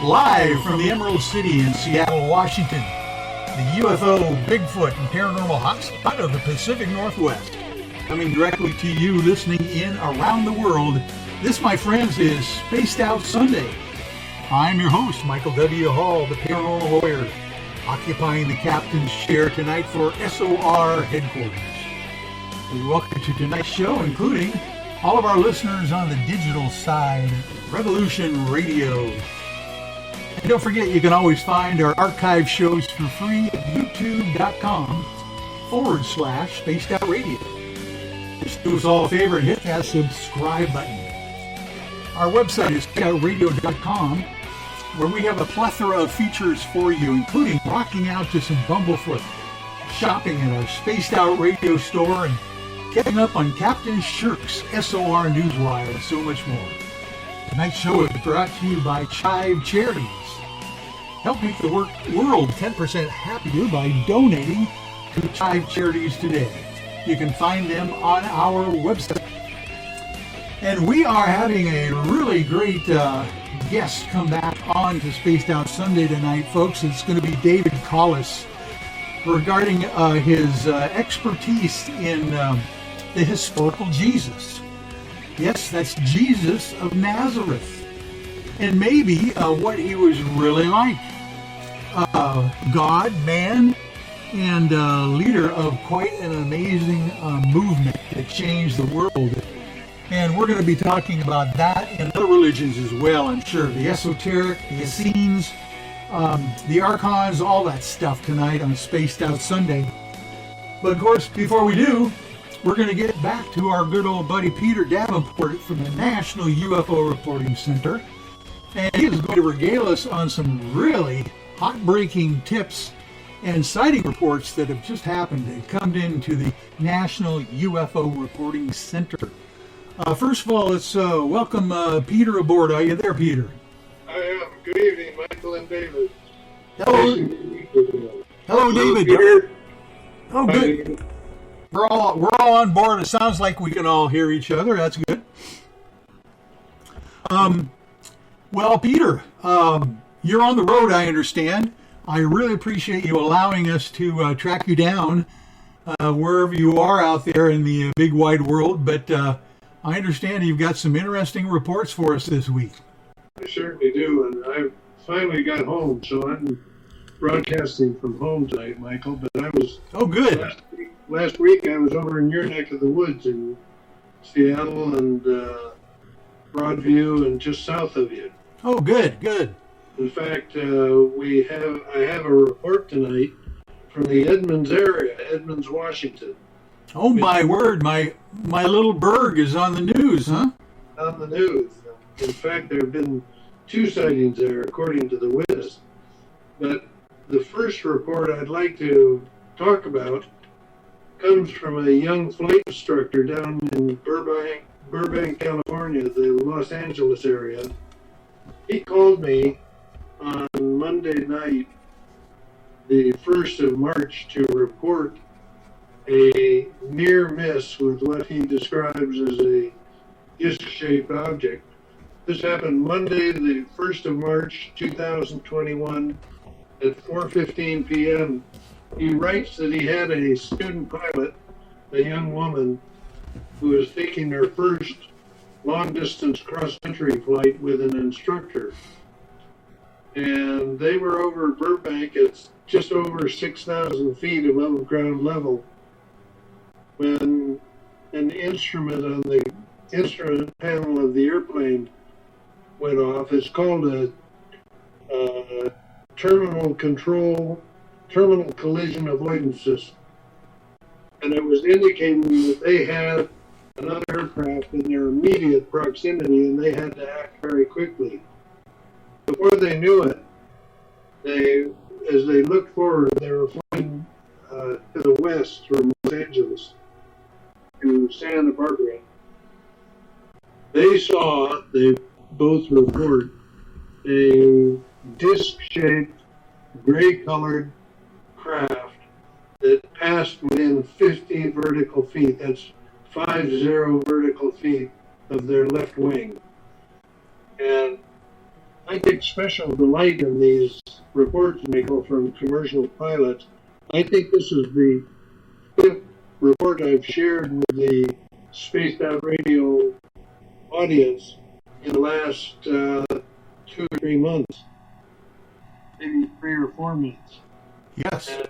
Live from the Emerald City in Seattle, Washington, the UFO, Bigfoot, and paranormal hotspot of the Pacific Northwest. Coming directly to you, listening in around the world, this, my friends, is Spaced Out Sunday. I'm your host, Michael W. Hall, the paranormal lawyer, occupying the captain's chair tonight for SOR headquarters. We welcome to tonight's show, including all of our listeners on the digital side, Revolution Radio. And don't forget, you can always find our archive shows for free at youtube.com/Spaced Out Radio. Just do us all a favor and hit that subscribe button. Our website is spacedoutradio.com, where we have a plethora of features for you, including rocking out to some Bumblefoot, shopping at our Spaced Out Radio store, and getting up on Captain Shirk's SOR Newswire, and so much more. Tonight's show is brought to you by Chive Charities. Help make the world 10% happier by donating to Chive Charities today. You can find them on our website. And we are having a really great guest come back on to Spaced Out Sunday tonight, folks. It's going to be David Collis, regarding his expertise in the historical Jesus. Yes, that's Jesus of Nazareth. And maybe what he was really like. God, man, and leader of quite an amazing movement that changed the world. And we're going to be talking about that and other religions as well, I'm sure. The esoteric, the Essenes, the Archons, all that stuff tonight on Spaced Out Sunday. But of course, before we do, we're going to get back to our good old buddy Peter Davenport from the National UFO Reporting Center. And he is going to regale us on some really heartbreaking tips and sighting reports that have just happened. They've come into the National UFO Reporting Center. First of all, let's welcome Peter aboard. Are you there, Peter? I am. Good evening, Michael and David. Hello. Hello, David. Peter. Oh, good. We're all on board. It sounds like we can all hear each other. That's good. Well, Peter, you're on the road, I understand. I really appreciate you allowing us to track you down wherever you are out there in the big wide world. But I understand you've got some interesting reports for us this week. I certainly do, and I finally got home, so I'm broadcasting from home tonight, Michael. But I was good. Last week I was over in your neck of the woods in Seattle and Broadview and just south of you. Oh, good. In fact, I have a report tonight from the Edmonds area, Edmonds, Washington. Oh, my word, my little burg is on the news, huh? On the news. In fact, there have been 2 sightings there, according to the witness. But the first report I'd like to talk about comes from a young flight instructor down in Burbank, California, the Los Angeles area. He called me on Monday night, the 1st of March, to report a near miss with what he describes as a disc-shaped object. This happened Monday, the 1st of March, 2021, at 4:15 p.m. He writes that he had a student pilot, a young woman, who was taking her first long-distance cross-country flight with an instructor. And they were over Burbank at just over 6,000 feet above ground level when an instrument on the instrument panel of the airplane went off. It's called a terminal collision avoidance system. And it was indicating that they had another aircraft in their immediate proximity and they had to act very quickly. Before they knew it, as they looked forward, they were flying to the west from Los Angeles to Santa Barbara. They both report a disc-shaped, gray-colored craft that passed within 50 vertical feet. That's 50 vertical feet of their left wing. And I take special delight in these reports, Michael, from commercial pilots. I think this is the fifth report I've shared with the Spaced Out Radio audience in the last 2 or 3 months, maybe 3 or 4 months. Yes. And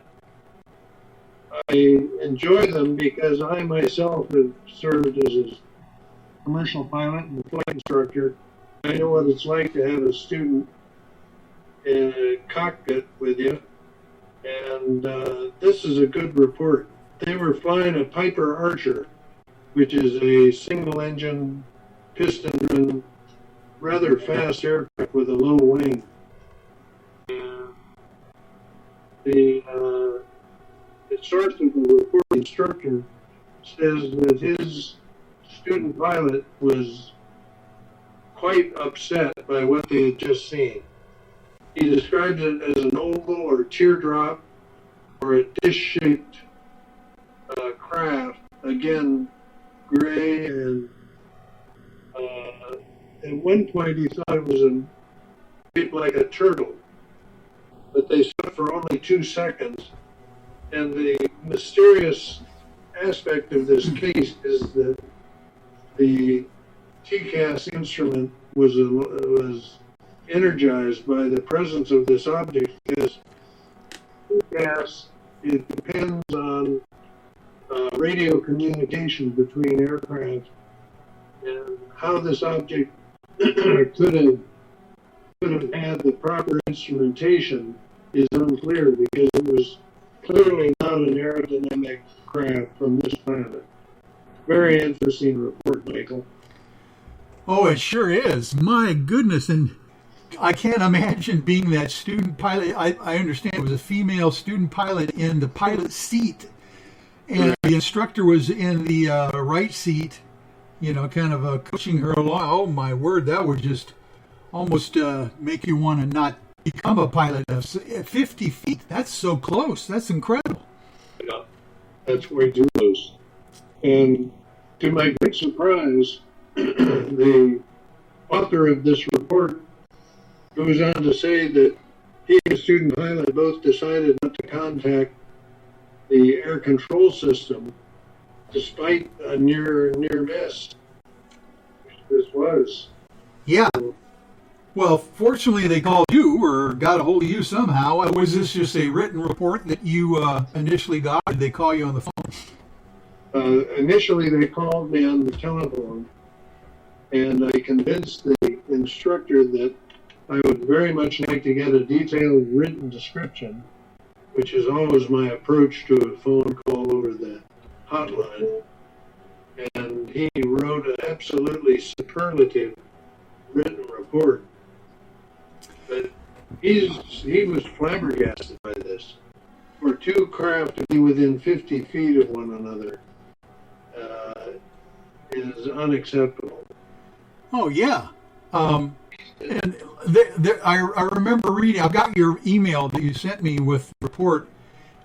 I enjoy them because I myself have served as a commercial pilot and flight instructor. I know what it's like to have a student in a cockpit with you, and this is a good report. They were flying a Piper Archer, which is a single-engine, piston-driven, rather fast aircraft with a low wing. The source of the report instructor says that his student pilot was quite upset by what they had just seen. He describes it as an oval or teardrop or a dish-shaped craft, again, gray, and at one point he thought it was shaped like a turtle, but they saw it for only 2 seconds. And the mysterious aspect of this case is that the TCAS instrument was energized by the presence of this object, because TCAS, it depends on radio communication between aircraft, and how this object could have had the proper instrumentation is unclear, because it was clearly not an aerodynamic craft from this planet. Very interesting report, Michael. Oh, it sure is. My goodness. And I can't imagine being that student pilot. I understand it was a female student pilot in the pilot seat, and the instructor was in the right seat, kind of coaching her along. Oh, my word, that would just almost make you want to not become a pilot. At 50 feet, that's so close. That's incredible. Yeah, that's way too close. And to my great surprise, the author of this report goes on to say that he and the student pilot both decided not to contact the air control system despite a near miss, which this was. Yeah. Well, fortunately, they called you or got a hold of you somehow. Was this just a written report that you initially got, or did they call you on the phone? Initially, they called me on the telephone, and I convinced the instructor that I would very much like to get a detailed written description, which is always my approach to a phone call over the hotline. And he wrote an absolutely superlative written report. But he was flabbergasted by this. For two craft to be within 50 feet of one another is unacceptable. Oh, yeah. And I remember reading, I've got your email that you sent me with the report,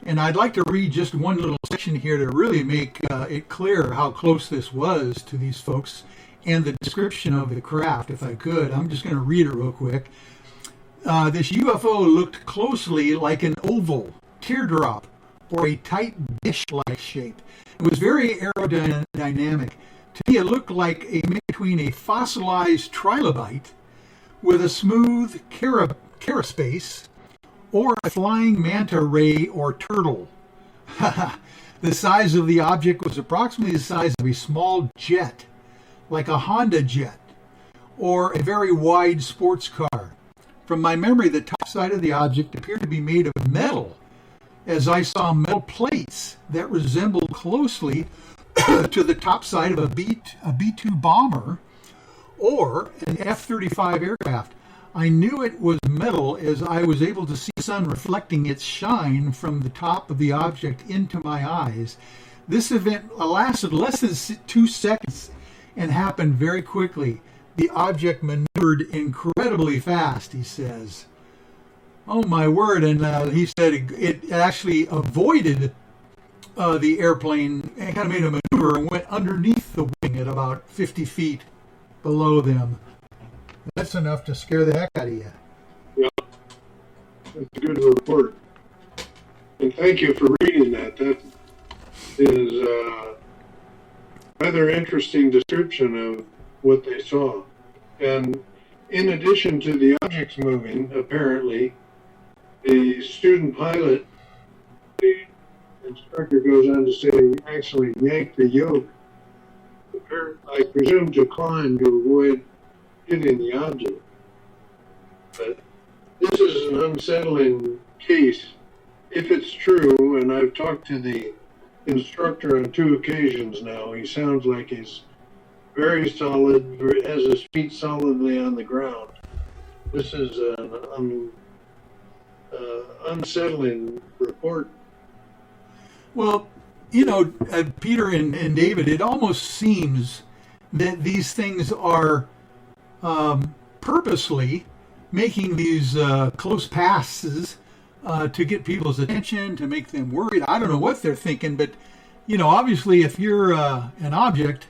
and I'd like to read just one little section here to really make it clear how close this was to these folks, and the description of the craft, if I could. I'm just going to read it real quick. This UFO looked closely like an oval, teardrop, or a tight dish-like shape. It was very aerodynamic. To me, it looked like a mix between a fossilized trilobite with a smooth carapace or a flying manta ray or turtle. The size of the object was approximately the size of a small jet, like a Honda jet, or a very wide sports car. From my memory, the top side of the object appeared to be made of metal, as I saw metal plates that resembled closely to the top side of a B-2 bomber or an F-35 aircraft. I knew it was metal as I was able to see the sun reflecting its shine from the top of the object into my eyes. This event lasted less than 2 seconds and happened very quickly. The object maneuvered incredibly fast, he says. Oh, my word. And he said it actually avoided the airplane and kind of made a maneuver and went underneath the wing at about 50 feet below them. That's enough to scare the heck out of you. That's a good report. And thank you for reading that. That is a rather interesting description of what they saw. And in addition to the objects moving, apparently, the student pilot, the instructor goes on to say, actually yanked the yoke, I presume to climb to avoid hitting the object. But this is an unsettling case. If it's true, and I've talked to the instructor on 2 occasions now, he sounds like he's very solid, has his feet solidly on the ground. This is an unsettling report. Well, Peter and David, it almost seems that these things are purposely making these close passes to get people's attention, to make them worried. I don't know what they're thinking, but, obviously if you're an object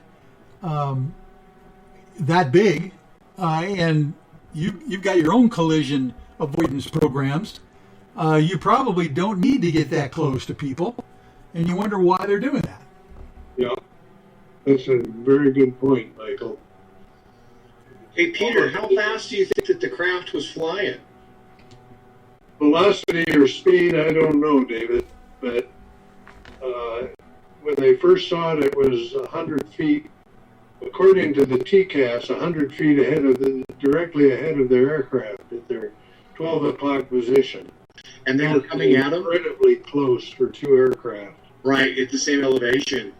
that big and you've got your own collision avoidance programs, you probably don't need to get that close to people. And you wonder why they're doing that. Yeah, that's a very good point, Michael. Hey, Peter, how fast do you think that the craft was flying? Velocity or speed, I don't know, David. But when they first saw it, it was 100 feet. According to the TCAS, 100 feet directly ahead of their aircraft at their 12 o'clock position. And they were coming at them? Incredibly close for 2 aircraft. Right, at the same elevation.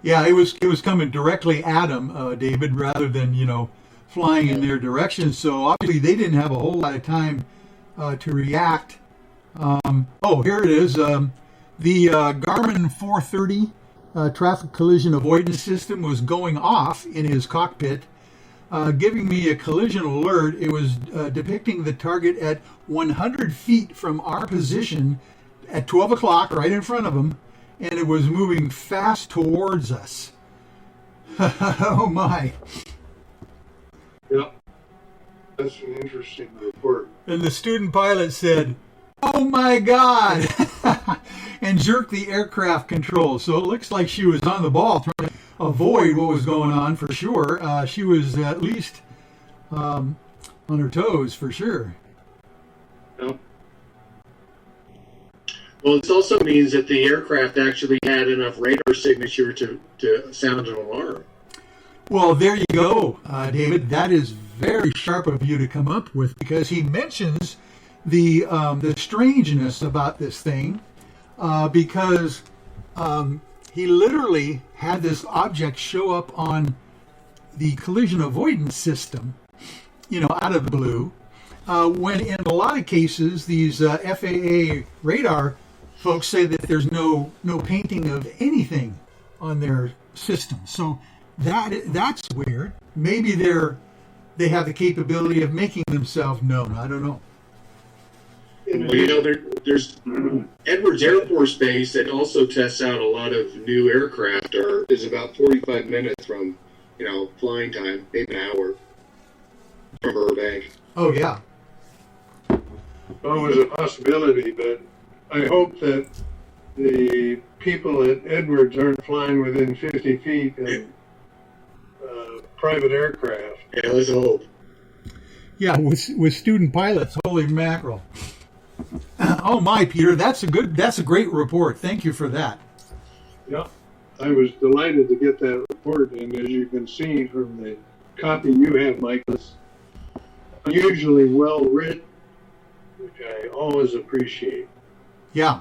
Yeah, it was coming directly at them, David, rather than, flying in their direction. So obviously they didn't have a whole lot of time to react. Here it is. The Garmin 430 traffic collision avoidance system was going off in his cockpit, giving me a collision alert. It was depicting the target at 100 feet from our position at 12 o'clock, right in front of him, and it was moving fast towards us. Oh, my. Yep. That's an interesting report. And the student pilot said, "Oh, my God," and jerked the aircraft controls. So it looks like she was on the ball trying to avoid what was going on for sure. She was at least on her toes for sure. Yep. Well, this also means that the aircraft actually had enough radar signature to sound an alarm. Well, there you go, David. That is very sharp of you to come up with, because he mentions the strangeness about this thing, because he literally had this object show up on the collision avoidance system, out of the blue, when in a lot of cases these FAA radar folks say that there's no painting of anything on their system. So that's weird. Maybe they have the capability of making themselves known. I don't know. Well, there's Edwards Air Force Base that also tests out a lot of new aircraft, or is about 45 minutes from, flying time, maybe an hour from Burbank. Oh, yeah. Well, it was a possibility, but I hope that the people at Edwards aren't flying within 50 feet of private aircraft. Yeah, let's hope. Yeah, with student pilots, holy mackerel. Oh my, Peter, that's a great report. Thank you for that. Yeah, I was delighted to get that report, and as you can see from the copy you have, Mike, it's unusually well written, which I always appreciate. Yeah.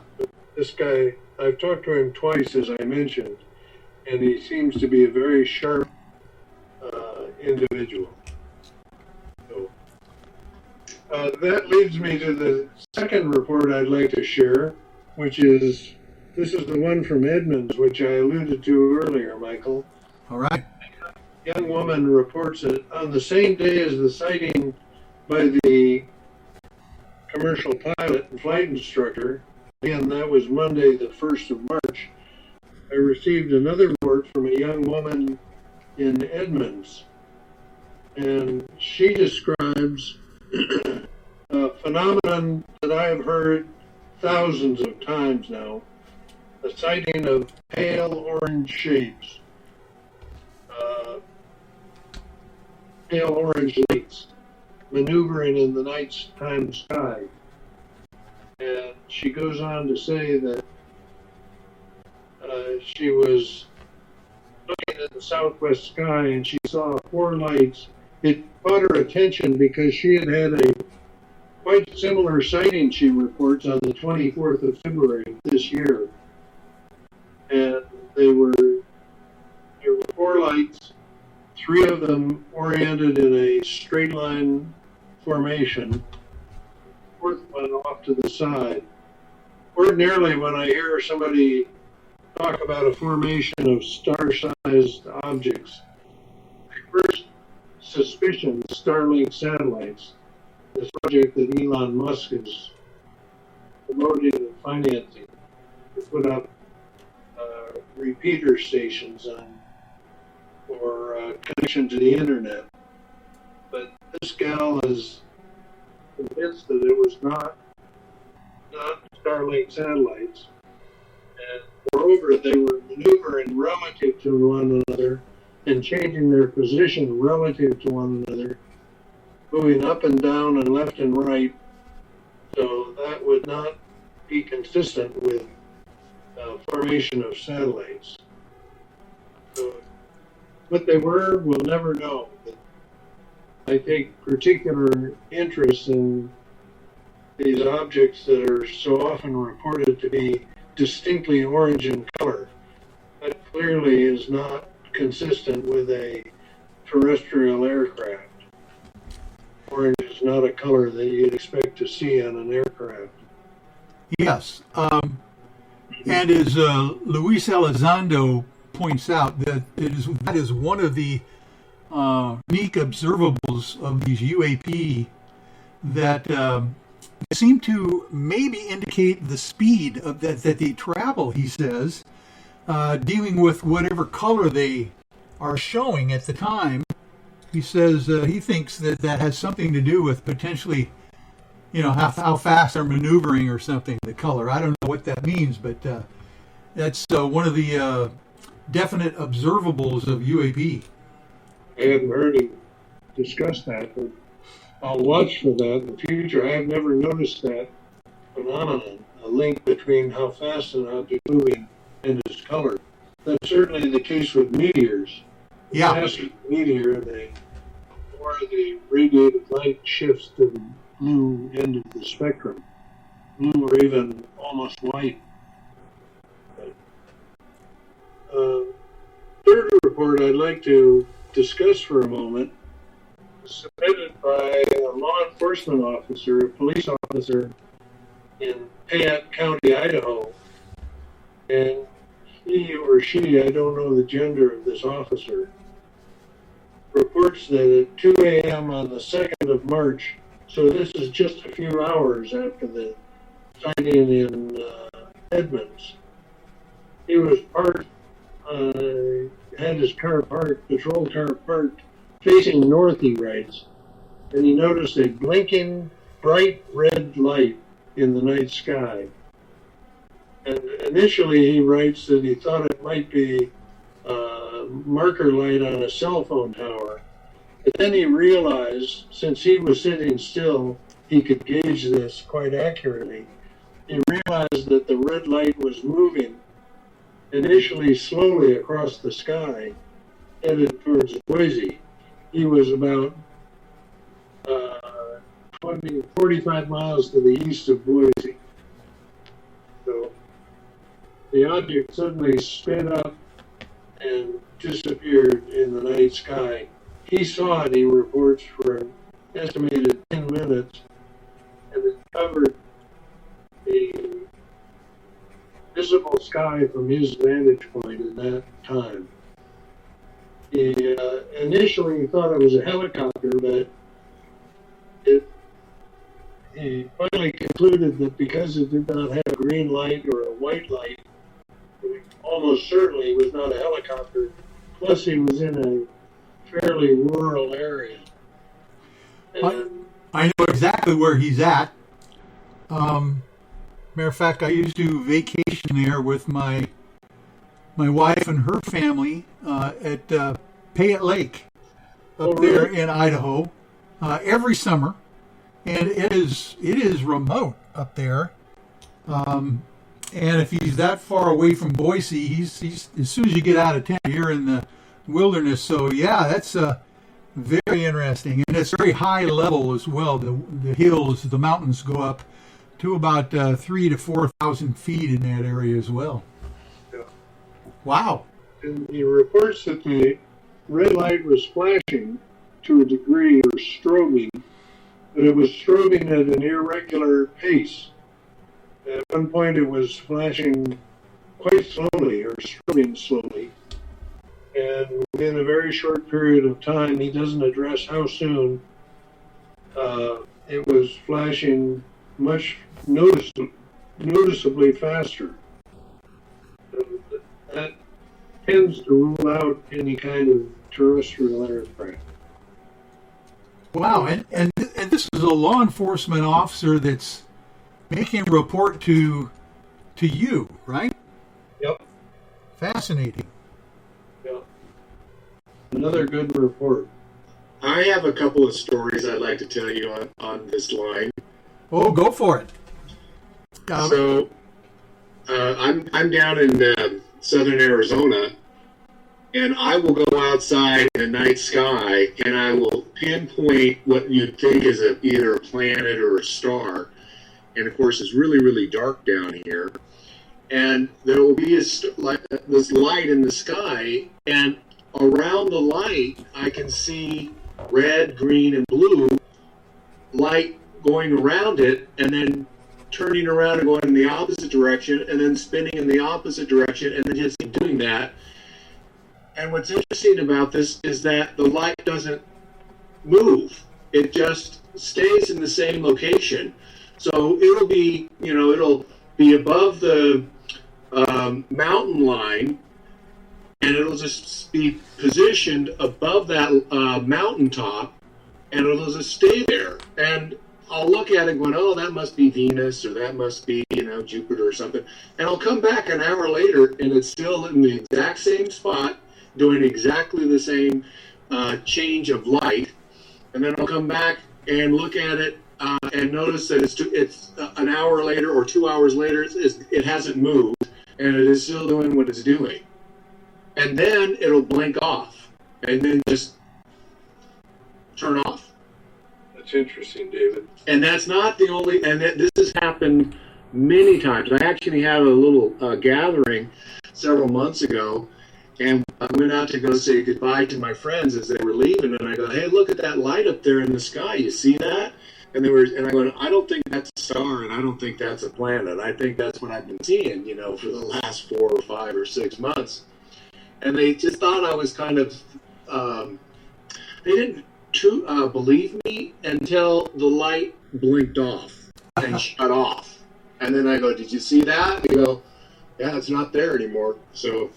This guy, I've talked to him twice, as I mentioned, and he seems to be a very sharp individual. So, that leads me to the second report I'd like to share, which is, this is the one from Edmonds, which I alluded to earlier, Michael. All right. A young woman reports that on the same day as the sighting by the commercial pilot and flight instructor, again, that was Monday, the 1st of March, I received another report from a young woman in Edmonds. And she describes a phenomenon that I have heard thousands of times now, a sighting of pale orange shapes, pale orange lights maneuvering in the nighttime sky. And she goes on to say that she was looking at the southwest sky and she saw 4 lights. It caught her attention because she had a quite similar sighting, she reports, on the 24th of February this year. And there were 4 lights, 3 of them oriented in a straight line formation, 4th one off to the side. Ordinarily, when I hear somebody talk about a formation of star-sized objects, my first suspicion is Starlink satellites, this project that Elon Musk is promoting and financing to put up repeater stations for connection to the internet. But this gal is convinced that it was not Starlink satellites. And moreover, they were maneuvering relative to one another and changing their position relative to one another, moving up and down and left and right. So that would not be consistent with formation of satellites. So what they were, we'll never know. But I take particular interest in these objects that are so often reported to be distinctly orange in color. That clearly is not consistent with a terrestrial aircraft. Orange is not a color that you'd expect to see on an aircraft. Yes. And as Luis Elizondo points out, that is one of the unique observables of these UAP that seem to maybe indicate the speed of that they travel, he says, dealing with whatever color they are showing at the time. He says he thinks that has something to do with potentially, how fast they're maneuvering or something, the color. I don't know what that means, but that's one of the definite observables of UAP. I hadn't heard him discuss that, but I'll watch for that in the future. I have never noticed that phenomenon, a link between how fast an object is moving and its color. That's certainly the case with meteors. Yeah. The faster the meteor, the more the radiated light shifts to the blue end of the spectrum, blue or even almost white. Third report I'd like to discuss for a moment was submitted by a law enforcement officer, a police officer in Fayette County, Idaho. And he or she, I don't know the gender of this officer, reports that at 2 a.m. on the 2nd of March, so this is just a few hours after the sighting in Edmonds, he was parked, had his car parked, patrol car parked, facing north, he writes, and he noticed a blinking bright red light in the night sky. And initially he writes that he thought it might be a marker light on a cell phone tower. But then he realized, since he was sitting still, he could gauge this quite accurately. He realized that the red light was moving initially slowly across the sky, headed towards Boise. He was about 45 miles to the east of Boise. So the object suddenly sped up and disappeared in the night sky. He saw it, he reports, for an estimated 10 minutes, and it covered the visible sky from his vantage point at that time. He initially thought it was a helicopter, but he finally concluded that because it did not have a green light or a white light, it almost certainly was not a helicopter. Plus, he was in a fairly rural area. I know exactly where he's at. Matter of fact, I used to vacation there with my wife and her family at Payette Lake up there in Idaho every summer, and it is remote up there. And if he's that far away from Boise, he's as soon as you get out of town, you're in the wilderness. So yeah, that's very interesting, and it's very high level as well. The hills, the mountains go up to about 3,000 to 4,000 feet in that area as well. Yeah. Wow. And he reports that the red light was flashing to a degree, or strobing, but it was strobing at an irregular pace. At one point it was flashing quite slowly, or strobing slowly. And within a very short period of time, he doesn't address how soon, it was flashing much noticeably faster. That tends to rule out any kind of terrestrial aircraft. Wow, and this is a law enforcement officer that's making a report to you, right? Yep. Fascinating. Yep. Another good report. I have a couple of stories I'd like to tell you on this line. Oh, go for it. So, I'm down in southern Arizona, and I will go outside in the night sky, and I will pinpoint what you'd think is either a planet or a star. And of course, it's really, really dark down here. And there will be this light in the sky, and around the light, I can see red, green, and blue light going around it, and then turning around and going in the opposite direction, and then spinning in the opposite direction, and then just doing that. And what's interesting about this is that the light doesn't move. It just stays in the same location. So it'll be above the mountain line, and it'll just be positioned above that mountaintop, and it'll just stay there. And I'll look at it going, oh, that must be Venus, or that must be, Jupiter or something. And I'll come back an hour later, and it's still in the exact same spot, doing exactly the same change of light. And then I'll come back and look at it and notice that it's an hour later or 2 hours later, it hasn't moved, and it is still doing what it's doing. And then it'll blink off, and then just turn off. That's interesting, David. And that's not the only, and this has happened many times. I actually had a little gathering several months ago, and I went out to go say goodbye to my friends as they were leaving, and I go, hey, look at that light up there in the sky. You see that? And I go, I don't think that's a star, and I don't think that's a planet. I think that's what I've been seeing, for the last 4 or 5 or 6 months. And they just thought I was kind of, they didn't believe me until the light blinked off and shut off. And then I go, did you see that? They go, yeah, it's not there anymore. So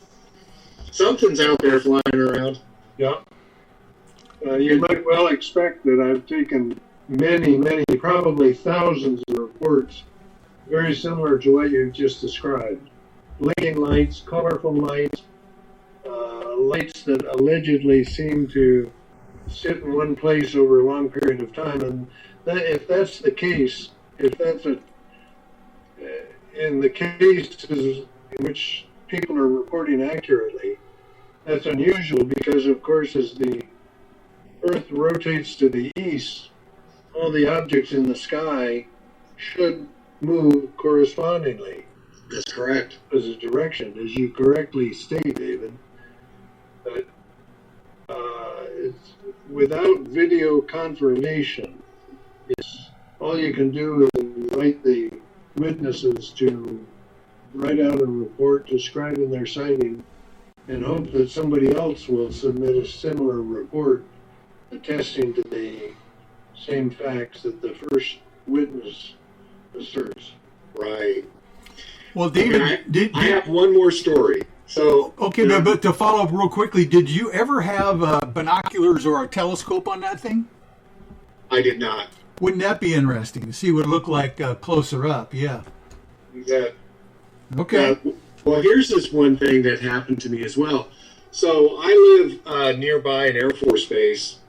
something's out there flying around. Yeah. You might well expect that I've taken many, probably thousands of reports very similar to what you just described. Blinking lights, colorful lights, lights that allegedly seem to sit in one place over a long period of time. And if that's the case, if that's in the cases in which people are reporting accurately, that's unusual because, of course, as the Earth rotates to the east, all the objects in the sky should move correspondingly. That's correct. As a direction, as you correctly state, David. But it's, without video confirmation, all you can do is invite the witnesses to write out a report describing their sighting and hope that somebody else will submit a similar report attesting to the same facts that the first witness asserts. Right. Well, David, I have one more story. So okay, but to follow up real quickly, did you ever have binoculars or a telescope on that thing? I did not. Wouldn't that be interesting to see what it looked like closer up? Yeah. Yeah. Okay. Well, here's this one thing that happened to me as well. So I live nearby an Air Force base,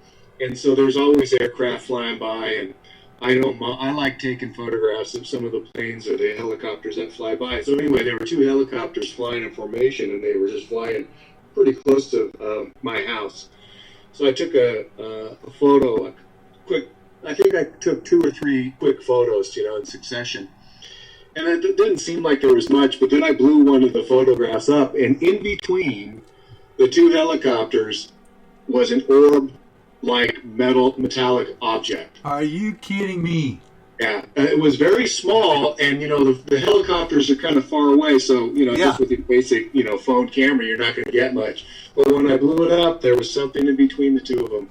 and so there's always aircraft flying by, and I like taking photographs of some of the planes or the helicopters that fly by. So anyway, there were two helicopters flying in formation, and they were just flying pretty close to my house. So I took a photo, I think I took 2 or 3 quick photos, in succession. And it didn't seem like there was much, but then I blew one of the photographs up, and in between the two helicopters was an orb-like metallic object. Are you kidding me? Yeah, it was very small, and the helicopters are kind of far away, so just with your basic phone camera, you're not going to get much. But when I blew it up, there was something in between the two of them.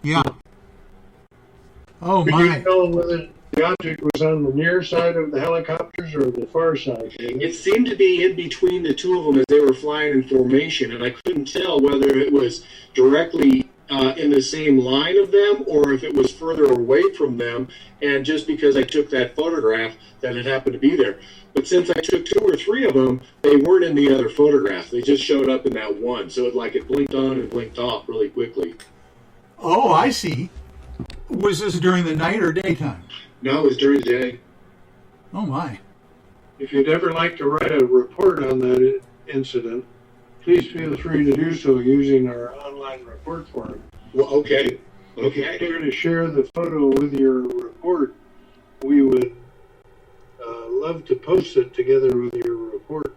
Yeah. Oh Could my! you tell whether the object was on the near side of the helicopters or the far side? It seemed to be in between the two of them as they were flying in formation, and I couldn't tell whether it was directly in the same line of them or if it was further away from them, and just because I took that photograph that it happened to be there. But since I took 2 or 3 of them, they weren't in the other photograph. They just showed up in that one. So it blinked on and blinked off really quickly. Oh, I see. Was this during the night or daytime? No, it was during the day. Oh my! If you'd ever like to write a report on that incident, please feel free to do so using our online report form. Well, okay. If you care to share the photo with your report, we would love to post it together with your report.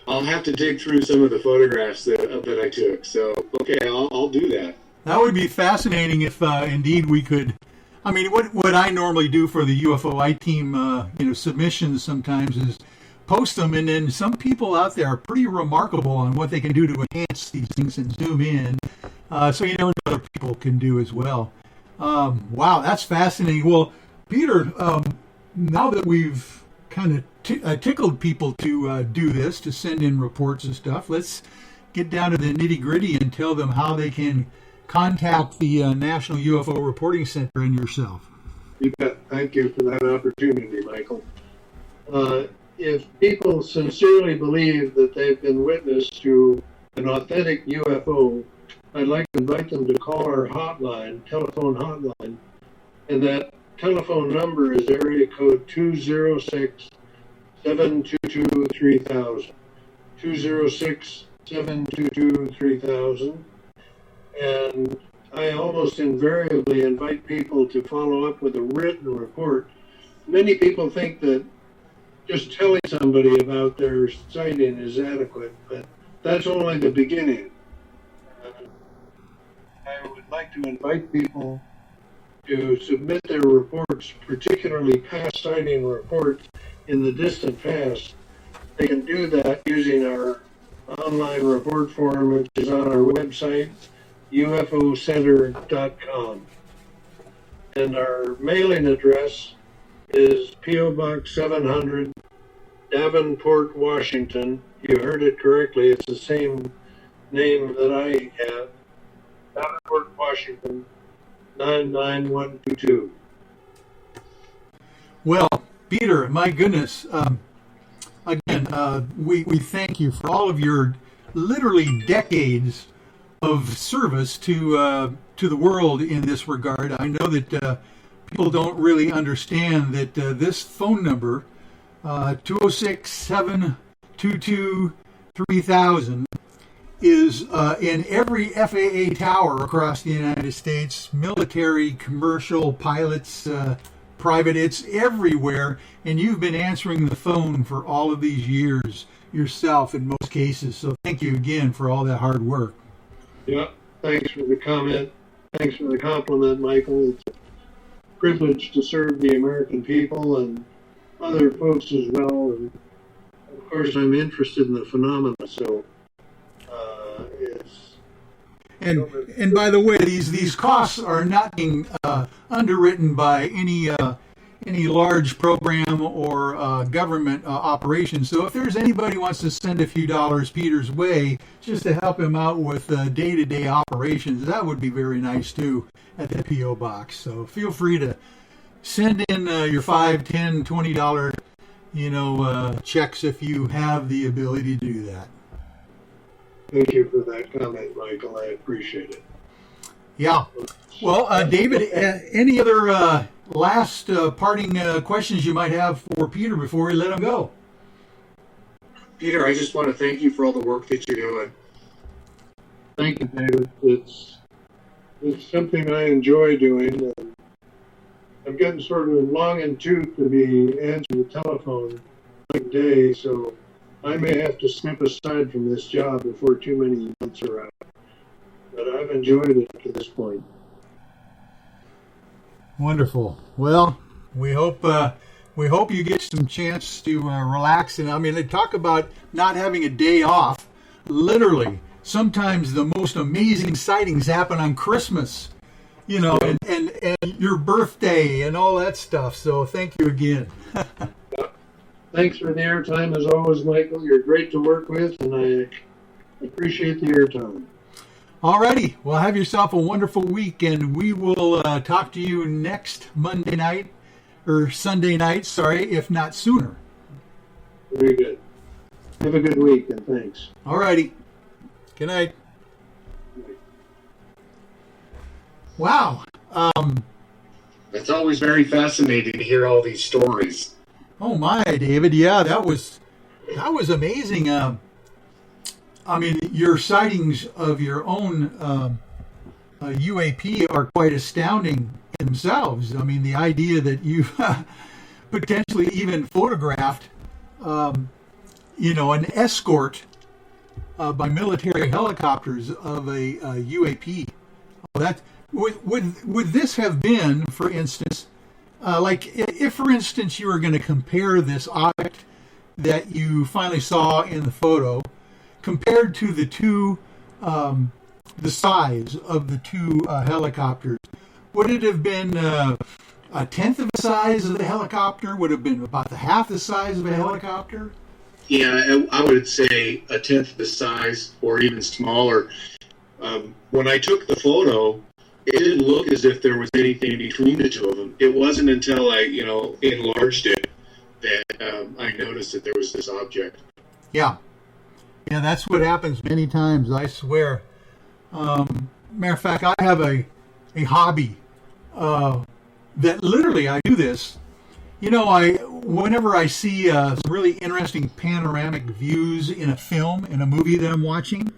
I'll have to dig through some of the photographs that I took. So, okay, I'll do that. That would be fascinating if indeed we could. I mean, what I normally do for the UFOI team, submissions sometimes is post them, and then some people out there are pretty remarkable on what they can do to enhance these things and zoom in. So you never know what other people can do as well. Wow, that's fascinating. Well, Peter, now that we've kind of tickled people to do this, to send in reports and stuff, let's get down to the nitty-gritty and tell them how they can contact the National UFO Reporting Center and yourself. You bet. Thank you for that opportunity, Michael. If people sincerely believe that they've been witness to an authentic UFO, I'd like to invite them to call our telephone hotline, and that telephone number is area code 206-722-3000. 206-722-3000. And I almost invariably invite people to follow up with a written report. Many people think that just telling somebody about their sighting is adequate, but that's only the beginning. I would like to invite people to submit their reports, particularly past sighting reports in the distant past. They can do that using our online report form, which is on our website, ufocenter.com. And our mailing address is P.O. Box 700, Davenport, Washington. You heard it correctly. It's the same name that I have. Davenport, Washington, 99122. Well, Peter, my goodness. Again, we thank you for all of your literally decades of service to the world in this regard. I know that people don't really understand that this phone number, 206-722-3000, is in every FAA tower across the United States, military, commercial, pilots, private, it's everywhere, and you've been answering the phone for all of these years yourself in most cases, so thank you again for all that hard work. Yeah, thanks for the comment. Thanks for the compliment, Michael. It's a privilege to serve the American people and other folks as well. And of course, I'm interested in the phenomena, so it's... And by the way, these costs are not being underwritten by any any large program or government operation. So if there's anybody who wants to send a few dollars Peter's way just to help him out with day-to-day operations, that would be very nice too at the P.O. Box. So feel free to send in your $5, $10, $20 checks if you have the ability to do that. Thank you for that comment, Michael. I appreciate it. Yeah. Well, David, any other last parting questions you might have for Peter before we let him go? Peter, I just want to thank you for all the work that you're doing. Thank you, David. It's something I enjoy doing. I'm getting sort of long in tooth to be answering the telephone every day, so I may have to step aside from this job before too many months are out. But I've enjoyed it to this point. Wonderful. Well, we hope you get some chance to relax. And I mean, they talk about not having a day off. Literally, sometimes the most amazing sightings happen on Christmas, and your birthday and all that stuff. So thank you again. Thanks for the airtime as always, Michael. You're great to work with, and I appreciate the airtime. Alrighty, well, have yourself a wonderful week, and we will talk to you next Monday night, or Sunday night, if not sooner. Very good. Have a good week, and thanks. Alrighty. Good night. Wow. It's always very fascinating to hear all these stories. Oh my, David. Yeah, that was amazing. I mean, your sightings of your own UAP are quite astounding in themselves. I mean, the idea that you potentially even photographed, an escort by military helicopters of a UAP. That would this have been, for instance, if, for instance, you were going to compare this object that you finally saw in the photo compared to the two, the size of the two helicopters, would it have been a tenth of the size of the helicopter? Would it have been about the half the size of a helicopter? Yeah, I would say a tenth of the size or even smaller. When I took the photo, it didn't look as if there was anything between the two of them. It wasn't until I, enlarged it that I noticed that there was this object. Yeah. Yeah, that's what happens many times, I swear. Matter of fact, I have a hobby that literally I do this. Whenever I see some really interesting panoramic views in a film, in a movie that I'm watching,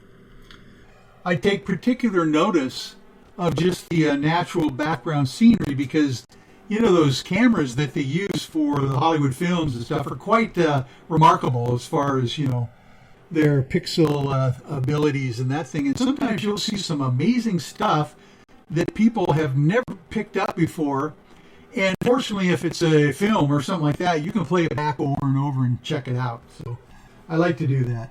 I take particular notice of just the natural background scenery because, those cameras that they use for the Hollywood films and stuff are quite remarkable as far as, their pixel abilities and that thing. And sometimes you'll see some amazing stuff that people have never picked up before. And fortunately, if it's a film or something like that, you can play it back over and over and check it out. So I like to do that.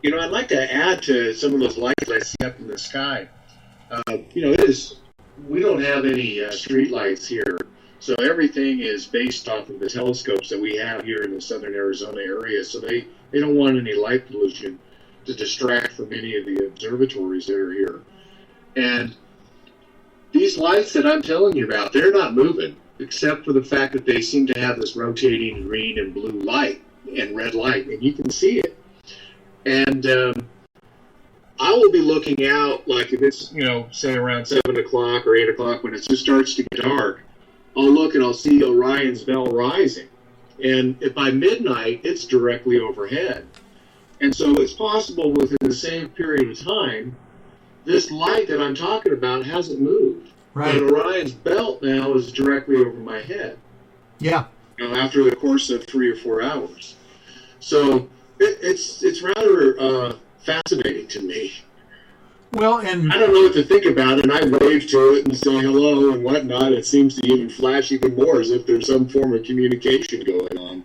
I'd like to add to some of those lights I see up in the sky. We don't have any street lights here. So everything is based off of the telescopes that we have here in the southern Arizona area. So they don't want any light pollution to distract from any of the observatories that are here. And these lights that I'm telling you about, they're not moving, except for the fact that they seem to have this rotating green and blue light and red light, and you can see it. And I will be looking out, like if it's, say around 7 o'clock or 8 o'clock when it just starts to get dark, I'll look and I'll see Orion's belt rising. And if by midnight, it's directly overhead. And so it's possible within the same period of time, this light that I'm talking about hasn't moved. Right. And Orion's belt now is directly over my head. Yeah. After the course of 3 or 4 hours. So it's rather fascinating to me. Well, and I don't know what to think about it, and I wave to it and say hello and whatnot. It seems to even flash even more as if there's some form of communication going on.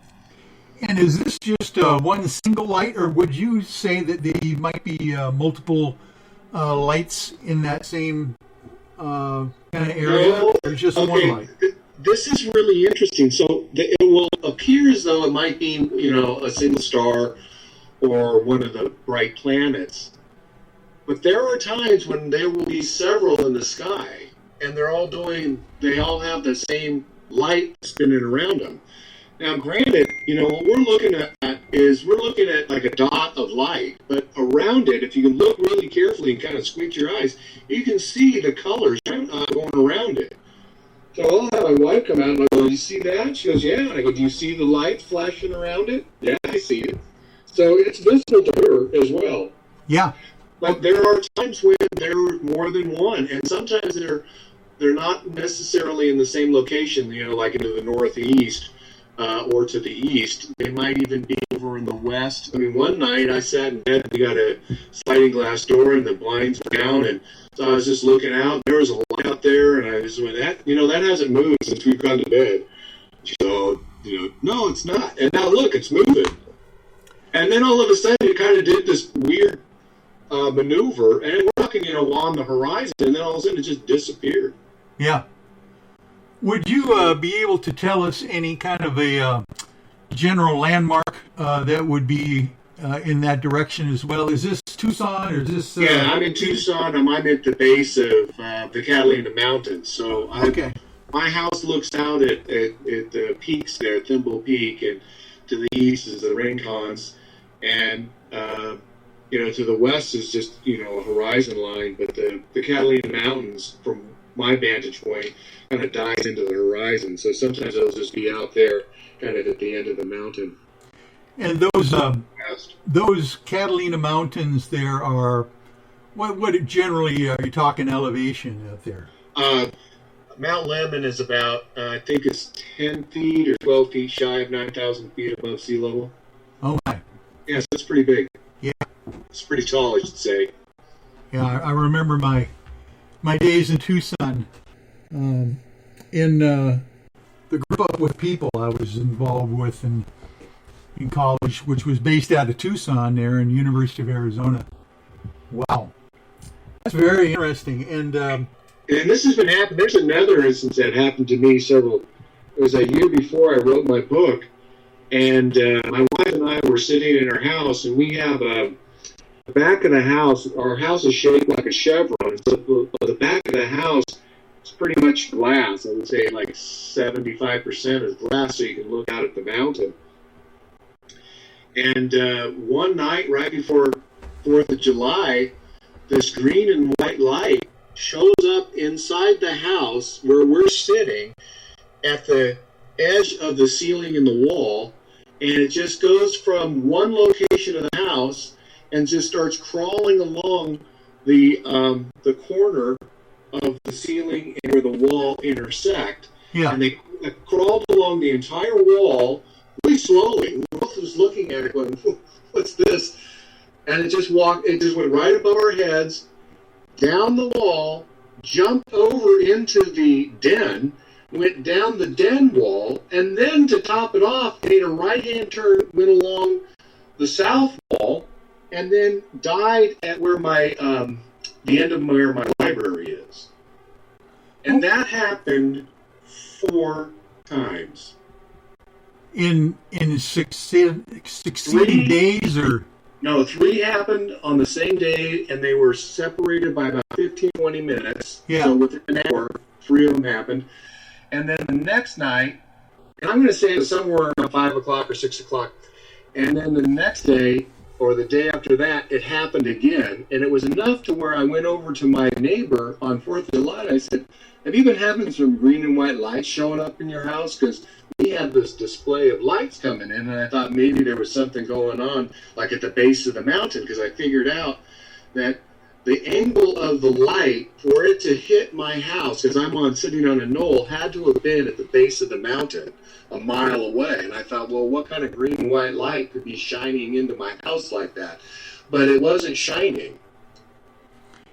And is this just one single light, or would you say that there might be multiple lights in that same kind of area, or just one light? this is really interesting. So it will appear as though it might be, a single star or one of the bright planets. But there are times when there will be several in the sky, and they all have the same light spinning around them. Now, granted, what we're looking at is like a dot of light, but around it, if you can look really carefully and kind of squint your eyes, you can see the colors going around it. So I'll have my wife come out and I go, "You see that?" She goes, "Yeah." And I go, "Do you see the light flashing around it?" "Yeah, I see it." So it's visible to her as well. Yeah. But there are times when there are more than one, and sometimes they're not necessarily in the same location, like into the northeast or to the east. They might even be over in the west. I mean, one night I sat in bed, we got a sliding glass door and the blinds were down, and so I was just looking out, there was a light out there, and I just went, that hasn't moved since we've gone to bed. So, no, it's not. And now look, it's moving. And then all of a sudden it kind of did this weird maneuver, and we're looking, on the horizon, and then all of a sudden it just disappeared. Yeah. Would you be able to tell us any kind of a general landmark that would be in that direction as well? Is this Tucson or is this... Yeah, I'm in Tucson. I'm at the base of the Catalina Mountains. So my house looks out at the peaks there, Thimble Peak, and to the east is the Rincons, and to the west is just a horizon line. But the Catalina Mountains, from my vantage point, kind of dives into the horizon. So sometimes they'll just be out there, kind of at the end of the mountain. And those Catalina Mountains there are, what generally are you talking elevation out there? Mount Lemmon is about, I think it's 10 feet or 12 feet shy of 9,000 feet above sea level. Oh, my. Yeah, so it's pretty big. Yeah. It's pretty tall, I should say. Yeah, I remember my days in Tucson. In the group with people I was involved with in college, which was based out of Tucson there in University of Arizona. Wow. That's very interesting. And this has been happening. There's another instance that happened to me it was a year before I wrote my book, and my wife and I were sitting in our house, and we have the back of the house, our house is shaped like a chevron, so the back of the house is pretty much glass. I would say like 75% is glass, so you can look out at the mountain. And one night, right before 4th of July, this green and white light shows up inside the house where we're sitting at the edge of the ceiling and the wall, and it just goes from one location of the house and just starts crawling along the corner of the ceiling and where the wall intersect. Yeah. And they crawled along the entire wall really slowly. We both was looking at it going, "What's this?" And it just went right above our heads, down the wall, jumped over into the den, went down the den wall, and then to top it off, made a right-hand turn, went along the south wall, and then died at where the end of where my library is. And that happened 4 times. In succeeding days, or? No, 3 happened on the same day, and they were separated by about 15, 20 minutes. Yeah. So within an hour, 3 of them happened. And then the next night, and I'm going to say it was somewhere around 5 o'clock or 6 o'clock. And then the next day, or the day after that, it happened again. And it was enough to where I went over to my neighbor on 4th of July, and I said, "Have you been having some green and white lights showing up in your house? Because we had this display of lights coming in, and I thought maybe there was something going on, like at the base of the mountain," because I figured out that the angle of the light for it to hit my house, because I'm sitting on a knoll, had to have been at the base of the mountain, a mile away. And I thought, well, what kind of green and white light could be shining into my house like that? But it wasn't shining.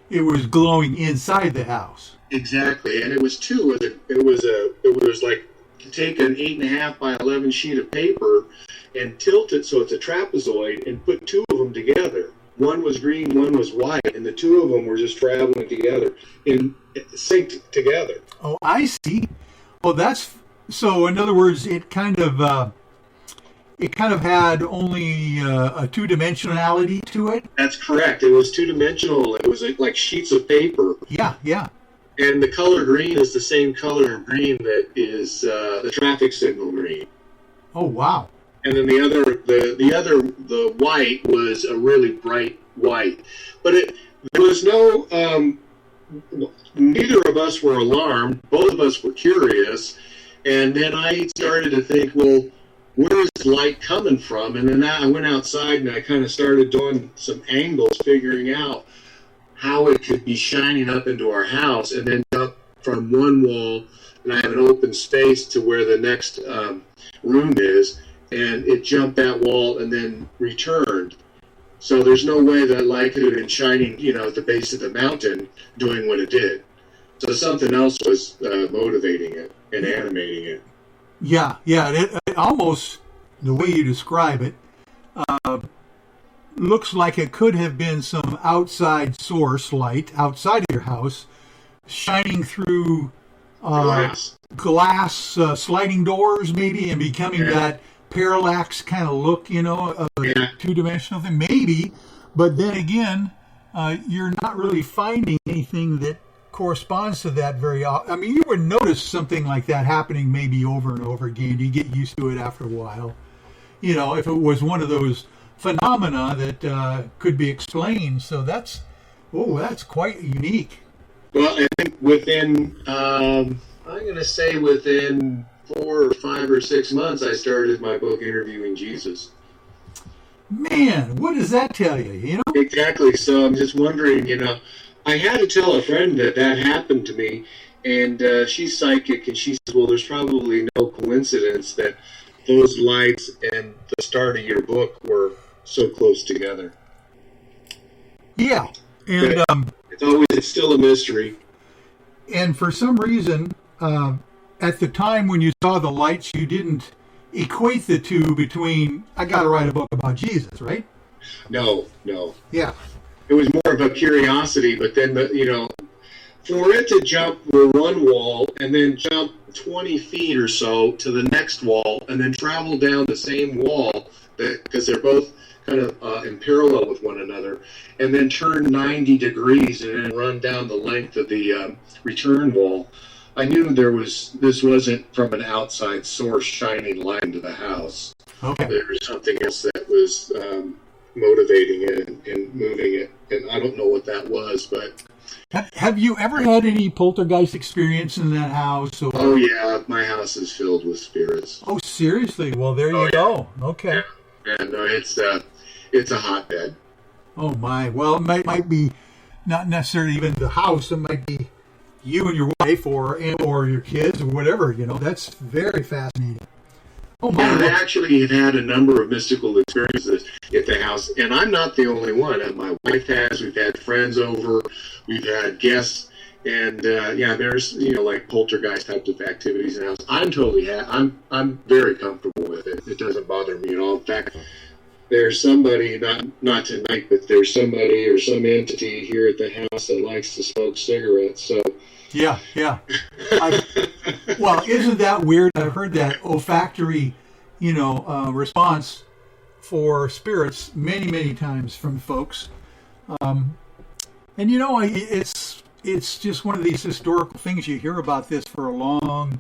It was glowing inside the house. Exactly, and it was 2. It was like take an 8.5 by 11 sheet of paper and tilt it so it's a trapezoid and put 2 of them together. One was green, one was white, and the 2 of them were just traveling together, synced together. Oh, I see. Well, that's So, in other words, it kind of had only a two-dimensionality to it. That's correct. It was two-dimensional. It was like sheets of paper. Yeah, yeah. And the color green is the same color green that is the traffic signal green. Oh, wow. And then the white was a really bright white. But there was no, neither of us were alarmed. Both of us were curious. And then I started to think, well, where is light coming from? And then I went outside and I kind of started doing some angles, figuring out how it could be shining up into our house, and then up from one wall, and I have an open space to where the next room is, and it jumped that wall and then returned. So there's no way that light could have been shining, at the base of the mountain doing what it did. So something else was motivating it and animating it. Yeah. It almost, the way you describe it, looks like it could have been some outside source light outside of your house shining through glass sliding doors maybe, and becoming that parallax kind of look, of a two-dimensional thing. Maybe, but then again, you're not really finding anything that corresponds to that very often. I mean, you would notice something like that happening maybe over and over again. You get used to it after a while. If it was one of those phenomena that could be explained. So that's quite unique. Well, I think within 4 or 5 or 6 months, I started my book, Interviewing Jesus. Man, what does that tell you, Exactly. So I'm just wondering, I had to tell a friend that happened to me, and she's psychic, and she said, well, there's probably no coincidence that those lights and the start of your book were so close together. Yeah, and it's still a mystery. And for some reason, at the time when you saw the lights, you didn't equate the two between, I got to write a book about Jesus, right? No. Yeah. It was more of a curiosity, but then, for it to jump one wall and then jump 20 feet or so to the next wall and then travel down the same wall, because they're both kind of in parallel with one another, and then turn 90 degrees and then run down the length of the return wall, I knew this wasn't from an outside source shining light into the house. Okay. There was something else that was motivating it and moving it, and I don't know what that was, but... Have you ever had any poltergeist experience in that house? Or... Oh, yeah, my house is filled with spirits. Oh, seriously? Well, there you go. Okay. Yeah, no, it's a hotbed. Oh, my. Well, it might be not necessarily even the house. It might be you and your wife or your kids or whatever, That's very fascinating. Oh, my. Yeah, I actually have had a number of mystical experiences at the house, and I'm not the only one. My wife has. We've had friends over. We've had guests, and there's like poltergeist types of activities in the house. I'm very comfortable with it. It doesn't bother me at all. In fact, there's somebody not tonight, but there's somebody or some entity here at the house that likes to smoke cigarettes. So. Yeah. Well, isn't that weird? I've heard that olfactory, response for spirits many, many times from folks. And it's just one of these historical things. You hear about this for a long,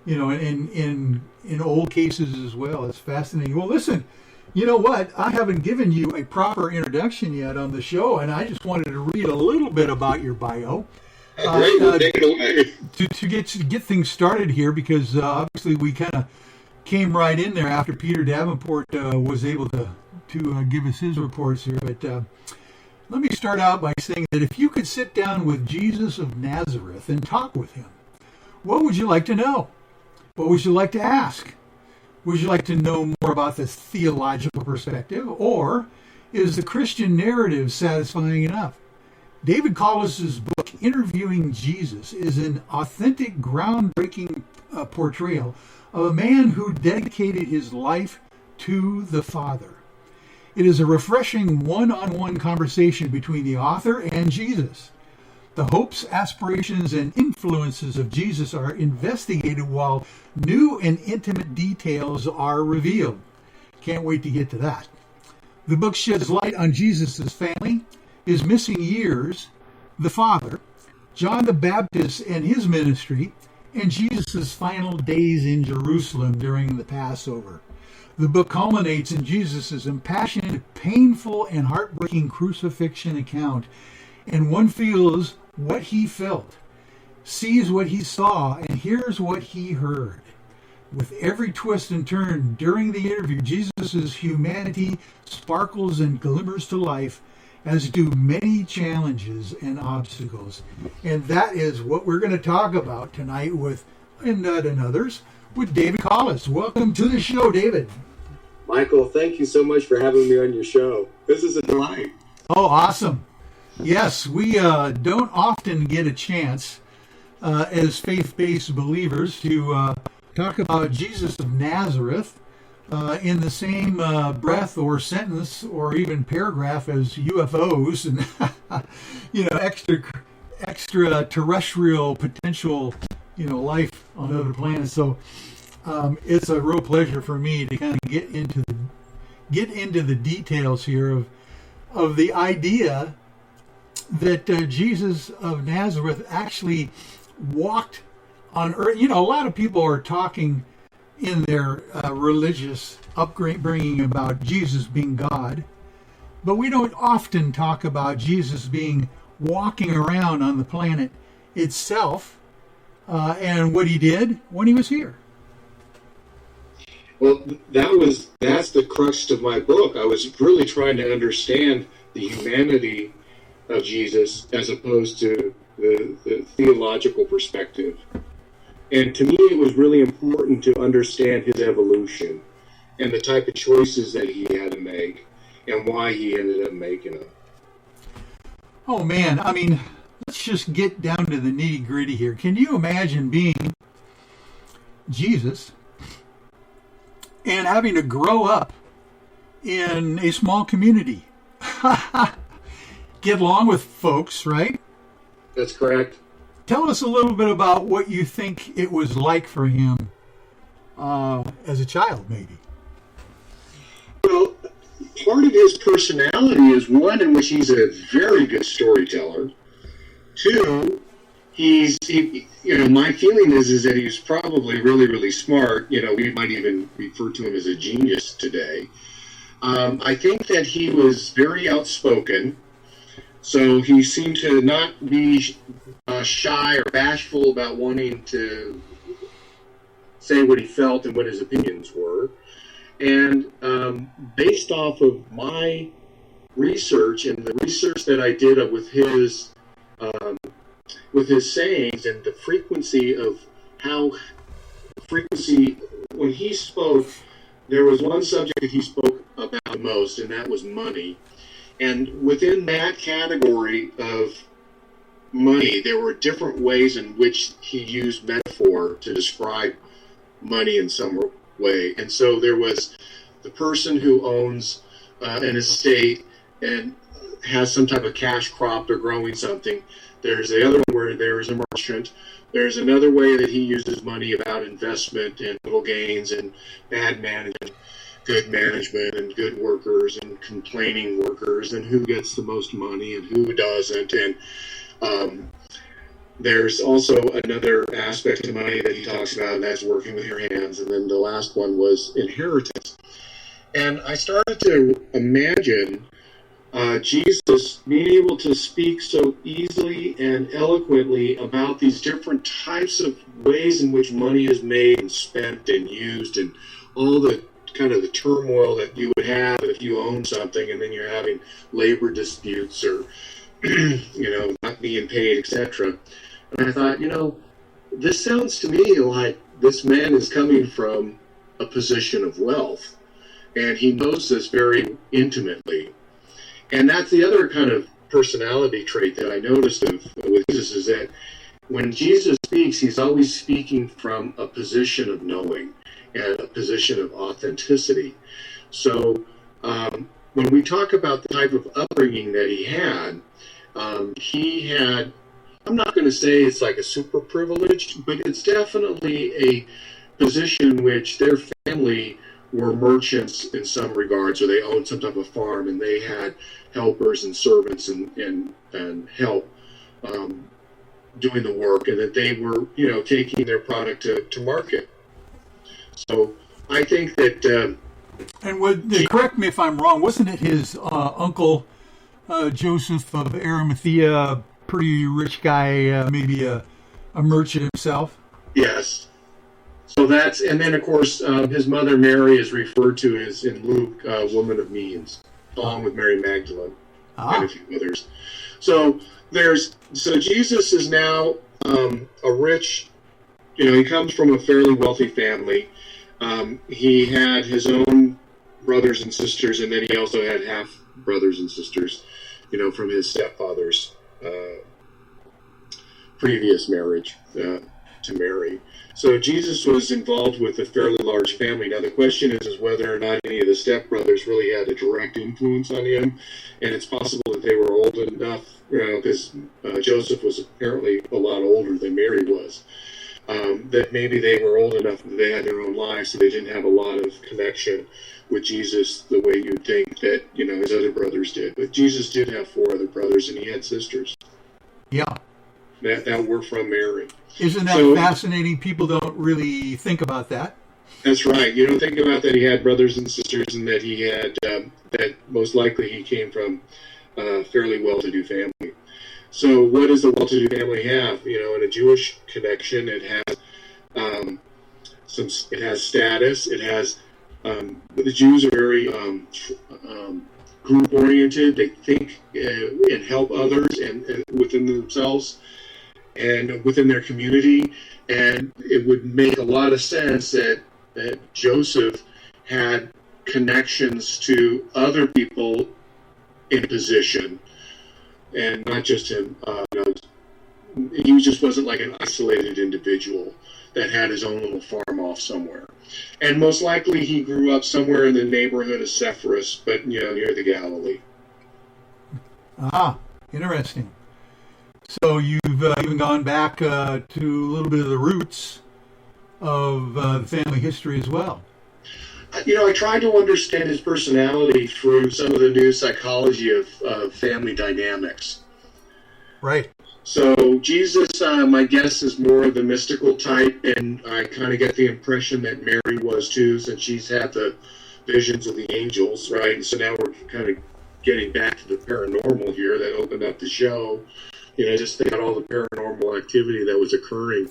in old cases as well. It's fascinating. Well, listen, you know what? I haven't given you a proper introduction yet on the show, and I just wanted to read a little bit about your bio. Great, take it away. To get things started here, because obviously we kind of came right in there after Peter Davenport was able to give us his reports here. But let me start out by saying that if you could sit down with Jesus of Nazareth and talk with him, what would you like to know? What would you like to ask? Would you like to know more about the theological perspective, or is the Christian narrative satisfying enough? David Collis's book, Interviewing Jesus, is an authentic, groundbreaking portrayal of a man who dedicated his life to the Father. It is a refreshing one-on-one conversation between the author and Jesus. The hopes, aspirations, and influences of Jesus are investigated while new and intimate details are revealed. Can't wait to get to that. The book sheds light on Jesus' family, his missing years, the Father, John the Baptist and his ministry, and Jesus' final days in Jerusalem during the Passover. The book culminates in Jesus' impassioned, painful, and heartbreaking crucifixion account, and one feels what he felt, sees what he saw, and hears what he heard. With every twist and turn during the interview, Jesus' humanity sparkles and glimmers to life, as do many challenges and obstacles. And that is what we're going to talk about tonight with, and others, with David Collis. Welcome to the show, David. Michael, thank you so much for having me on your show. This is a delight. Oh, awesome. Yes, we don't often get a chance as faith-based believers to talk about Jesus of Nazareth in the same breath or sentence or even paragraph as UFOs and extraterrestrial potential life on other planets. So it's a real pleasure for me to kind of get into the details here of the idea that Jesus of Nazareth actually walked on earth. A lot of people are talking in their religious upbringing about Jesus being God, but we don't often talk about Jesus being walking around on the planet itself and what he did when he was here. Well, that's the crux of my book. I was really trying to understand the humanity of Jesus as opposed to the theological perspective. And to me, it was really important to understand his evolution and the type of choices that he had to make and why he ended up making them. Oh, man. I mean, let's just get down to the nitty-gritty here. Can you imagine being Jesus and having to grow up in a small community? Get along with folks, right? That's correct. Tell us a little bit about what you think it was like for him as a child, maybe. Well, part of his personality is one in which he's a very good storyteller. Two, my feeling is that he's probably really, really smart. We might even refer to him as a genius today. I think that he was very outspoken. So he seemed to not be shy or bashful about wanting to say what he felt and what his opinions were. And based off of my research and the research that I did with his sayings and the frequency when he spoke, there was one subject that he spoke about the most, and that was money. And within that category of money, there were different ways in which he used metaphor to describe money in some way. And so there was the person who owns an estate and has some type of cash crop, they're growing something. There's the other one where there's a merchant. There's another way that he uses money about investment and little gains and bad management, good management and good workers and complaining workers, and who gets the most money and who doesn't. And there's also another aspect to money that he talks about, and that's working with your hands. And then the last one was inheritance. And I started to imagine Jesus being able to speak so easily and eloquently about these different types of ways in which money is made and spent and used, and all the kind of the turmoil that you would have if you own something and then you're having labor disputes or not being paid, etc. And I thought, this sounds to me like this man is coming from a position of wealth, and he knows this very intimately. And that's the other kind of personality trait that I noticed with Jesus, is that when Jesus speaks, he's always speaking from a position of knowing and a position of authenticity. So when we talk about the type of upbringing that he had I'm not going to say it's like a super privileged, but it's definitely a position in which their family were merchants in some regards, or they owned some type of farm, and they had helpers and servants and help doing the work, and that they were, taking their product to market. So I think that. Correct me if I'm wrong. Wasn't it his uncle Joseph of Arimathea, pretty rich guy, maybe a merchant himself? Yes. So and then of course his mother Mary is referred to as in Luke, woman of means, along with Mary Magdalene and a few others. So Jesus is now a rich, he comes from a fairly wealthy family. He had his own brothers and sisters, and then he also had half brothers and sisters, from his stepfather's previous marriage to Mary. So Jesus was involved with a fairly large family. Now the question is whether or not any of the stepbrothers really had a direct influence on him, and it's possible that they were old enough, because Joseph was apparently a lot older than Mary was. That maybe they were old enough that they had their own lives, so they didn't have a lot of connection with Jesus the way you'd think that, his other brothers did. But Jesus did have 4 other brothers, and he had sisters. Yeah. That were from Mary. Isn't that fascinating? People don't really think about that. That's right. You don't think about that he had brothers and sisters, and that he had, that most likely he came from a fairly well-to-do family. So what does a well-to-do family have? In a Jewish connection, it has it has status. It has the Jews are very group-oriented. They think and help others and within themselves and within their community. And it would make a lot of sense that Joseph had connections to other people in position. And not just him. He just wasn't like an isolated individual that had his own little farm off somewhere. And most likely he grew up somewhere in the neighborhood of Sepphoris, but near the Galilee. Interesting. So you've even gone back to a little bit of the roots of the family history as well. I tried to understand his personality through some of the new psychology of family dynamics. Right. So Jesus, my guess, is more of the mystical type, and I kind of get the impression that Mary was too, since she's had the visions of the angels, right? And so now we're kind of getting back to the paranormal here that opened up the show. Just think about all the paranormal activity that was occurring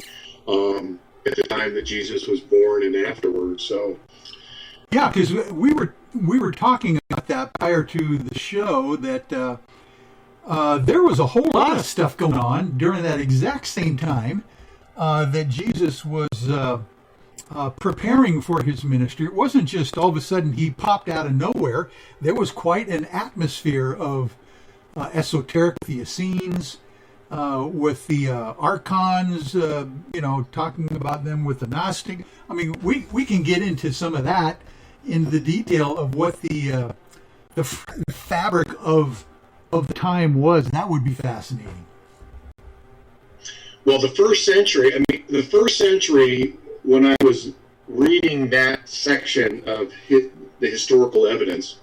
at the time that Jesus was born and afterwards. So. Yeah, because we were talking about that prior to the show, that there was a whole lot of stuff going on during that exact same time that Jesus was preparing for his ministry. It wasn't just all of a sudden he popped out of nowhere. There was quite an atmosphere of esoteric with the Essenes, with the archons, talking about them with the Gnostic. I mean, we can get into some of that in the detail of what the fabric of the time was. That would be fascinating. Well, the first century, when I was reading that section of the historical evidence,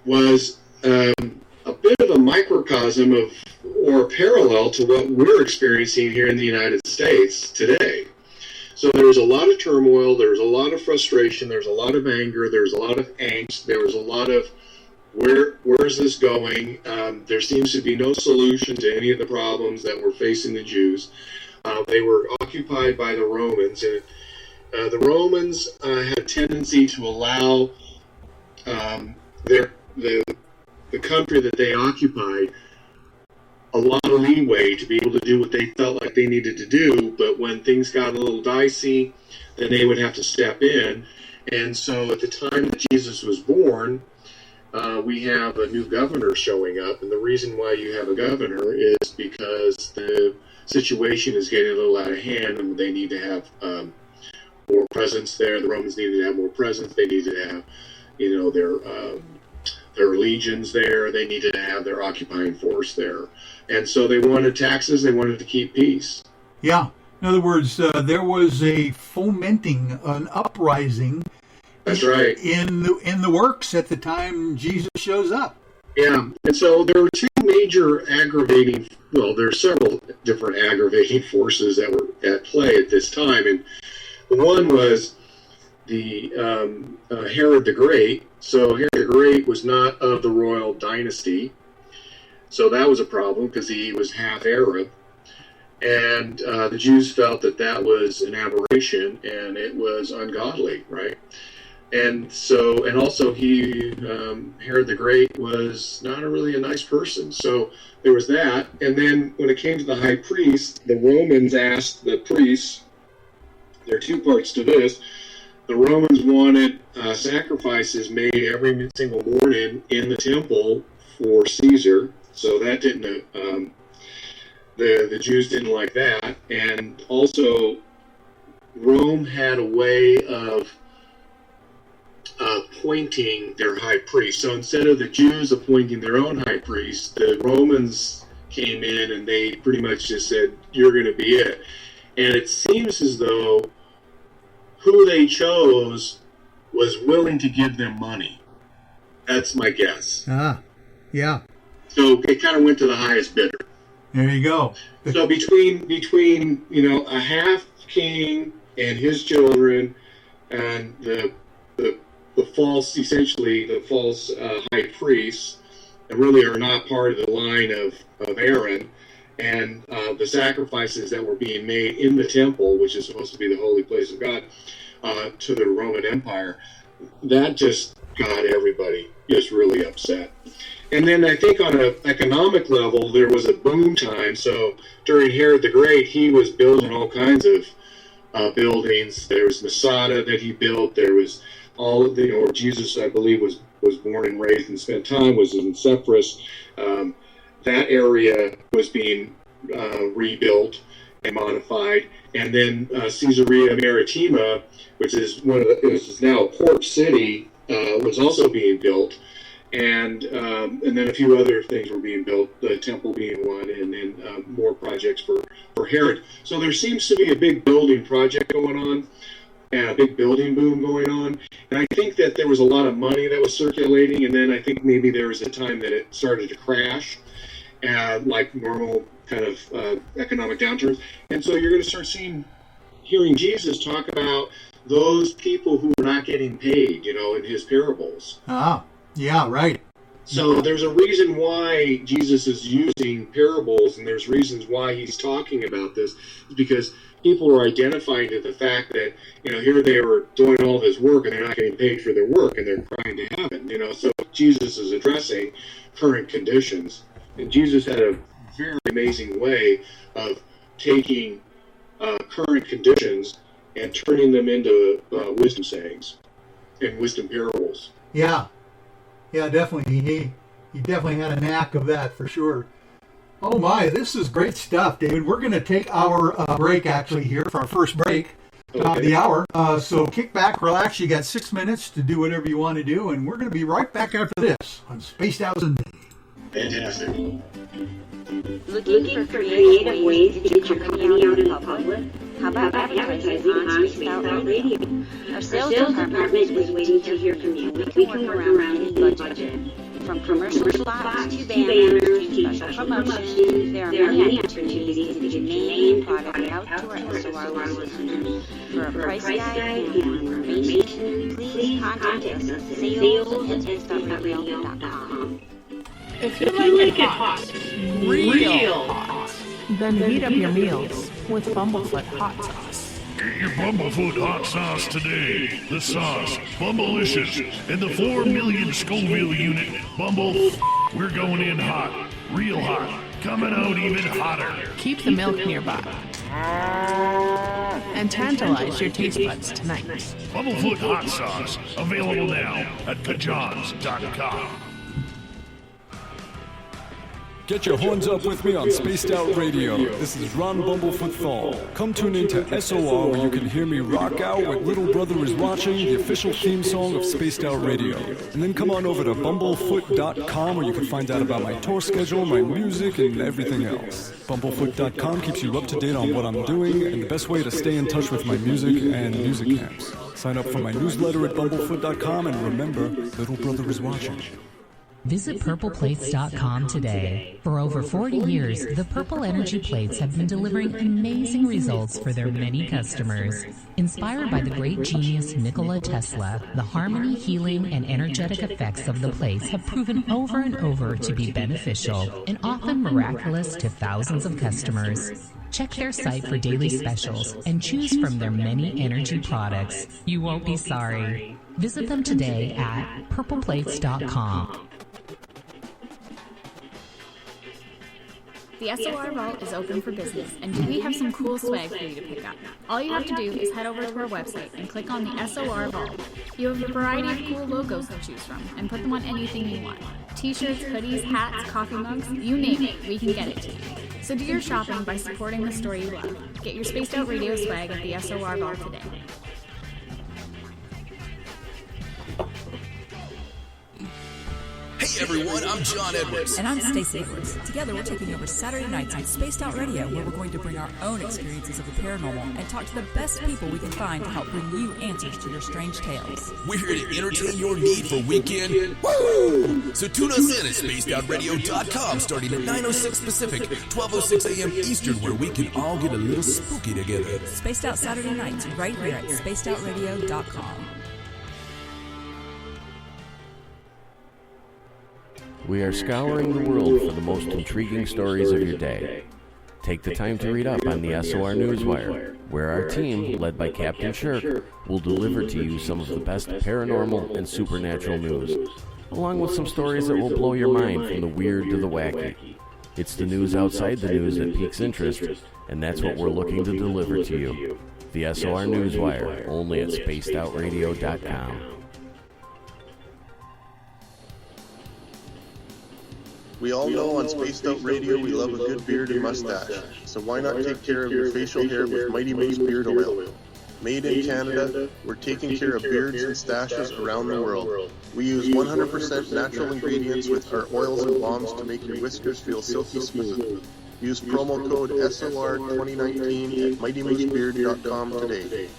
was a bit of a microcosm of, or a parallel to what we're experiencing here in the United States today. So there was a lot of turmoil, there was a lot of frustration, there was a lot of anger, there was a lot of angst, there was a lot of where is this going? There seems to be no solution to any of the problems that were facing the Jews. They were occupied by the Romans, and the Romans had a tendency to allow the country that they occupied a lot of leeway to be able to do what they felt like they needed to do, but when things got a little dicey, then they would have to step in. And so at the time that Jesus was born, we have a new governor showing up, and the reason why you have a governor is because the situation is getting a little out of hand, and they need to have more presence there. The Romans needed to have more presence. They needed to have, their their legions there. They needed to have their occupying force there. And so they wanted taxes. They wanted to keep peace. Yeah. In other words, there was a fomenting, an uprising. That's right. In the works at the time Jesus shows up. Yeah. And so there were two major aggravating, well, there are several different aggravating forces that were at play at this time. And one was the Herod the Great. So Herod the Great was not of the royal dynasty. So that was a problem because he was half Arab. And the Jews felt that that was an aberration and it was ungodly, right? And so, and also Herod the Great was not really a nice person. So there was that. And then when it came to the high priest, the Romans asked the priests, there are two parts to this. The Romans wanted sacrifices made every single morning in the temple for Caesar. So that didn't, the Jews didn't like that. And also, Rome had a way of appointing their high priest. So instead of the Jews appointing their own high priest, the Romans came in and they pretty much just said, you're going to be it. And it seems as though who they chose was willing to give them money. That's my guess. Yeah. So it kind of went to the highest bidder. There you go. So between a half king and his children and the false high priests, that really are not part of the line of Aaron, and the sacrifices that were being made in the temple, which is supposed to be the holy place of God, to the Roman Empire, that just got everybody just really upset. And then I think on an economic level, there was a boom time. So during Herod the Great, he was building all kinds of buildings. There was Masada that he built. There was all of the, Jesus, I believe, was born and raised and spent time, was in Cyprus. That area was being rebuilt and modified. And then Caesarea Maritima, which is this is now a port city, was also being built. And then a few other things were being built, the temple being one, and then more projects for Herod. So there seems to be a big building project going on, and a big building boom going on. And I think that there was a lot of money that was circulating, and then I think maybe there was a time that it started to crash, like normal kind of economic downturns. And so you're going to start hearing Jesus talk about those people who are not getting paid, in his parables. Yeah, right. So there's a reason why Jesus is using parables, and there's reasons why he's talking about this, is because people are identifying to the fact that, here they were doing all this work and they're not getting paid for their work and they're crying to heaven, So Jesus is addressing current conditions. And Jesus had a very amazing way of taking current conditions and turning them into wisdom sayings and wisdom parables. Yeah, definitely. He definitely had a knack of that for sure. Oh my, this is great stuff, David. We're going to take our break actually here for our first break of the hour. So kick back, relax. You got 6 minutes to do whatever you want to do, and we're going to be right back after this on Spaced Out Sunday. Fantastic. Looking for creative ways to get your company out in public? How about advertising on Spaced Out Radio? Our sales department is waiting to hear from you. We can work around any budget. From commercial spots to banners to special promotions, there are many opportunities to get your name and product out to our SOR listeners. For a price guide and more information, please contact us at sales@spacedoutradio.com. If you like it hot, real hot, then heat up your meals with Bumblefoot hot sauce. Get your Bumblefoot hot sauce today. The sauce, Bumblicious, and the 4 million Scoville unit Bumble. We're going in hot, real hot, coming out even hotter. Keep the milk nearby. And tantalize your taste buds tonight. Bumblefoot hot sauce, available now at kajans.com. Get your horns up with me on Spaced Out Radio. This is Ron Bumblefoot Thal. Come tune into SOR where you can hear me rock out with Little Brother Is Watching, the official theme song of Spaced Out Radio. And then come on over to bumblefoot.com where you can find out about my tour schedule, my music, and everything else. Bumblefoot.com keeps you up to date on what I'm doing and the best way to stay in touch with my music and music camps. Sign up for my newsletter at bumblefoot.com and remember, Little Brother Is Watching. Visit purpleplates.com today. For over 40 years, the Purple Energy Plates have been delivering amazing results for their many customers. Inspired by the great genius Nikola Tesla, the harmony, healing, and energetic effects of the plates have proven over and over to be beneficial and often miraculous to thousands of customers. Check their site for daily specials and choose from their many energy products. You won't be sorry. Visit them today at purpleplates.com. The SOR Vault is open for business, and we have some cool swag for you to pick up. All you have to do is head over to our website and click on the SOR Vault. You have a variety of cool logos to choose from, and put them on anything you want. T-shirts, hoodies, hats, coffee mugs, you name it, we can get it to you. So do your shopping by supporting the store you love. Get your Spaced Out Radio swag at the SOR Vault today. Hey everyone, I'm John Edwards. And I'm Stacey Edwards. Together we're taking over Saturday nights on Spaced Out Radio, where we're going to bring our own experiences of the paranormal and talk to the best people we can find to help bring you answers to your strange tales. We're here to entertain your need for weekend. Woo! So tune us in at spacedoutradio.com starting at 9:06 Pacific, 12:06 a.m. Eastern, where we can all get a little spooky together. Spaced Out Saturday nights right here at spacedoutradio.com. We are scouring the world for the most intriguing stories of your day. Take the time to read up on the SOR Newswire, where our team, led by Captain Shirk, will deliver to you some of the best paranormal and supernatural news, along with some stories that will blow your mind from the weird to the wacky. It's the news outside the news that piques interest, and that's what we're looking to deliver to you. The SOR Newswire, only at spacedoutradio.com. We all know on Spaced Out Radio we love a good beard and mustache, so why not take care of your facial hair with Mighty Moose Beard Oil? Made in Canada, we're taking care of beards and stashes around the world. We use 100% natural ingredients with our oils and balms to make your whiskers feel silky smooth. Use promo code SLR2019 at MightyMooseBeard.com today.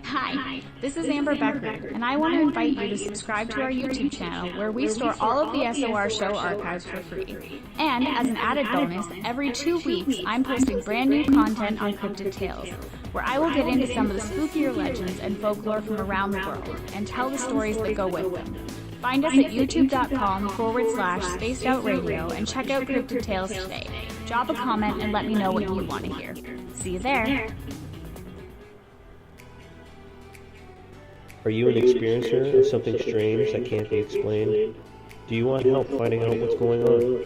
Hi, this is Amber Becker, and I want to invite you to subscribe to our YouTube channel where we store all of the SOR show archives for free. And as an added bonus, every 2 weeks I'm posting brand new content on Cryptid Tales, where I will get into some of the spookier legends and folklore from around the world and tell the stories that go with them. Find us at youtube.com/spacedoutradio and check out Cryptid Tales today. Drop a comment and let me know what you want to hear. See you there. Are you an experiencer of something strange that can't be explained? Do you want help finding out what's going on?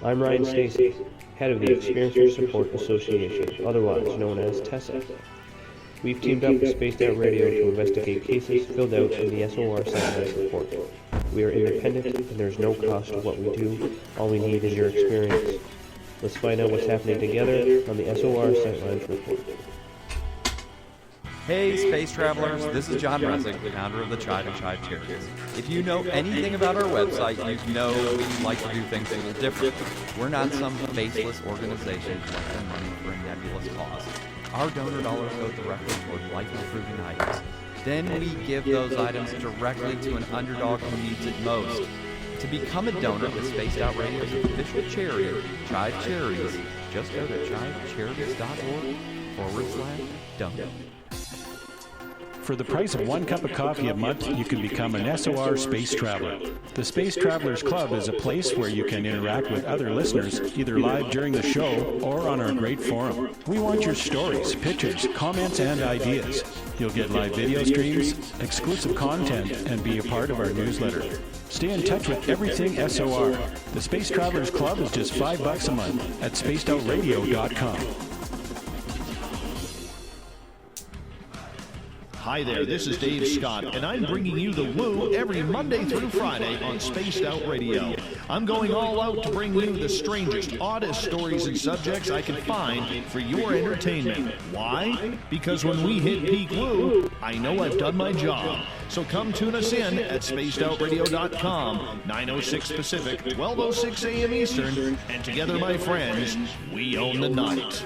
I'm Ryan Stacy, head of the Experiencer Support Association, otherwise known as TESSA. We've teamed up with Spaced Out Radio to investigate cases filled out in the SOR Sightlines report. We are independent and there's no cost to what we do. All we need is your experience. Let's find out what's happening together on the SOR Sightlines report. Hey Space Travelers, this is John Resig, founder of the Chive and Chive Charities. If you know anything about our website, you know we like to do things a little different. We're not some faceless organization collecting money for a nebulous cause. Our donor dollars go directly toward life-improving items. Then we give those items directly to an underdog who needs it most. To become a donor with Spaced Out Radio's official charity, Chive Charities, just go to chivecharities.org/donate. For the price of 1 cup of coffee a month, you can become an SOR Space Traveler. The Space Travelers Club is a place where you can interact with other listeners, either live during the show or on our great forum. We want your stories, pictures, comments, and ideas. You'll get live video streams, exclusive content, and be a part of our newsletter. Stay in touch with everything SOR. The Space Travelers Club is just $5 a month at spacedoutradio.com. Hi there, this is Dave Scott, and I'm bringing you the Woo every Monday through Friday on Spaced Out Radio. I'm going all out to bring you the strangest, oddest stories and subjects I can find for your entertainment. Why? Because when we hit peak Woo, I know I've done my job. So come tune us in at spacedoutradio.com, 9:06 Pacific, 12:06 a.m. Eastern, and together, my friends, we own the night.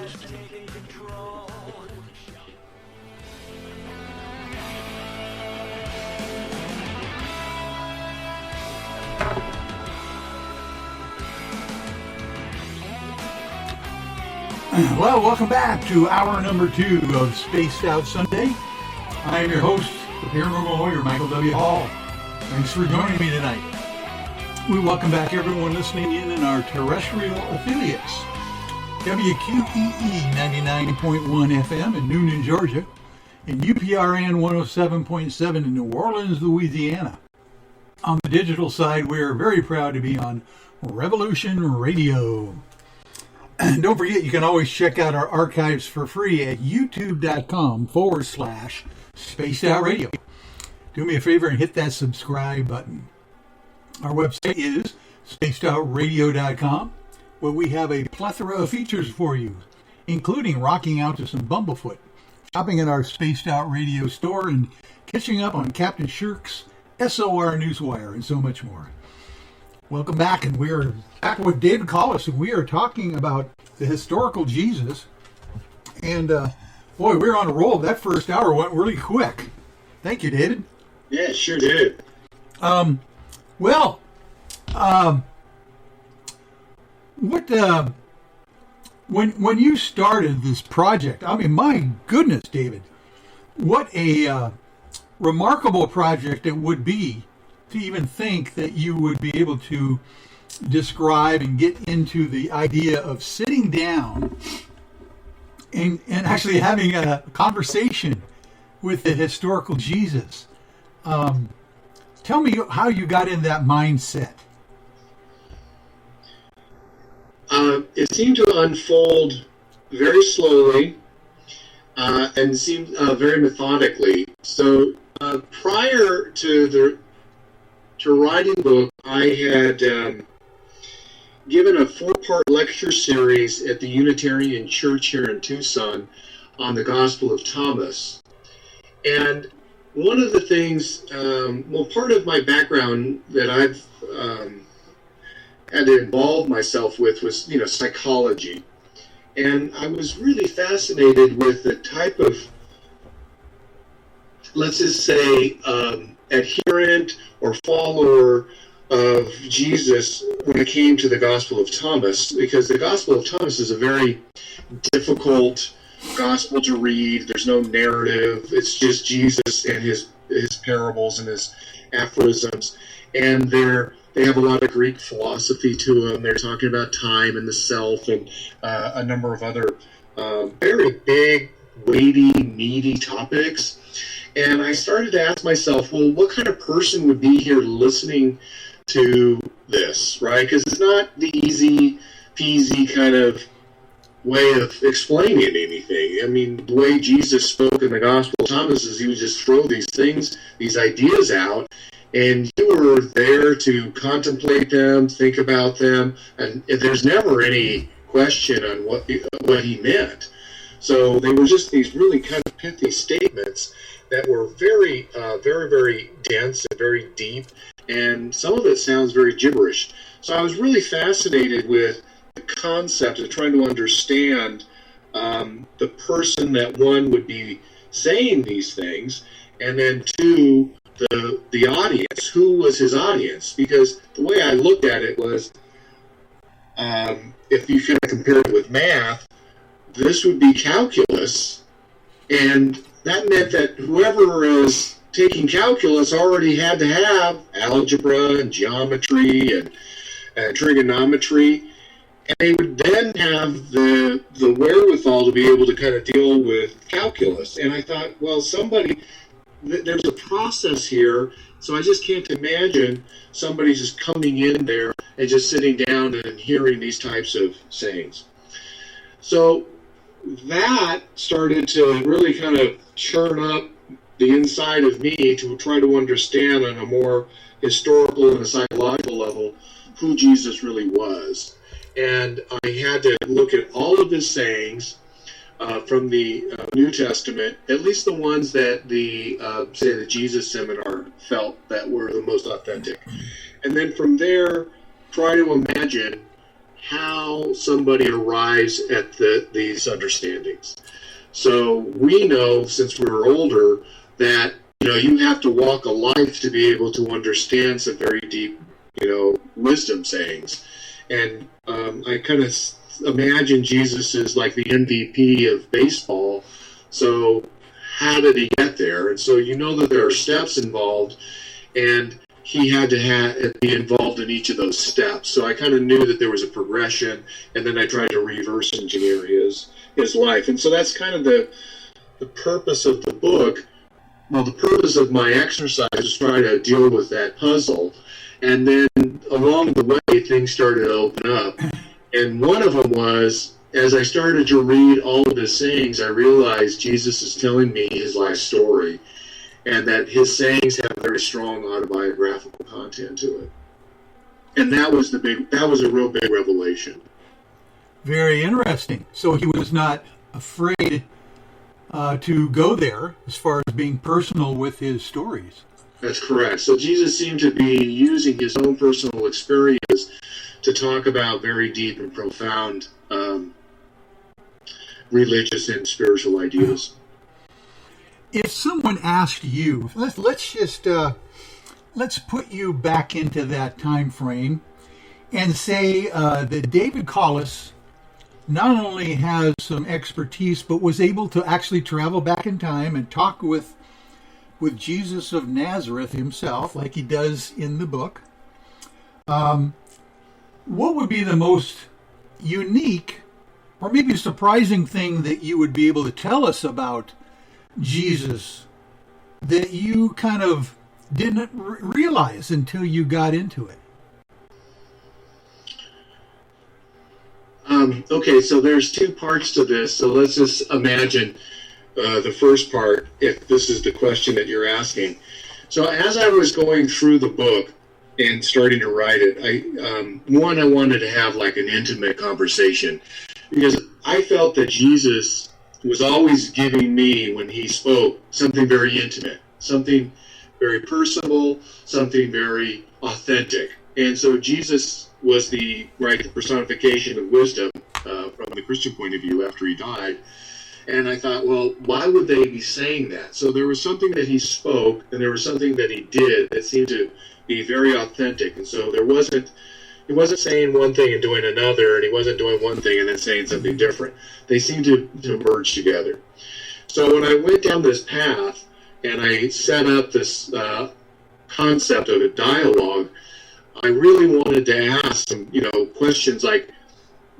Well, welcome back to hour number 2 of Spaced Out Sunday. I am your host, the paranormal lawyer, Michael W. Hall. Thanks for joining me tonight. We welcome back everyone listening in our terrestrial affiliates. WQEE 99.1 FM in Noonan, Georgia, and UPRN 107.7 in New Orleans, Louisiana. On the digital side, we are very proud to be on Revolution Radio. And don't forget, you can always check out our archives for free at youtube.com/spacedoutradio. Do me a favor and hit that subscribe button. Our website is spacedoutradio.com, where we have a plethora of features for you, including rocking out to some Bumblefoot, shopping at our Spaced Out Radio store, and catching up on Captain Shirk's SOR Newswire, and so much more. Welcome back, and we're back with David Collis, and we are talking about the historical Jesus. And boy, we're on a roll. That first hour went really quick. Thank you, David. Yeah, it sure did. When you started this project, I mean, my goodness, David, what a remarkable project it would be to even think that you would be able to describe and get into the idea of sitting down and actually having a conversation with the historical Jesus. Tell me how you got in that mindset. It seemed to unfold very slowly and seemed very methodically. So prior to writing the book, I had given a 4-part lecture series at the Unitarian Church here in Tucson on the Gospel of Thomas. And one of the things, part of my background that I've had to involve myself with was, psychology. And I was really fascinated with the type of, let's just say, adherent or follower of Jesus when it came to the Gospel of Thomas, because the Gospel of Thomas is a very difficult gospel to read. There's no narrative. It's just Jesus and his parables and his aphorisms, and they have a lot of Greek philosophy to them. They're talking about time and the self and a number of other very big, weighty, meaty topics. And I started to ask myself, well, what kind of person would be here listening to this, right? Because it's not the easy peasy kind of way of explaining anything. I mean, the way Jesus spoke in the Gospel of Thomas is he would just throw these things, these ideas out, and you were there to contemplate them, think about them, and there's never any question on what he meant. So they were just these really kind of pithy statements that were very, very, very dense and very deep, and some of it sounds very gibberish. So I was really fascinated with the concept of trying to understand the person that one would be saying these things, and then two, the audience. Who was his audience? Because the way I looked at it was, if you kind of compare it with math, this would be calculus, and that meant that whoever is taking calculus already had to have algebra and geometry and trigonometry, and they would then have the wherewithal to be able to kind of deal with calculus. And I thought, well, there's a process here, so I just can't imagine somebody just coming in there and just sitting down and hearing these types of sayings. So that started to really kind of churn up the inside of me to try to understand on a more historical and a psychological level who Jesus really was. And I had to look at all of his sayings from the New Testament, at least the ones that the, say, the Jesus Seminar felt that were the most authentic. And then from there, try to imagine how somebody arrives at these understandings. So we know, since we were older, that you have to walk a life to be able to understand some very deep, wisdom sayings. And I kind of imagine Jesus is like the MVP of baseball. So how did he get there? And so that there are steps involved, and he had to be involved in each of those steps. So I kind of knew that there was a progression, and then I tried to reverse engineer his life. And so that's kind of the purpose of the book. Well, the purpose of my exercise was try to deal with that puzzle. And then along the way, things started to open up. And one of them was, as I started to read all of his sayings, I realized Jesus is telling me his life story, and that his sayings have very strong autobiographical content to it. And that was a real big revelation. Very interesting. So he was not afraid to go there as far as being personal with his stories. That's correct. So Jesus seemed to be using his own personal experience to talk about very deep and profound religious and spiritual ideas. If someone asked you, let's put you back into that time frame and say that David Collis not only has some expertise, but was able to actually travel back in time and talk with Jesus of Nazareth himself, like he does in the book. What would be the most unique or maybe surprising thing that you would be able to tell us about Jesus that you kind of didn't realize until you got into it? Okay, so there's two parts to this. So let's just imagine the first part, if this is the question that you're asking. So as I was going through the book and starting to write it, I wanted to have like an intimate conversation, because I felt that Jesus was always giving me, when he spoke, something very intimate, something very personal, something very authentic. And so Jesus was the personification of wisdom from the Christian point of view after he died. And I thought, well, why would they be saying that? So there was something that he spoke, and there was something that he did that seemed to be very authentic. And so he wasn't saying one thing and doing another, and he wasn't doing one thing and then saying something different. They seemed to merge together. So when I went down this path and I set up this concept of a dialogue, I really wanted to ask some, questions like,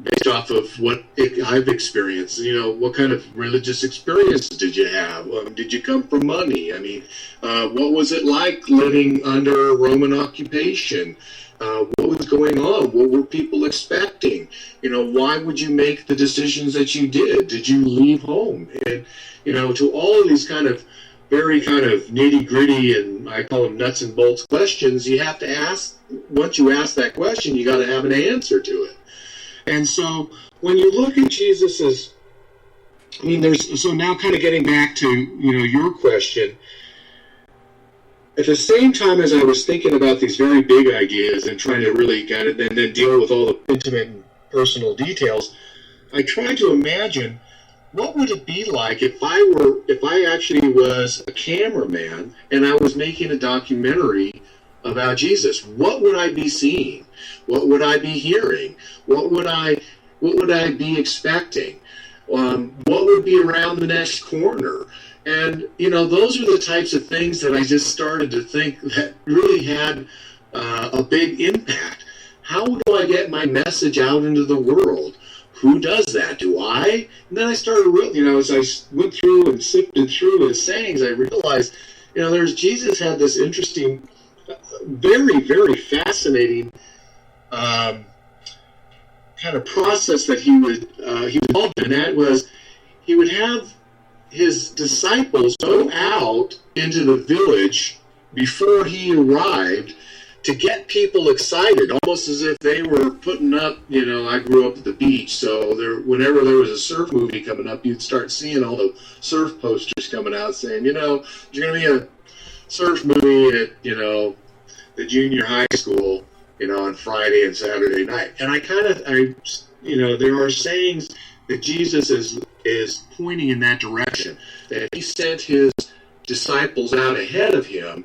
based off of what I've experienced, what kind of religious experience did you have? Did you come from money? I mean, what was it like living under Roman occupation? What was going on? What were people expecting? Why would you make the decisions that you did? Did you leave home? And, to all of these kind of very kind of nitty-gritty, and I call them nuts and bolts questions, you have to ask. Once you ask that question, you got to have an answer to it. And so when you look at Jesus's, so now kind of getting back to, your question, at the same time as I was thinking about these very big ideas and trying to really get it and then deal with all the intimate and personal details, I tried to imagine what would it be like if I actually was a cameraman and I was making a documentary about Jesus. What would I be seeing? What would I be hearing? What would I be expecting? What would be around the next corner? And, those are the types of things that I just started to think that really had a big impact. How do I get my message out into the world? Who does that? Do I? And then I started, as I went through and sifted through his sayings, I realized, Jesus had this interesting, very, very fascinating kind of process that he was involved in. That was, he would have his disciples go out into the village before he arrived to get people excited, almost as if they were putting up, I grew up at the beach, so whenever there was a surf movie coming up, you'd start seeing all the surf posters coming out saying, there's going to be a surf movie at, the junior high school, on Friday and Saturday night. And there are sayings that Jesus is pointing in that direction, that he sent his disciples out ahead of him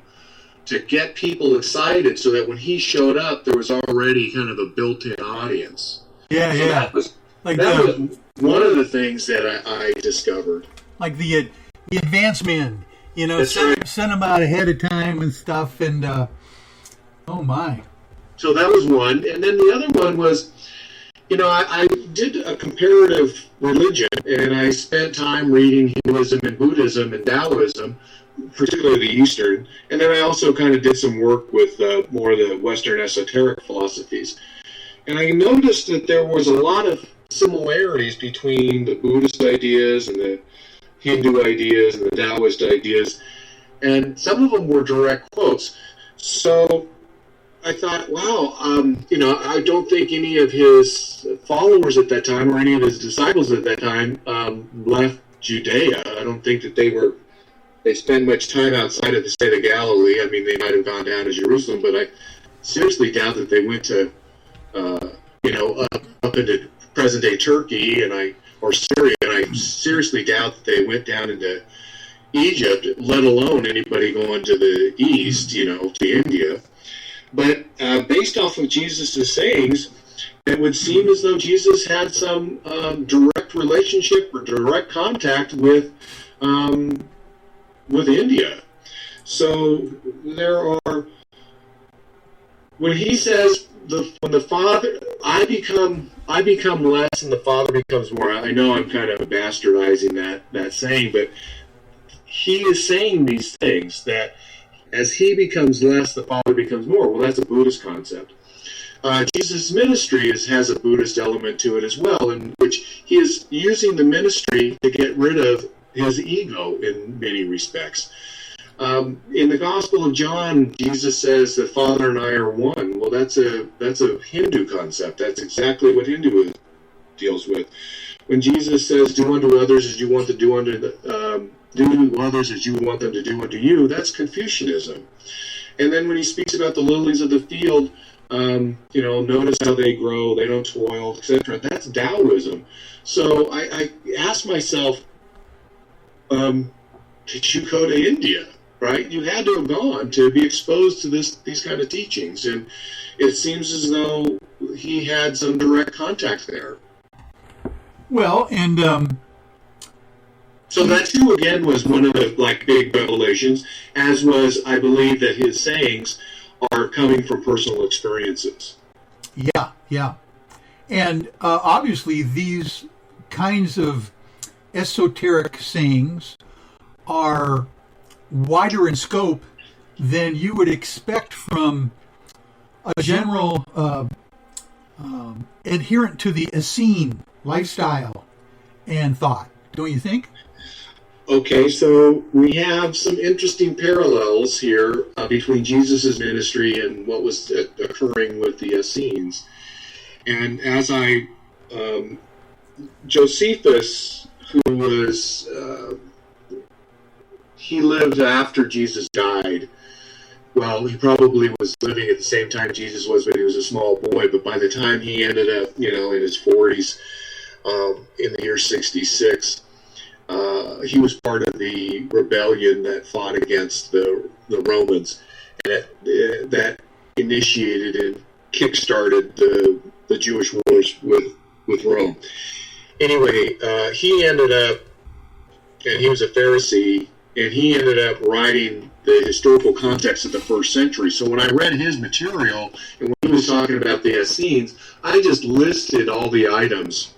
to get people excited so that when he showed up, there was already kind of a built-in audience. Yeah, so yeah. That was one of the things that I discovered. Like the advance men, send them out ahead of time and stuff, and oh my. So that was one. And then the other one was, I did a comparative religion, and I spent time reading Hinduism and Buddhism and Taoism, particularly the Eastern, and then I also kind of did some work with more of the Western esoteric philosophies. And I noticed that there was a lot of similarities between the Buddhist ideas and the Hindu ideas and the Taoist ideas, and some of them were direct quotes. So I thought, wow, I don't think any of his followers at that time or any of his disciples at that time left Judea. I don't think that they spend much time outside of the state of Galilee. I mean, they might have gone down to Jerusalem, but I seriously doubt that they went to, up into present-day Turkey or Syria, and I seriously doubt that they went down into Egypt, let alone anybody going to the east, to India. But based off of Jesus' sayings, it would seem as though Jesus had some direct relationship or direct contact with India. So there are, when he says, when the Father, I become less and the Father becomes more. I know I'm kind of bastardizing that saying, but he is saying these things, that as he becomes less, the Father becomes more. Well, that's a Buddhist concept. Jesus' ministry has a Buddhist element to it as well, in which he is using the ministry to get rid of his ego in many respects. In the Gospel of John, Jesus says that Father and I are one. Well, that's a Hindu concept. That's exactly what Hinduism deals with. When Jesus says, "Do unto others as you want to do unto do others as you want them to do unto you," that's Confucianism. And then when he speaks about the lilies of the field, notice how they grow, they don't toil, etc. That's Taoism. So I asked myself, did you go to India? Right? You had to have gone to be exposed to these kind of teachings, and it seems as though he had some direct contact there. Well, and so that too, again, was one of the big revelations, as was, I believe, that his sayings are coming from personal experiences. Yeah. And obviously these kinds of esoteric sayings are wider in scope than you would expect from a general adherent to the Essene lifestyle and thought, don't you think? Okay, so we have some interesting parallels here between Jesus' ministry and what was occurring with the Essenes. And as Josephus, who was, he lived after Jesus died. Well, he probably was living at the same time Jesus was, but he was a small boy. But by the time he ended up, in his 40s, in the year 66, he was part of the rebellion that fought against the Romans, and that initiated and kick-started the Jewish wars with Rome. Anyway, he ended up, and he was a Pharisee, and he ended up writing the historical context of the first century. So when I read his material, and when he was talking about the Essenes, I just listed all the items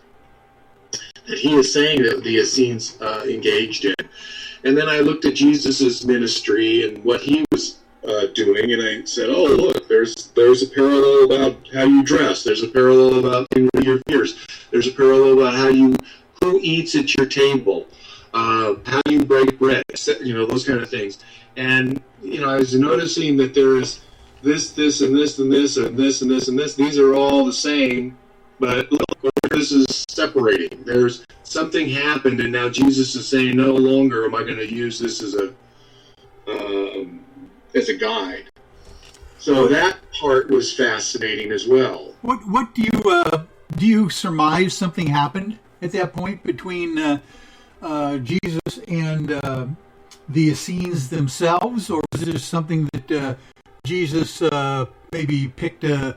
that he is saying that the Essenes engaged in. And then I looked at Jesus' ministry and what he was doing, and I said, oh, look, there's a parallel about how you dress. There's a parallel about your fears. There's a parallel about who eats at your table. how do you break bread, those kind of things. And, I was noticing that there's this, and this, and this, and this, and this, and this. These are all the same, but look, this is separating. There's something happened, and now Jesus is saying, no longer am I going to use this as a guide. So that part was fascinating as well. What do you surmise something happened at that point between Jesus and the Essenes themselves, or is it just something that Jesus maybe picked a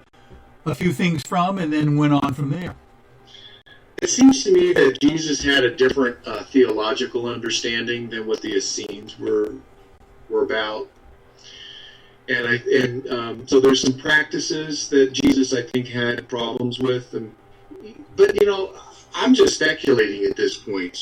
few things from and then went on from there? It seems to me that Jesus had a different theological understanding than what the Essenes were about. And so there's some practices that Jesus, I think, had problems with. But I'm just speculating at this point.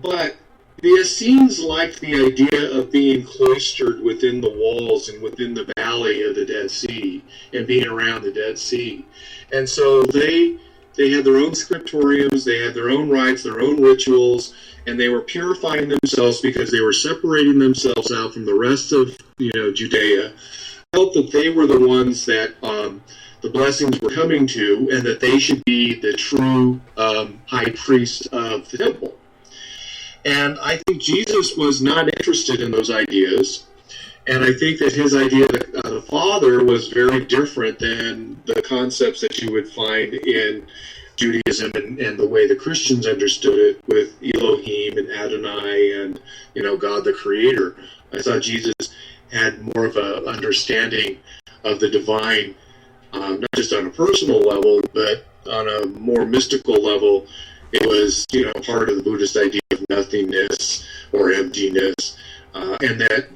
But the Essenes liked the idea of being cloistered within the walls and within the valley of the Dead Sea and being around the Dead Sea. And so they had their own scriptoriums, they had their own rites, their own rituals, and they were purifying themselves because they were separating themselves out from the rest of Judea. Felt that they were the ones that the blessings were coming to, and that they should be the true high priest of the temple. And I think Jesus was not interested in those ideas, and I think that his idea of the Father was very different than the concepts that you would find in Judaism and the way the Christians understood it with Elohim and Adonai and, God the Creator. I thought Jesus had more of an understanding of the divine, not just on a personal level, but on a more mystical level. It was, part of the Buddhist idea of nothingness or emptiness, and that,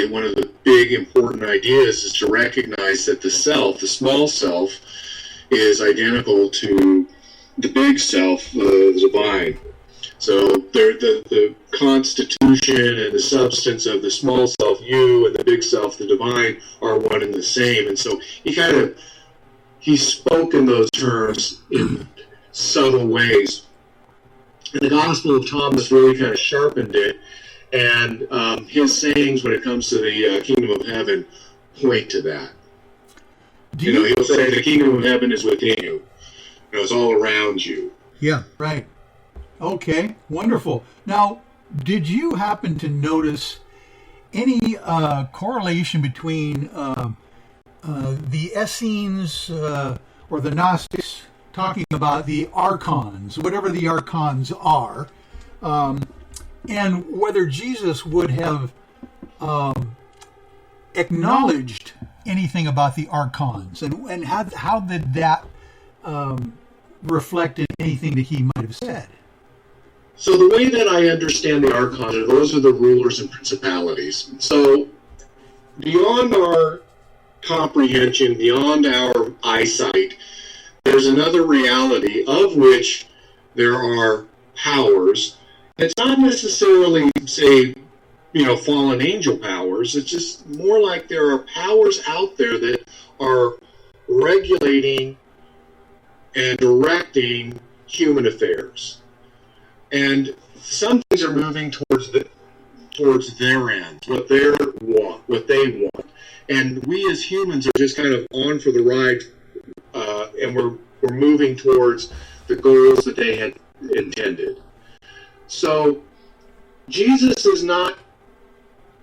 one of the big important ideas is to recognize that the self, the small self, is identical to the big self, the divine. So the constitution and the substance of the small self, you, and the big self, the divine, are one and the same. And so he spoke in those terms in subtle ways. And the Gospel of Thomas really kind of sharpened it, and his sayings when it comes to the kingdom of heaven point to that. He'll say the kingdom of heaven is within you. It's all around you. Yeah, right. Okay, wonderful. Now, did you happen to notice any correlation between the Essenes or the Gnostics talking about the archons, whatever the archons are, and whether Jesus would have acknowledged anything about the archons, and how did that reflect in anything that he might have said? So the way that I understand the archons, those are the rulers and principalities. So beyond our comprehension, beyond our eyesight, there's another reality of which there are powers. It's not necessarily, say, fallen angel powers. It's just more like there are powers out there that are regulating and directing human affairs. And some things are moving towards their end, what they want. And we as humans are just kind of on for the ride, and we're moving towards the goals that they had intended. So Jesus is not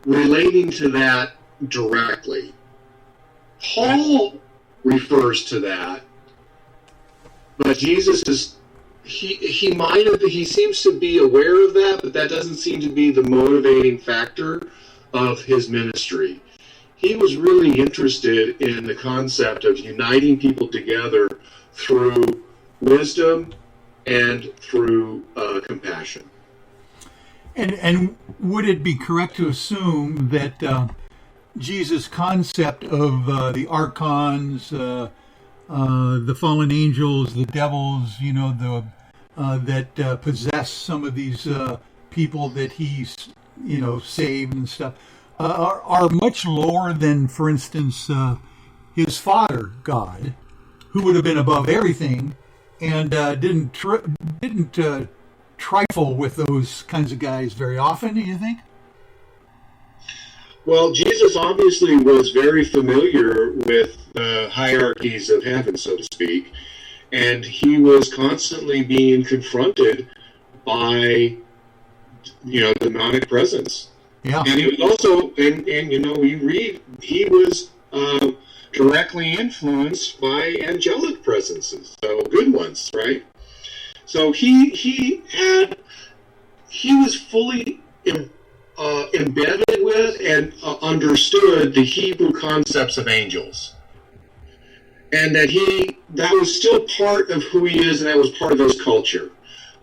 relating to that directly. Paul refers to that, but Jesus is he seems to be aware of that, but that doesn't seem to be the motivating factor of his ministry. He was really interested in the concept of uniting people together through wisdom and through compassion. And would it be correct to assume that Jesus' concept of the archons, the fallen angels, the devils, that possess some of these people that he's, saved and stuff, are much lower than, for instance, his father, God, who would have been above everything and didn't trifle with those kinds of guys very often, do you think? Well, Jesus obviously was very familiar with the hierarchies of heaven, so to speak, and he was constantly being confronted by, demonic presence. Yeah. And he was also, we read, he was directly influenced by angelic presences, so good ones, right? So he was fully embedded with and understood the Hebrew concepts of angels, and that was still part of who he is, and that was part of his culture.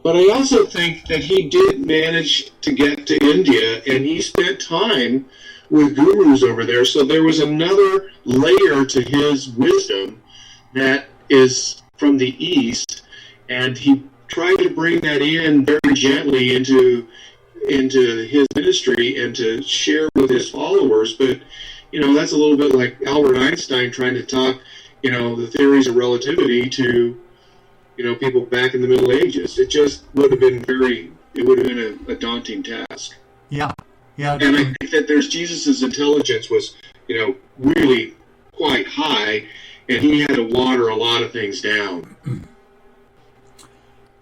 But I also think that he did manage to get to India, and he spent time with gurus over there, so there was another layer to his wisdom that is from the East, and he tried to bring that in very gently into his ministry and to share with his followers. But that's a little bit like Albert Einstein trying to talk the theories of relativity to people back in the Middle Ages. It just would have been a daunting task. Yeah. And I think that there's Jesus's intelligence was really quite high, and he had to water a lot of things down.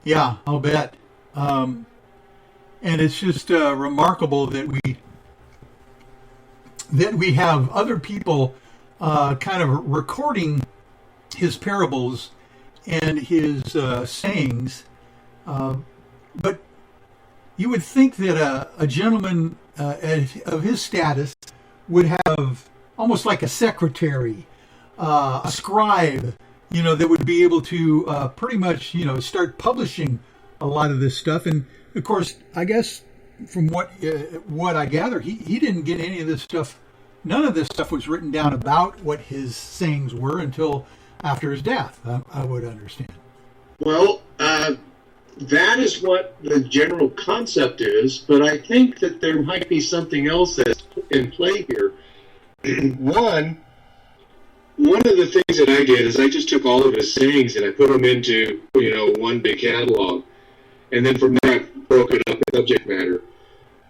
Yeah, I'll bet. And it's just remarkable that we have other people kind of recording his parables and his sayings. But you would think that a gentleman of his status would have almost like a secretary, a scribe, that would be able to pretty much, start publishing a lot of this stuff. And of course, I guess from what I gather, he didn't get any of this stuff. None of this stuff was written down about what his sayings were until after his death, I would understand. Well, that is what the general concept is, but I think that there might be something else that's in play here. One of the things that I did is I just took all of his sayings and I put them into, one big catalog. And then from there I broke it up in subject matter.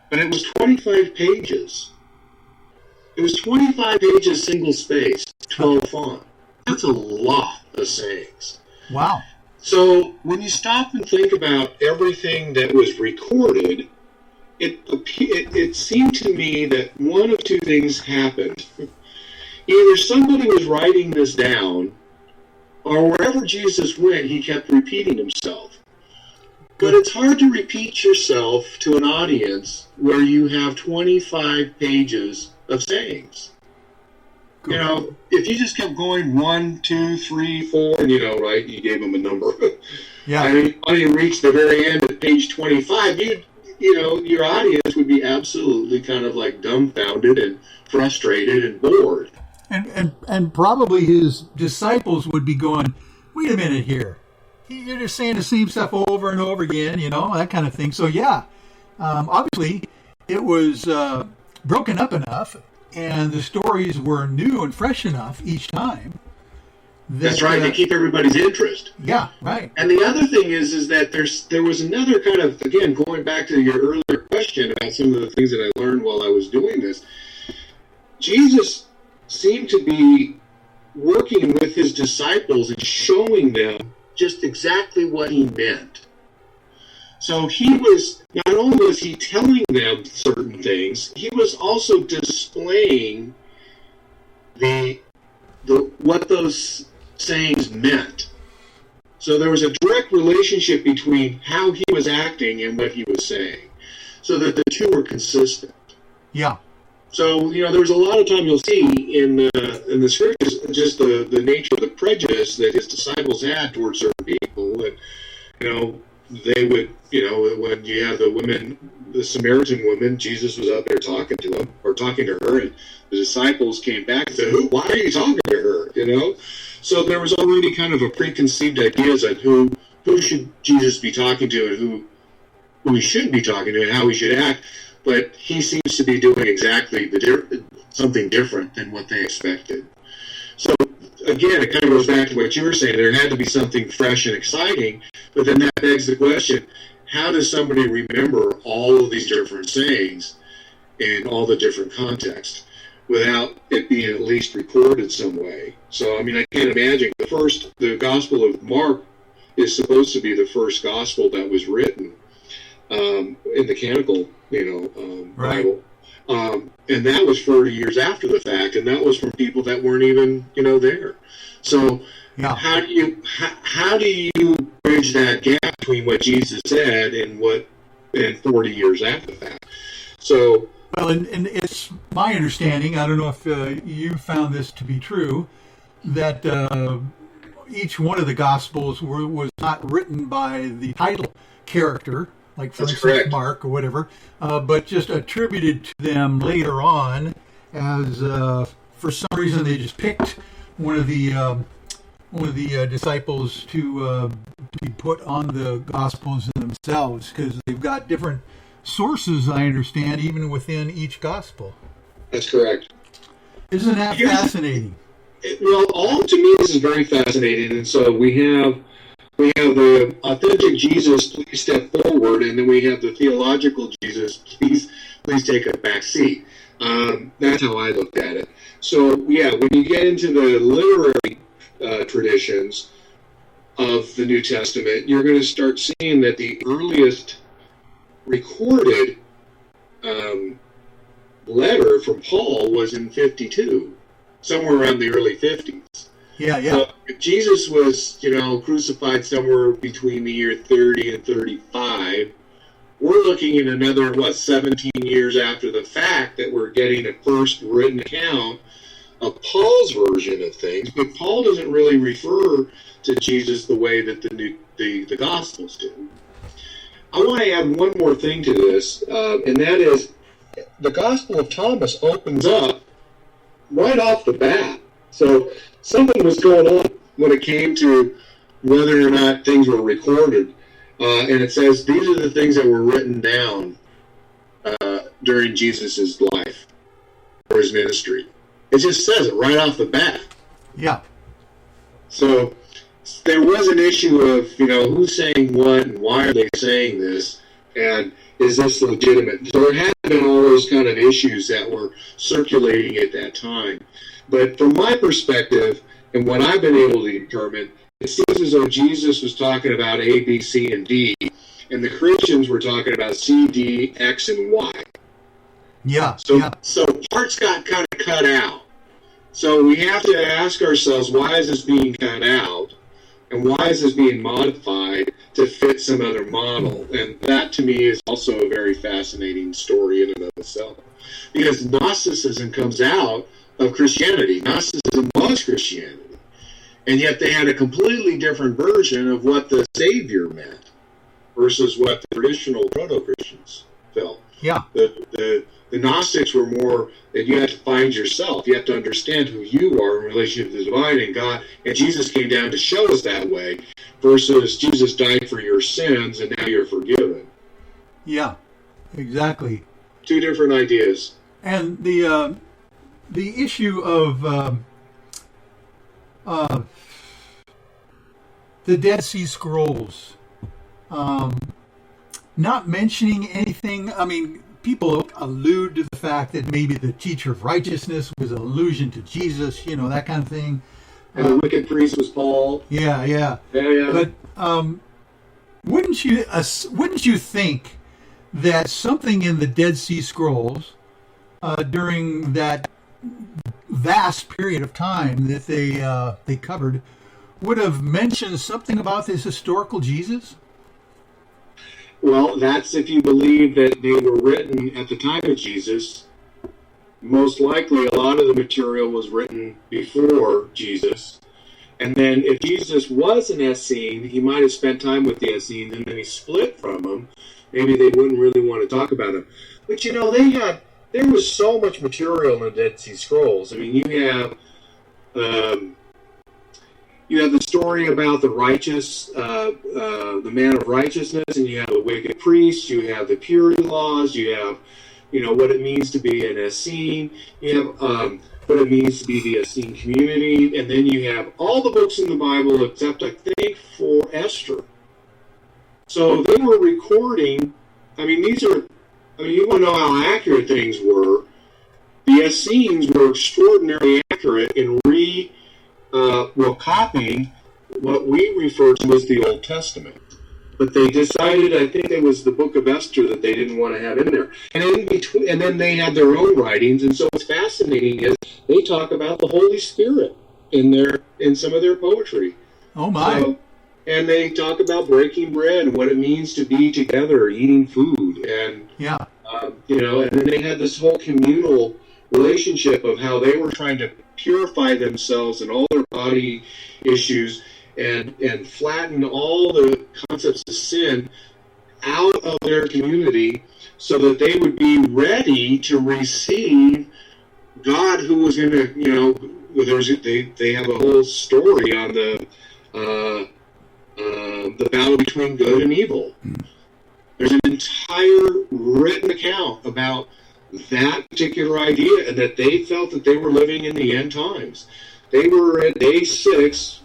But it was 25 pages. It was 25 pages single space, 12 font. That's a lot of sayings. Wow. So when you stop and think about everything that was recorded, it seemed to me that one of two things happened. Either somebody was writing this down, or wherever Jesus went, he kept repeating himself. But it's hard to repeat yourself to an audience where you have 25 pages of sayings. Good. If you just kept going 1, 2, 3, 4, and right, you gave them a number. Yeah. I mean, when you reach the very end at page 25, your audience would be absolutely kind of like dumbfounded and frustrated and bored. And probably his disciples would be going, wait a minute here. You're just saying the same stuff over and over again, that kind of thing. So, yeah, obviously it was broken up enough and the stories were new and fresh enough each time. That's right, to keep everybody's interest. Yeah, right. And the other thing is that there was another kind of, again, going back to your earlier question about some of the things that I learned while I was doing this, Jesus seemed to be working with his disciples and showing them just exactly what he meant. So he was, not only was he telling them certain things, he was also displaying what those sayings meant. So there was a direct relationship between how he was acting and what he was saying, so that the two were consistent. Yeah. So, there was a lot of time you'll see in the scriptures just the nature of the prejudice that his disciples had towards certain people. And, they would, when you have the Samaritan woman, Jesus was out there talking to her, and the disciples came back and said, why are you talking to her, So there was already kind of a preconceived ideas on who should Jesus be talking to and who he shouldn't be talking to and how he should act. But he seems to be doing exactly something different than what they expected. So, again, it kind of goes back to what you were saying. There had to be something fresh and exciting, but then that begs the question, how does somebody remember all of these different sayings in all the different contexts without it being at least recorded some way? So, I mean, I can't imagine. The Gospel of Mark is supposed to be the first gospel that was written in the canonical, Bible. And that was 40 years after the fact, and that was from people that weren't even, there. So how do you bridge that gap between what Jesus said and 40 years after that? So, well, and it's my understanding, I don't know if you found this to be true, that each one of the Gospels was not written by the title character, like for instance Mark or whatever, but just attributed to them later on as for some reason they just picked one of the disciples to be put on the Gospels themselves, because they've got different sources, I understand, even within each Gospel. That's correct. Isn't that fascinating? Well, to me, this is very fascinating. And so we have the authentic Jesus, please step forward, and then we have the theological Jesus, please take a back seat. That's how I looked at it. So, yeah, when you get into the literary traditions of the New Testament, you're going to start seeing that the earliest recorded letter from Paul was in 52, somewhere around the early 50s. Yeah. So Jesus was, crucified somewhere between the year 30 and 35. We're looking at another, 17 years after the fact that we're getting a first written account of Paul's version of things. But Paul doesn't really refer to Jesus the way that the Gospels do. I want to add one more thing to this, and that is the Gospel of Thomas opens up right off the bat. So something was going on when it came to whether or not things were recorded. And it says these are the things that were written down during Jesus' life or his ministry. It just says it right off the bat. Yeah. So there was an issue of, who's saying what and why are they saying this, and is this legitimate? So there had been all those kind of issues that were circulating at that time. But from my perspective, and what I've been able to determine, it seems as though Jesus was talking about A, B, C, and D, and the Christians were talking about C, D, X, and Y. Yeah. So parts got kind of cut out. So we have to ask ourselves, why is this being cut out? And why is this being modified to fit some other model? And that, to me, is also a very fascinating story in and of itself. Because Gnosticism comes out of Christianity. Gnosticism was Christianity. And yet they had a completely different version of what the Savior meant versus what the traditional proto-Christians felt. Yeah. The Gnostics were more that you have to find yourself. You have to understand who you are in relationship to the divine and God. And Jesus came down to show us that way versus Jesus died for your sins and now you're forgiven. Yeah, exactly. Two different ideas. And the issue of the Dead Sea Scrolls, not mentioning anything. I mean, people allude to the fact that maybe the teacher of righteousness was an allusion to Jesus, that kind of thing. And the wicked priest was Paul. Yeah. But wouldn't you think that something in the Dead Sea Scrolls during that vast period of time that they covered would have mentioned something about this historical Jesus? Well, that's if you believe that they were written at the time of Jesus. Most likely, a lot of the material was written before Jesus. And then if Jesus was an Essene, he might have spent time with the Essenes, and then he split from them. Maybe they wouldn't really want to talk about him. But, there was so much material in the Dead Sea Scrolls. I mean, you have the story about the righteous, the man of righteousness, and you have the wicked priest, you have the purity laws, you have, what it means to be an Essene, you have what it means to be the Essene community, and then you have all the books in the Bible except, I think, for Esther. So they were recording. I mean, you want to know how accurate things were. The Essenes were extraordinarily accurate in copying what we refer to as the Old Testament. But they decided, I think it was the Book of Esther that they didn't want to have in there. And then they had their own writings. And so what's fascinating is they talk about the Holy Spirit in some of their poetry. Oh my! And they talk about breaking bread and what it means to be together, eating food, and and then they had this whole communal relationship of how they were trying to purify themselves and all their body issues and flatten all the concepts of sin out of their community so that they would be ready to receive God, who was going to, they have a whole story on the battle between good and evil. There's an entire written account about that particular idea, and that they felt that they were living in the end times. They were at day 6,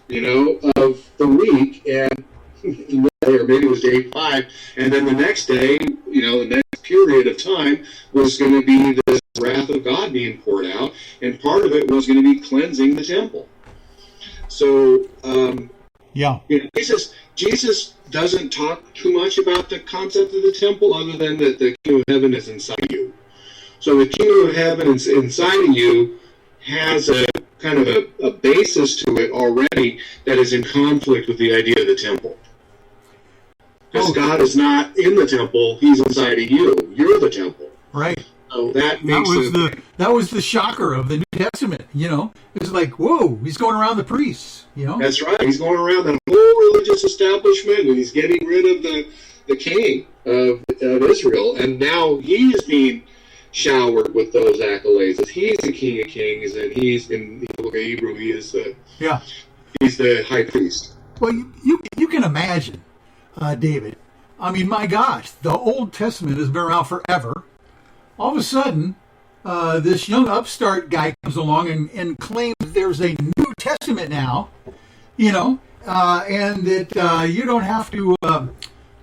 of the week, and or maybe it was day 5, and then the next day, the next period of time was going to be this wrath of God being poured out, and part of it was going to be cleansing the temple. So, Jesus doesn't talk too much about the concept of the temple, other than that the kingdom of heaven is inside you. So the kingdom of heaven inside of you has a kind of a basis to it already that is in conflict with the idea of the temple. Because God is not in the temple; He's inside of you. You're the temple. Right. So that was the shocker of the New Testament. It's like, whoa, he's going around the priests. That's right. He's going around the whole religious establishment, and he's getting rid of the king of Israel, and now he is being showered with those accolades. As he's the King of Kings, and he's in the book of Hebrew. He is he's the high priest. Well, you can imagine, David. I mean, my gosh, the Old Testament has been around forever. All of a sudden, this young upstart guy comes along and claims there's a New Testament now, and that you don't have to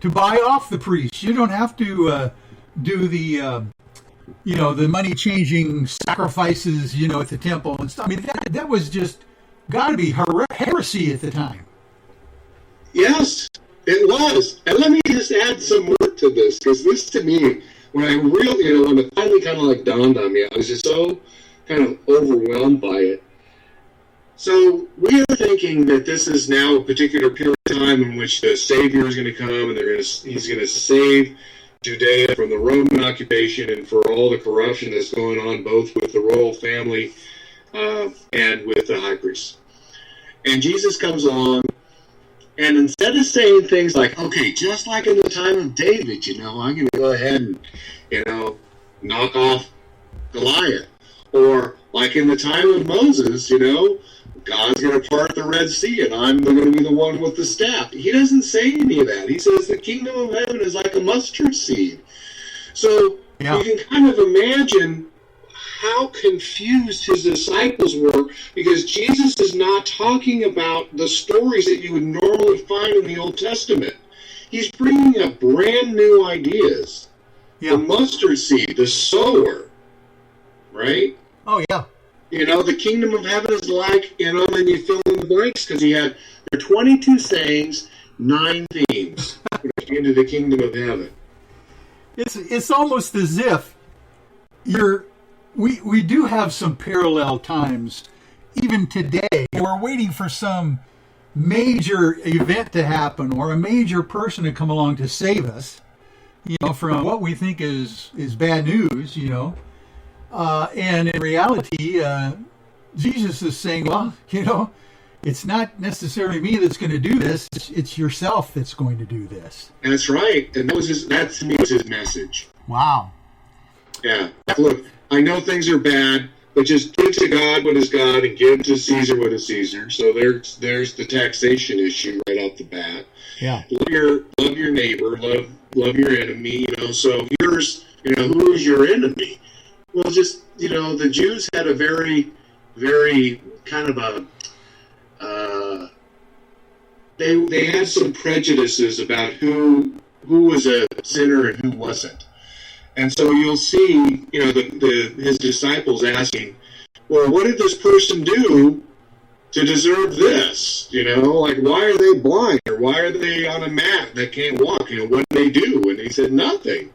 buy off the priests. You don't have to do the the money-changing sacrifices, at the temple and stuff. I mean, that was just got to be heresy at the time. Yes, it was. And let me just add some more to this, because this, to me, when it finally kind of like dawned on me, I was just so kind of overwhelmed by it. So we are thinking that this is now a particular period of time in which the Savior is going to come, and he's going to save Judea from the Roman occupation and for all the corruption that's going on, both with the royal family and with the high priest. And Jesus comes along, and instead of saying things like, okay, just like in the time of David, I'm going to go ahead and, knock off Goliath. Or like in the time of Moses, God's going to part the Red Sea, and I'm going to be the one with the staff. He doesn't say any of that. He says the kingdom of heaven is like a mustard seed. So you can kind of imagine how confused his disciples were, because Jesus is not talking about the stories that you would normally find in the Old Testament. He's bringing up brand new ideas. The mustard seed, the sower, right? Oh, yeah. The kingdom of heaven is like, and you fill in the blanks, because there are 22 sayings, 9 themes into the kingdom of heaven. It's almost as if we do have some parallel times, even today. We're waiting for some major event to happen or a major person to come along to save us, from what we think is bad news, and in reality, Jesus is saying, well, it's not necessarily me that's going to do this. It's yourself that's going to do this. And that's right. And that to me was his message. Wow. Yeah. Look, I know things are bad, but just give to God what is God and give to Caesar what is Caesar. So there's the taxation issue right off the bat. Yeah. Love your neighbor, love your enemy. So here's who is your enemy? Well, just the Jews had a very, very kind of they had some prejudices about who was a sinner and who wasn't. And so you'll see, his disciples asking, well, what did this person do to deserve this? Why are they blind? Or why are they on a mat that can't walk? What did they do? And he said, nothing,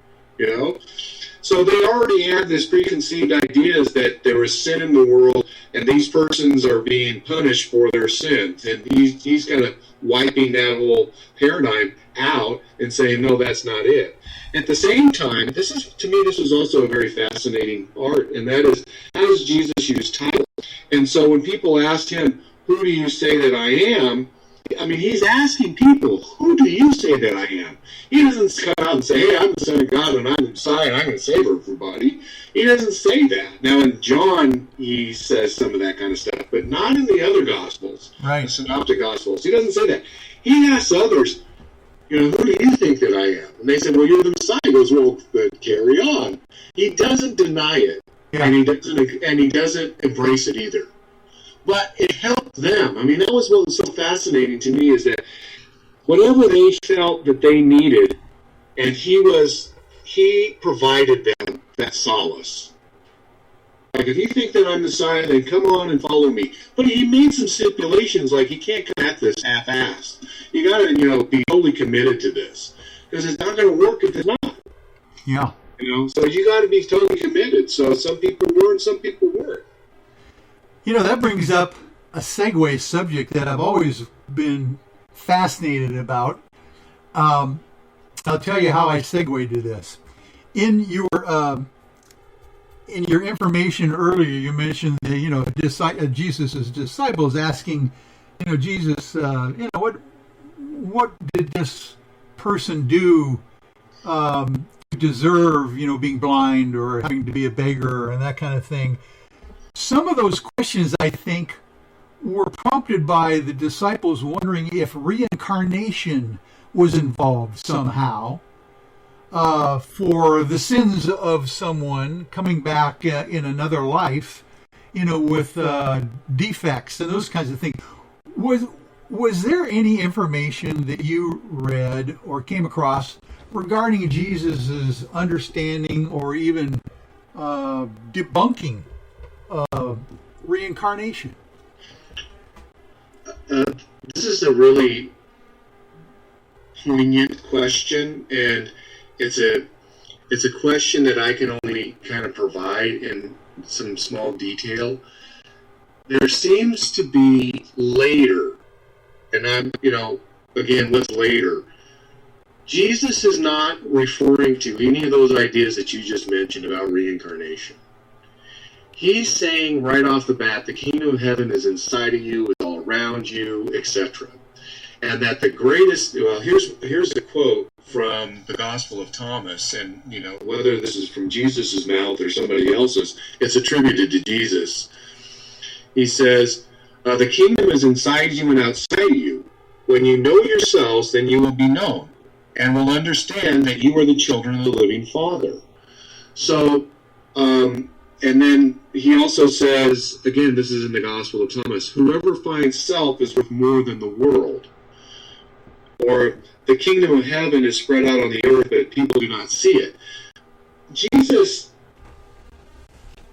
So they already had this preconceived ideas that there was sin in the world and these persons are being punished for their sins. And he's kind of wiping that whole paradigm out and saying, no, that's not it. At the same time, this is also a very fascinating art, and that is, how does Jesus use titles? And so when people asked him, who do you say that I am? He's asking people, who do you say that I am? He doesn't come out and say, hey, I'm the Son of God, and I'm the Messiah, and I'm going to save everybody. He doesn't say that. Now, in John, he says some of that kind of stuff, but not in the other Gospels, the Synoptic Gospels. He doesn't say that. He asks others, who do you think that I am? And they say, well, you're the Messiah. He goes, well, but carry on. He doesn't deny it, and he doesn't embrace it either. But it helped them. That was what was so fascinating to me, is that whatever they felt that they needed, and he provided them that solace. Like, if you think that I'm the Messiah, then come on and follow me. But he made some stipulations, like you can't come at this half-assed. You got to, be totally committed to this, because it's not going to work if it's not. Yeah. So you got to be totally committed. So some people were and some people weren't. That brings up a segue subject that I've always been fascinated about. I'll tell you how I segued to this. In your information earlier, you mentioned that Jesus' disciples asking, Jesus, what did this person do to deserve, being blind or having to be a beggar and that kind of thing? Some of those questions, I think, were prompted by the disciples wondering if reincarnation was involved somehow. For the sins of someone coming back in another life, with defects and those kinds of things. Was there any information that you read or came across regarding Jesus's understanding or even debunking reincarnation? This is a really poignant question, and it's a question that I can only kind of provide in some small detail. There seems to be later, and I'm, again, what's later? Jesus is not referring to any of those ideas that you just mentioned about reincarnation. He's saying right off the bat, the kingdom of heaven is inside of you, it's all around you, etc. And that the greatest, here's a quote from the Gospel of Thomas, and whether this is from Jesus' mouth or somebody else's, it's attributed to Jesus. He says, the kingdom is inside you and outside you. When you know yourselves, then you will be known, and will understand that you are the children of the living Father. So, and then he also says, again, this is in the Gospel of Thomas, whoever finds self is worth more than the world. Or the kingdom of heaven is spread out on the earth, but people do not see it. Jesus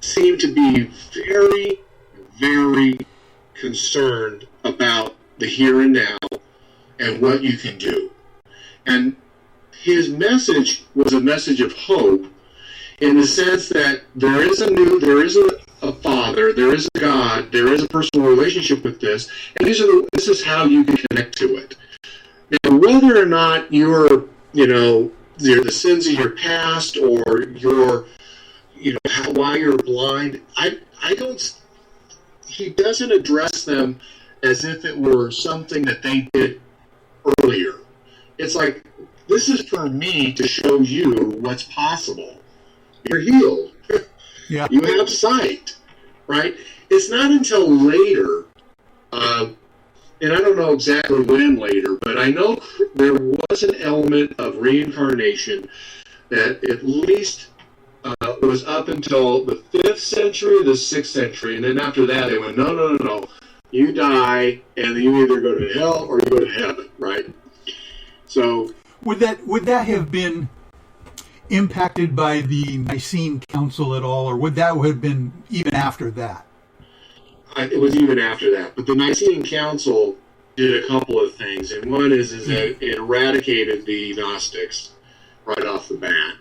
seemed to be very, very concerned about the here and now and what you can do. And his message was a message of hope, in the sense that there is a Father, there is a God, there is a personal relationship with this, and this is how you can connect to it. Now, whether or not you're, the sins of your past, or why you're blind, he doesn't address them as if it were something that they did earlier. It's like, this is for me to show you what's possible. You're healed. Yeah. You have sight, right? It's not until later, and I don't know exactly when later, but I know there was an element of reincarnation that at least was up until the 5th century, the 6th century, and then after that they went, no. You die, and you either go to hell or you go to heaven, right? So would that have been impacted by the Nicene Council at all, or would that have been even after that? It was even after that. But the Nicene Council did a couple of things, and one is that it eradicated the Gnostics right off the bat,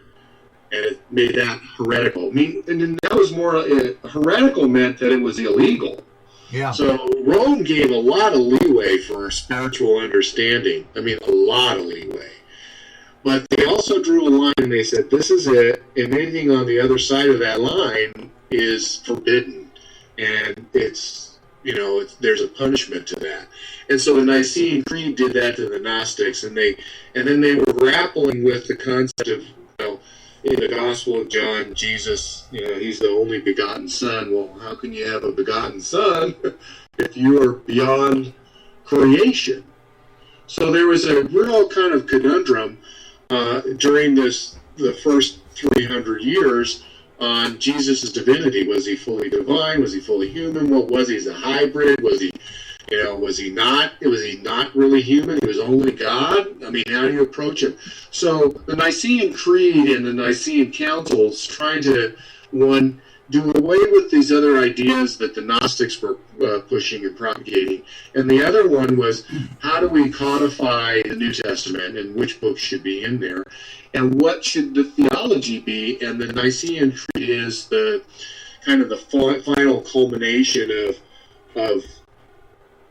and it made that heretical. I mean, and then that was more heretical meant that it was illegal. Yeah. So Rome gave a lot of leeway for spiritual understanding. I mean, a lot of leeway. But they also drew a line and they said, this is it, and anything on the other side of that line is forbidden. And it's, there's a punishment to that. And so the Nicene Creed did that to the Gnostics, and then they were grappling with the concept of, in the Gospel of John, Jesus, he's the only begotten Son. Well, how can you have a begotten Son if you are beyond creation? So there was a real kind of conundrum during the first 300 years on Jesus' divinity. Was he fully divine? Was he fully human? What was he? Is a hybrid? Was he not? Was he not really human? He was only God? I mean, how do you approach him? So the Nicene Creed and the Nicene Councils trying to, one, do away with these other ideas that the Gnostics were pushing and propagating. And the other one was, how do we codify the New Testament and which books should be in there? And what should the theology be? And the Nicene Creed is the kind of the final culmination of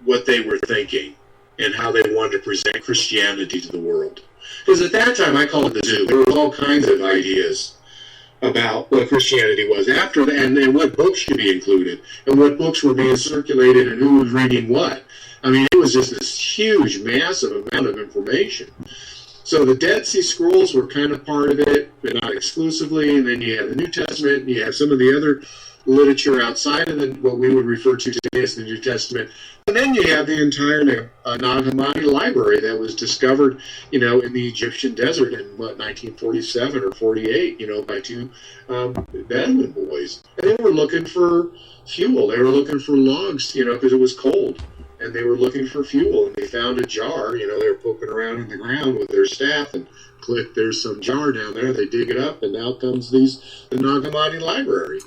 what they were thinking and how they wanted to present Christianity to the world. Because at that time, I call it the zoo. There were all kinds of ideas about what Christianity was after that, and what books should be included, and what books were being circulated, and who was reading what. I mean, it was just this huge, massive amount of information. So the Dead Sea Scrolls were kind of part of it, but not exclusively. And then you have the New Testament, and you have some of the other literature outside of what we would refer to today as the New Testament. And then you have the entire Nag Hammadi library that was discovered, in the Egyptian desert in, 1947 or 48, by two Bedouin boys. And they were looking for fuel. They were looking for logs, because it was cold. And they were looking for fuel, and they found a jar. They were poking around in the ground with their staff, and click, there's some jar down there. They dig it up, and out comes the Nag Hammadi library.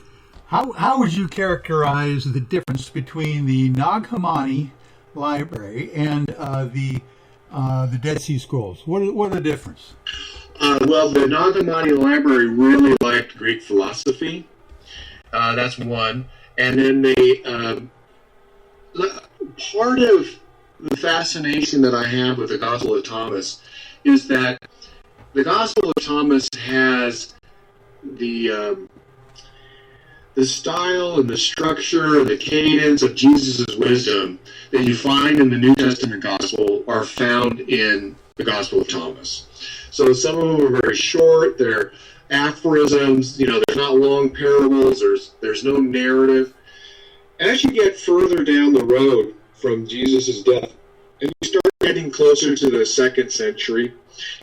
How would you characterize the difference between the Nag Hammadi library and the Dead Sea Scrolls? What are the difference? Well, the Nag Hammadi library really liked Greek philosophy. That's one. And then part of the fascination that I have with the Gospel of Thomas is that the Gospel of Thomas has the style and the structure and the cadence of Jesus' wisdom that you find in the New Testament Gospel are found in the Gospel of Thomas. So some of them are very short, they're aphorisms, there's not long parables, there's no narrative. As you get further down the road from Jesus' death, and you start getting closer to the 2nd century,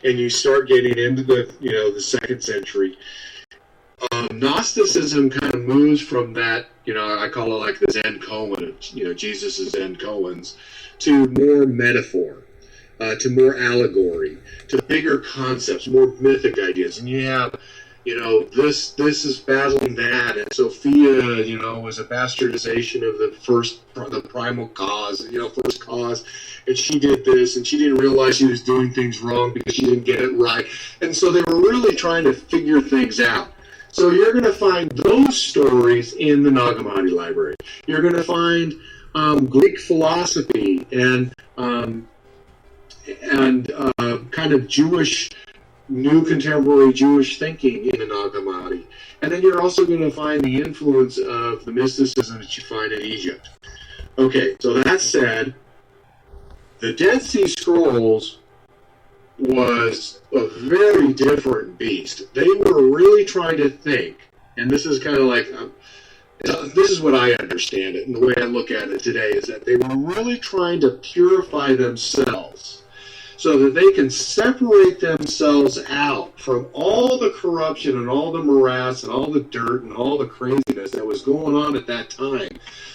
and you start getting into the 2nd century, Gnosticism kind of moves from that, I call it like the Zen koan, Jesus' Zen koans, to more metaphor, to more allegory, to bigger concepts, more mythic ideas. And you have, this is battling that, and Sophia, was a bastardization of the primal cause, first cause, and she did this, and she didn't realize she was doing things wrong because she didn't get it right. And so they were really trying to figure things out. So you're going to find those stories in the Nag Hammadi library. You're going to find Greek philosophy and kind of Jewish, new contemporary Jewish thinking in the Nag Hammadi. And then you're also going to find the influence of the mysticism that you find in Egypt. Okay, so that said, the Dead Sea Scrolls was a very different beast. They were really trying to think, and this is kind of like, this is what I understand it, and the way I look at it today is that they were really trying to purify themselves so that they can separate themselves out from all the corruption and all the morass and all the dirt and all the craziness craziness that was going on at that time,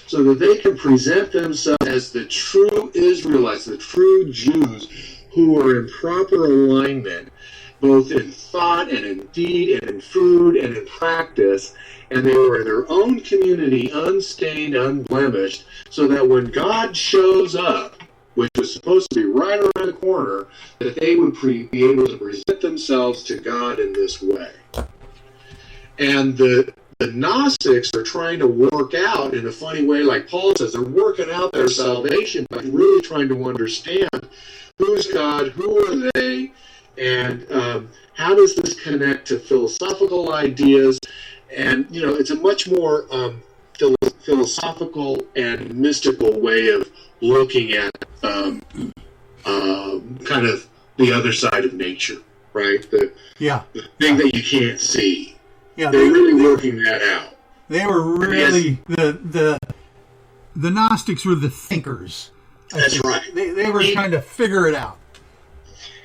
so that they can present themselves as the true Israelites, the true Jews, who are in proper alignment, both in thought and in deed and in food and in practice, and they were in their own community, unstained, unblemished, so that when God shows up, which was supposed to be right around the corner, that they would be able to present themselves to God in this way. And the Gnostics are trying to work out in a funny way, like Paul says, they're working out their salvation by really trying to understand who's God, who are they, and how does this connect to philosophical ideas. And, you know, it's a much more philosophical and mystical way of looking at kind of the other side of nature, right? The thing that you can't see. Yeah, they're really working that out. They were really the Gnostics were the thinkers. That's right. They were trying to figure it out.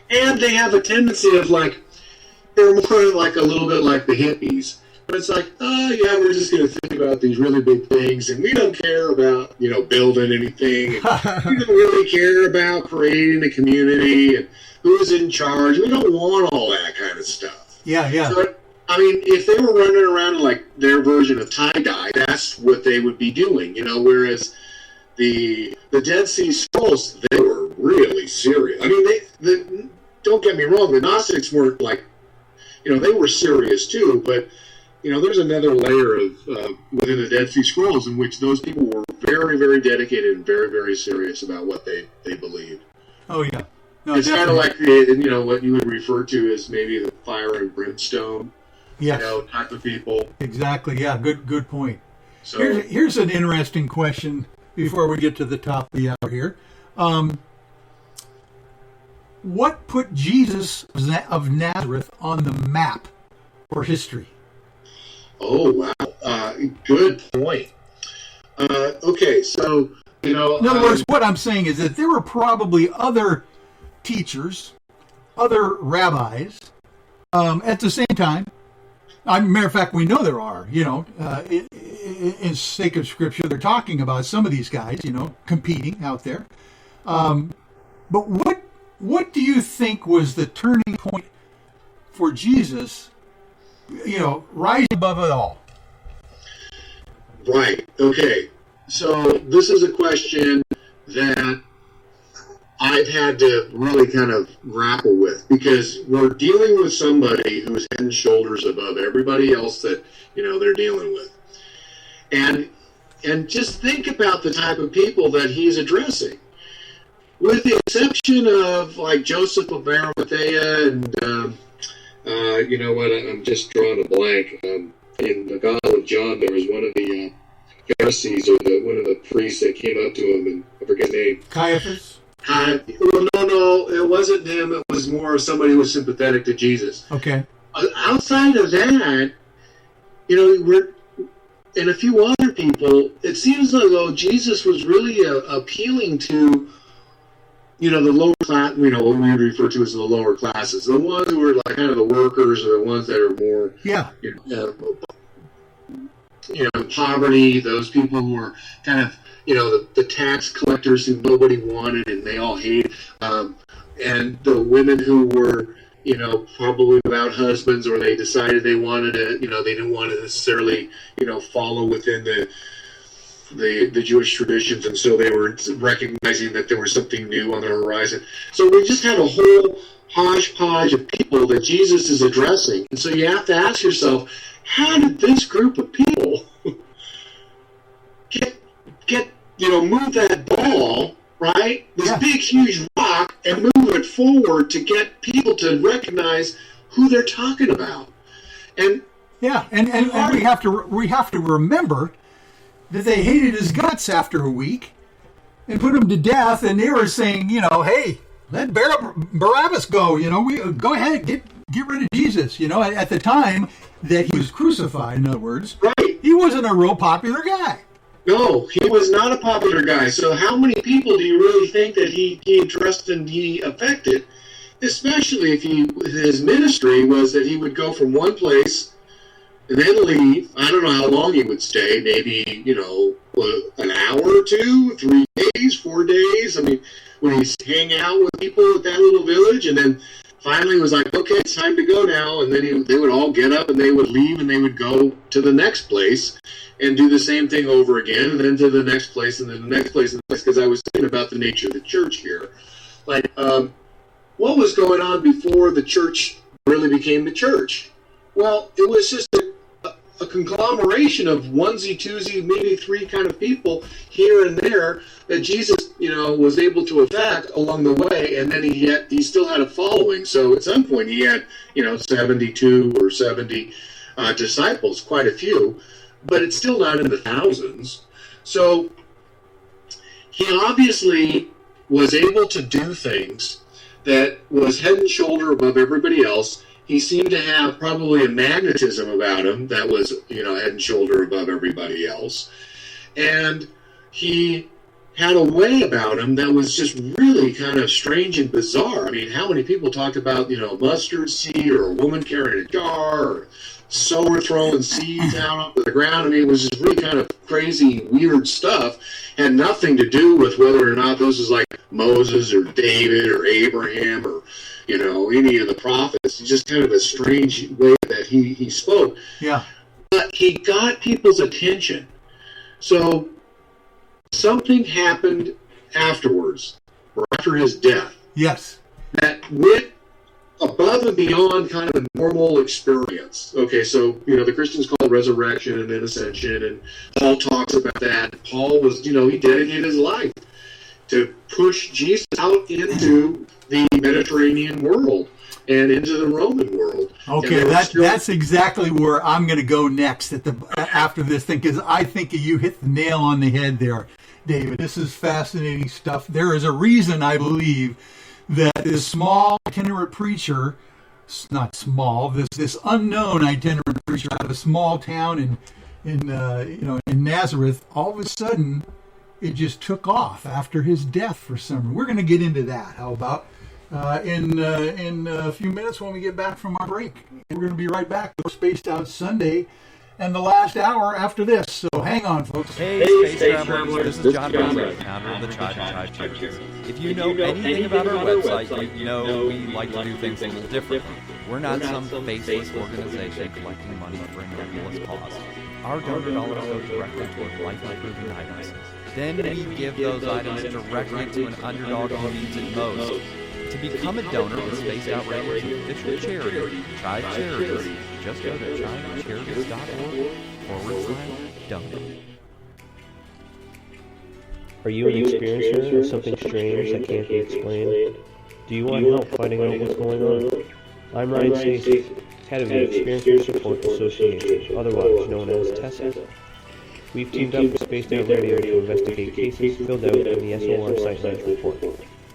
And they have a tendency of they're more like a little bit like the hippies. But it's like, oh yeah, we're just going to think about these really big things, and we don't care about, you know, building anything. And we don't really care about creating a community and who's in charge. We don't want all that kind of stuff. Yeah. So, I mean, if they were running around in like their version of tie-dye, that's what they would be doing, you know, whereas the Dead Sea Scrolls, they were really serious. I mean, don't get me wrong, the Gnostics weren't like, you know, they were serious too, but, you know, there's another layer of within the Dead Sea Scrolls in which those people were very, very dedicated and very, very serious about what they believed. Oh, yeah. No, it's kind of like what you would refer to as maybe the fire and brimstone, you know, type of people. Exactly. Yeah. Good point. So here's an interesting question before we get to the top of the hour here. What put Jesus of Nazareth on the map for history? Oh, wow. Good point. Okay, so, you know... In other words, what I'm saying is that there were probably other teachers, other rabbis, at the same time. Matter of fact, we know there are, you know, in sake of Scripture, they're talking about some of these guys, you know, competing out there. But what do you think was the turning point for Jesus, you know, rising above it all? Right. Okay. So this is a question that I've had to really kind of grapple with, because we're dealing with somebody who's head and shoulders above everybody else that, you know, they're dealing with. And just think about the type of people that he's addressing. With the exception of, like, Joseph of Arimathea and, you know what, I'm just drawing a blank. In the Gospel of John, there was one of the Pharisees, or one of the priests that came up to him, and I forget his name. Caiaphas? Well, no, it wasn't him. It was more somebody who was sympathetic to Jesus. Okay. Outside of that, you know, and a few other people, it seems as though Jesus was really appealing to, you know, the lower class, you know, what we refer to as the lower classes, the ones who are like kind of the workers, or the ones that are more, you know, poverty, those people who are kind of, you know, the tax collectors who nobody wanted and they all hated, and the women who were, you know, probably without husbands, or they decided they wanted to, you know, they didn't want to necessarily, you know, follow within the Jewish traditions, and so they were recognizing that there was something new on the horizon. So we just had a whole hodgepodge of people that Jesus is addressing, and so you have to ask yourself, how did this group of people get you know, move that ball, right? This big, huge rock, and move it forward to get people to recognize who they're talking about. And and we have to remember that they hated his guts after a week and put him to death, and they were saying, you know, hey, let Barabbas go, you know, we go ahead, get rid of Jesus, you know. At the time that he was crucified, in other words, right, he wasn't a real popular guy. No, he was not a popular guy. So how many people do you really think that he addressed and he affected? Especially if his ministry was that he would go from one place and then leave. I don't know how long he would stay, maybe, an hour or two, 3 days, 4 days. I mean, when he's hang out with people at that little village, and then finally was like, okay, it's time to go now. And then they would all get up and they would leave and they would go to the next place and do the same thing over again, and then to the next place and then the next place and the next. Because I was thinking about the nature of the church here. Like, what was going on before the church really became the church? Well, it was just a conglomeration of onesie, twosie, maybe three kind of people here and there that Jesus, was able to affect along the way, and then he still had a following. So at some point he had, 72 or 70 disciples, quite a few, but it's still not in the thousands. So he obviously was able to do things that was head and shoulder above everybody else. He seemed to have probably a magnetism about him that was, head and shoulder above everybody else. And he had a way about him that was just really kind of strange and bizarre. I mean, how many people talked about, mustard seed or a woman carrying a jar or sower throwing seeds down onto the ground? I mean, it was just really kind of crazy, weird stuff. Had nothing to do with whether or not this was like Moses or David or Abraham or, any of the prophets. It's just kind of a strange way that he spoke. Yeah. But he got people's attention. So something happened afterwards, or after his death. Yes. That went above and beyond kind of a normal experience. Okay, so, the Christians call it resurrection and then ascension, and Paul talks about that. Paul was, he dedicated his life to push Jesus out into the Mediterranean world and into the Roman world. Okay, that's exactly where I'm going to go next after this thing, because I think you hit the nail on the head there, David. This is fascinating stuff. There is a reason, I believe, that this small itinerant preacher, not small, this unknown itinerant preacher out of a small town in Nazareth, all of a sudden it just took off after his death for some reason. We're going to get into that. How about in a few minutes when we get back from our break? We're going to be right back with Spaced Out Sunday and the last hour after this. So hang on, folks. Hey, Space Travelers. This is John Resnick, founder of the Chive and Chive Charities. If you know anything about our website, you know we like to do things a little differently. We're not some faceless organization collecting money for a nebulous cause. Our donor dollars go directly toward life-improving items. Then we give those items directly to an underdog who needs it most. To become a donor with Spaced Out Radio's official charity, Chive Charities, just go to chivecharities.org/donate. Are you an experiencer of something strange that can't be explained? Do you want help finding out what's going on? I'm Ryan Stacy, head of the Experiencer Support Association, otherwise known as TESA. We've teamed up with Spaced Out Radio to investigate cases filled out in the SOR Sightlines report.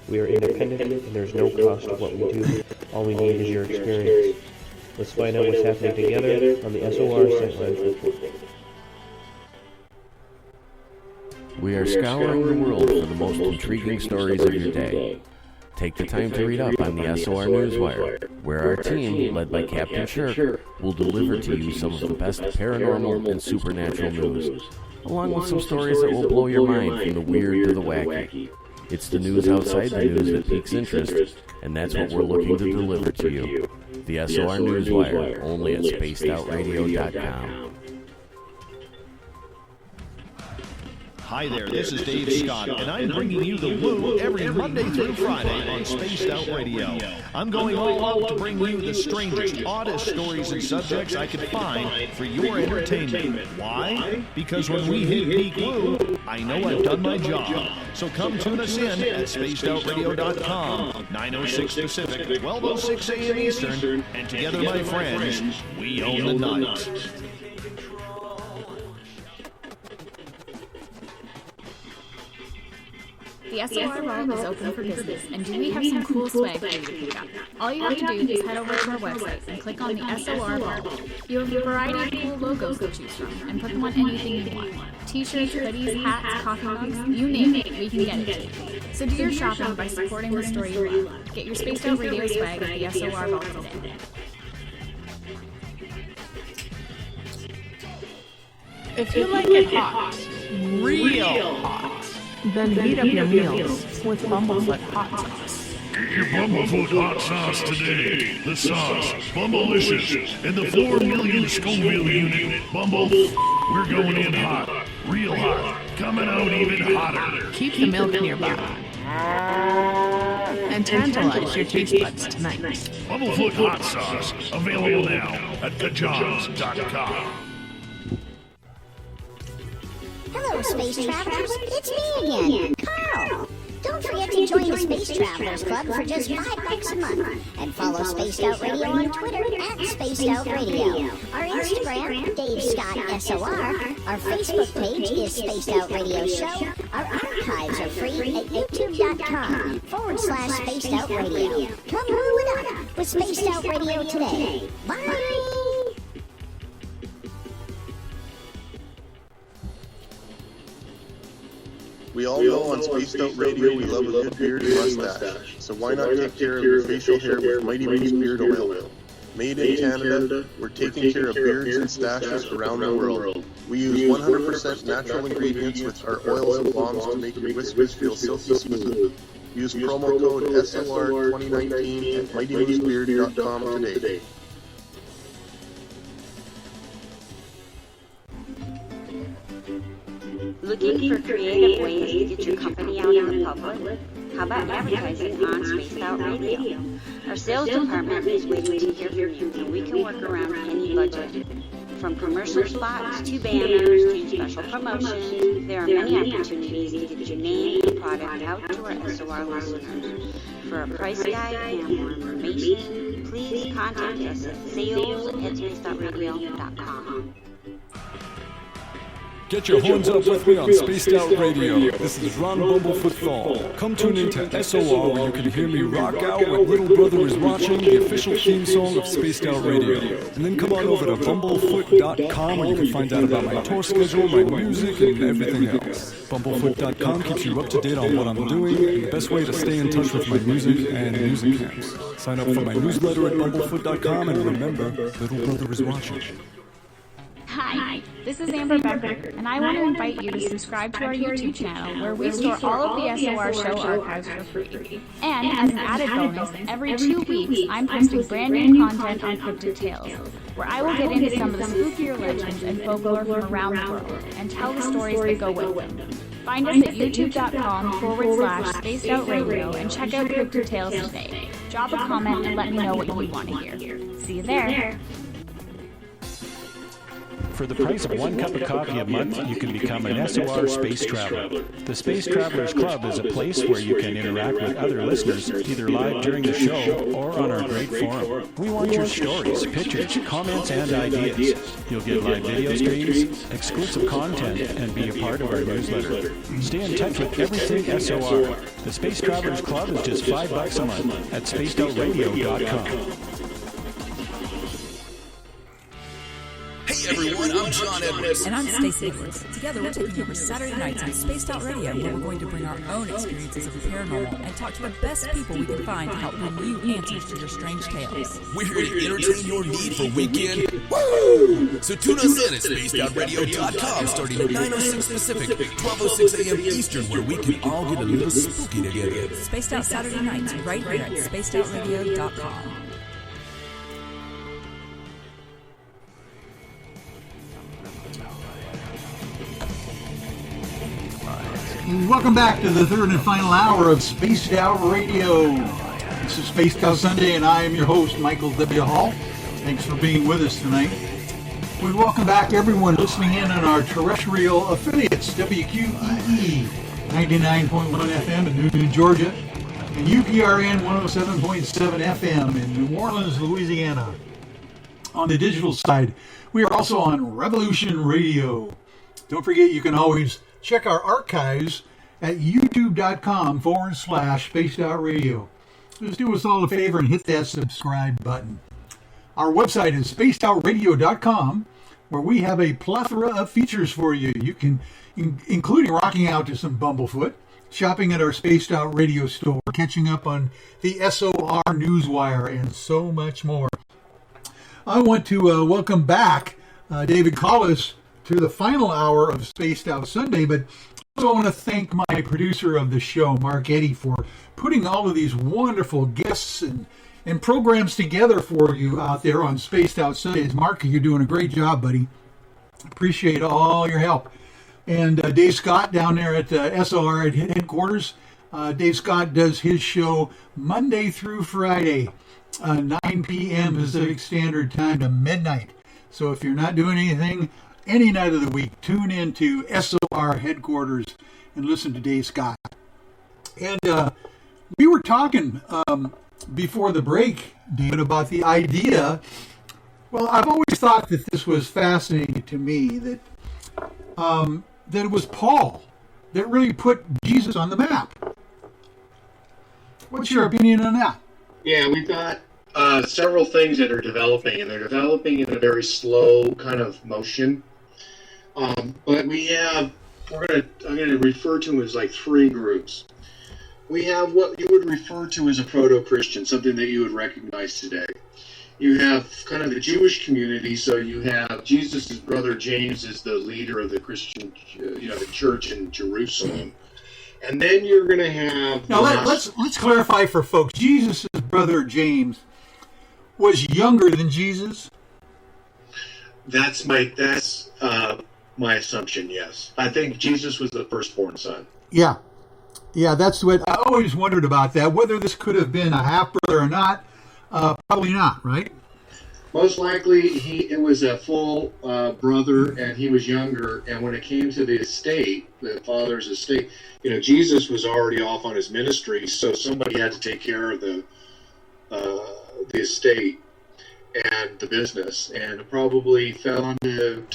We are independent, and there's no cost to what we do. All we need is your experience. Let's find out what's happening together on the SOR Sightlines report. We are scouring the world for the most intriguing stories of your day. Take the time to read up on the SOR Newswire, where our team, led by Captain Shirk, will deliver to you some of the best paranormal and supernatural news, along with some stories that will blow your mind from the weird to the wacky. It's the news outside the news that piques interest, and that's what we're looking to deliver to you. The SOR Newswire, only at spacedoutradio.com. Hi there, this is Dave Scott, and I'm bringing you the Woo every Monday through Friday on Spaced Out Radio. I'm going all out to bring you the strangest, oddest stories and subjects I can find for your entertainment. Why? Because when we hit peak Woo, I know I've done my job. So come tune us in at spacedoutradio.com, 9:06 Pacific, 12:06 a.m. Eastern, and together, my friends, we own the night. The SOR Vault is open for business, and we have some cool swag for you to pick up. All you have to do is head over to our website and click on the SOR Vault. You have a variety of cool logos to choose from, and put them on anything you want. T-shirts, hoodies, hats, coffee mugs, you name it, we can get it to you. So do your shopping by supporting the story you love. Get your Spaced Out Radio swag at the SOR Vault today. If you like it hot, real hot, then heat up your meals with Bumblefoot hot sauce. Get your Bumblefoot hot sauce today. The sauce, Bumblicious, and the 4 million Scoville unit Bumble. We're going in hot, real hot, coming out even hotter. Keep the milk nearby. And tantalize your taste buds tonight. Bumblefoot hot sauce, available now at kajans.com. Hello, Space Travelers. It's me again, Carl. Don't forget to join the Space Travelers Club for just $5 a month. And follow Spaced Out Radio on Twitter at Spaced Out Radio. Our Instagram, Dave Scott SOR. Our Facebook page is Spaced Out Radio Show. Our archives are free at youtube.com/Spaced Out Radio. Come move it up with Spaced Out Radio today. Bye! We all know on Spaced Out Radio we love a good beard and mustache, so why not take care of your facial hair with Mighty Moose Beard Oil? Made in Canada, we're taking care of beards and stashes around the world. We use 100% natural ingredients with our oils and balms to make your whiskers feel silky smooth. Use promo code SOR2019 at MightyMooseBeard.com today. Looking for creative ways to get your company out in the public? How about advertising on Spaced Out Radio? Our sales department is waiting to hear from you, and we can work around any budget. From commercial spots to banners to special promotions, there are many opportunities to get your name and product out to our SOR listeners. For a price guide and more information, please contact us at sales@spacedoutradio.com. Get your horns up with me on Spaced Out Radio. This is Ron Bumblefoot Thal. Come tune into SOR where you can hear me rock out with Little Brother Is Watching, the official theme song of Spaced Out Radio. And then come on over to bumblefoot.com where you can find out about my tour schedule, my music, and everything else. Bumblefoot.com keeps you up to date on what I'm doing and the best way to stay in touch with my music and music camps. Sign up for my newsletter at bumblefoot.com and remember, Little Brother Is Watching. Hi, this is Amber Becker, and I want to invite you to subscribe to our YouTube channel where we store all of the SOR show archives for free. And as an added bonus, every 2 weeks I'm posting brand new content on Cryptid Tales, where I will get into some of the spookier legends and folklore from around the world and tell the stories that go with them. Find us at youtube.com/Spaced Out Radio and check out Cryptid Tales today. Drop a comment and let me know what you want to hear. See you there. For the price of 1 cup of coffee a month, you can become an SOR Space Traveler. The Space Travelers Club is a place where you can interact with other listeners, either live during the show or on our great forum. We want your stories, pictures, comments, and ideas. You'll get live video streams, exclusive content, and be a part of our newsletter. Stay in touch with everything SOR. The Space Travelers Club is just $5 a month at spacedoutradio.com. Hey everyone, I'm John Edwards. And I'm Stacey Edwards. Together we're taking over Saturday nights on Spaced Out Radio, where we're going to bring our own experiences of the paranormal and talk to the best people we can find to help bring you answers to your strange tales. We're here to entertain your need for weekend. Woo! So tune us in at spacedoutradio.com starting at 9:06 Pacific, 12:06 a.m. Eastern, where we can all get a little spooky together. Spaced Out Saturday nights right here at spacedoutradio.com. Welcome back to the third and final hour of Spaced Out Radio. This is Spaced Out Sunday, and I am your host, Michael W. Hall. Thanks for being with us tonight. We welcome back everyone listening in on our terrestrial affiliates, WQEE 99.1 FM in Newton, Georgia, and UPRN 107.7 FM in New Orleans, Louisiana. On the digital side, we are also on Revolution Radio. Don't forget, you can always check our archives at youtube.com/Spaced Out Radio. Just do us all a favor and hit that subscribe button. Our website is spacedoutradio.com, where we have a plethora of features for you. You can, including rocking out to some Bumblefoot, shopping at our Spaced Out Radio store, catching up on the SOR Newswire, and so much more. I want to welcome back David Collis to the final hour of Spaced Out Sunday, but I also want to thank my producer of the show, Mark Eddy, for putting all of these wonderful guests and programs together for you out there on Spaced Out Sundays. Mark, you're doing a great job, buddy. Appreciate all your help. And Dave Scott down there at SOR headquarters. Dave Scott does his show Monday through Friday, 9 p.m. Pacific Standard Time to midnight. So if you're not doing anything any night of the week, tune in to SOR headquarters and listen to Dave Scott. And we were talking before the break, David, about the idea. Well, I've always thought that this was fascinating to me, that it was Paul that really put Jesus on the map. What's your opinion on that? Yeah, we've got several things that are developing, and they're developing in a very slow kind of motion. But we have, I'm going to refer to them as like three groups. We have what you would refer to as a proto-Christian, something that you would recognize today. You have kind of the Jewish community, so you have Jesus' brother James is the leader of the Christian, the church in Jerusalem. And then you're going to have... Now, let's clarify for folks. Jesus' brother James was younger than Jesus? That's my assumption, yes. I think Jesus was the firstborn son. Yeah. Yeah, that's what I always wondered about that, whether this could have been a half-brother or not. Probably not, right? Most likely, it was a full brother, and he was younger. And when it came to the estate, the father's estate, Jesus was already off on his ministry, so somebody had to take care of the estate and the business, and it probably fell onto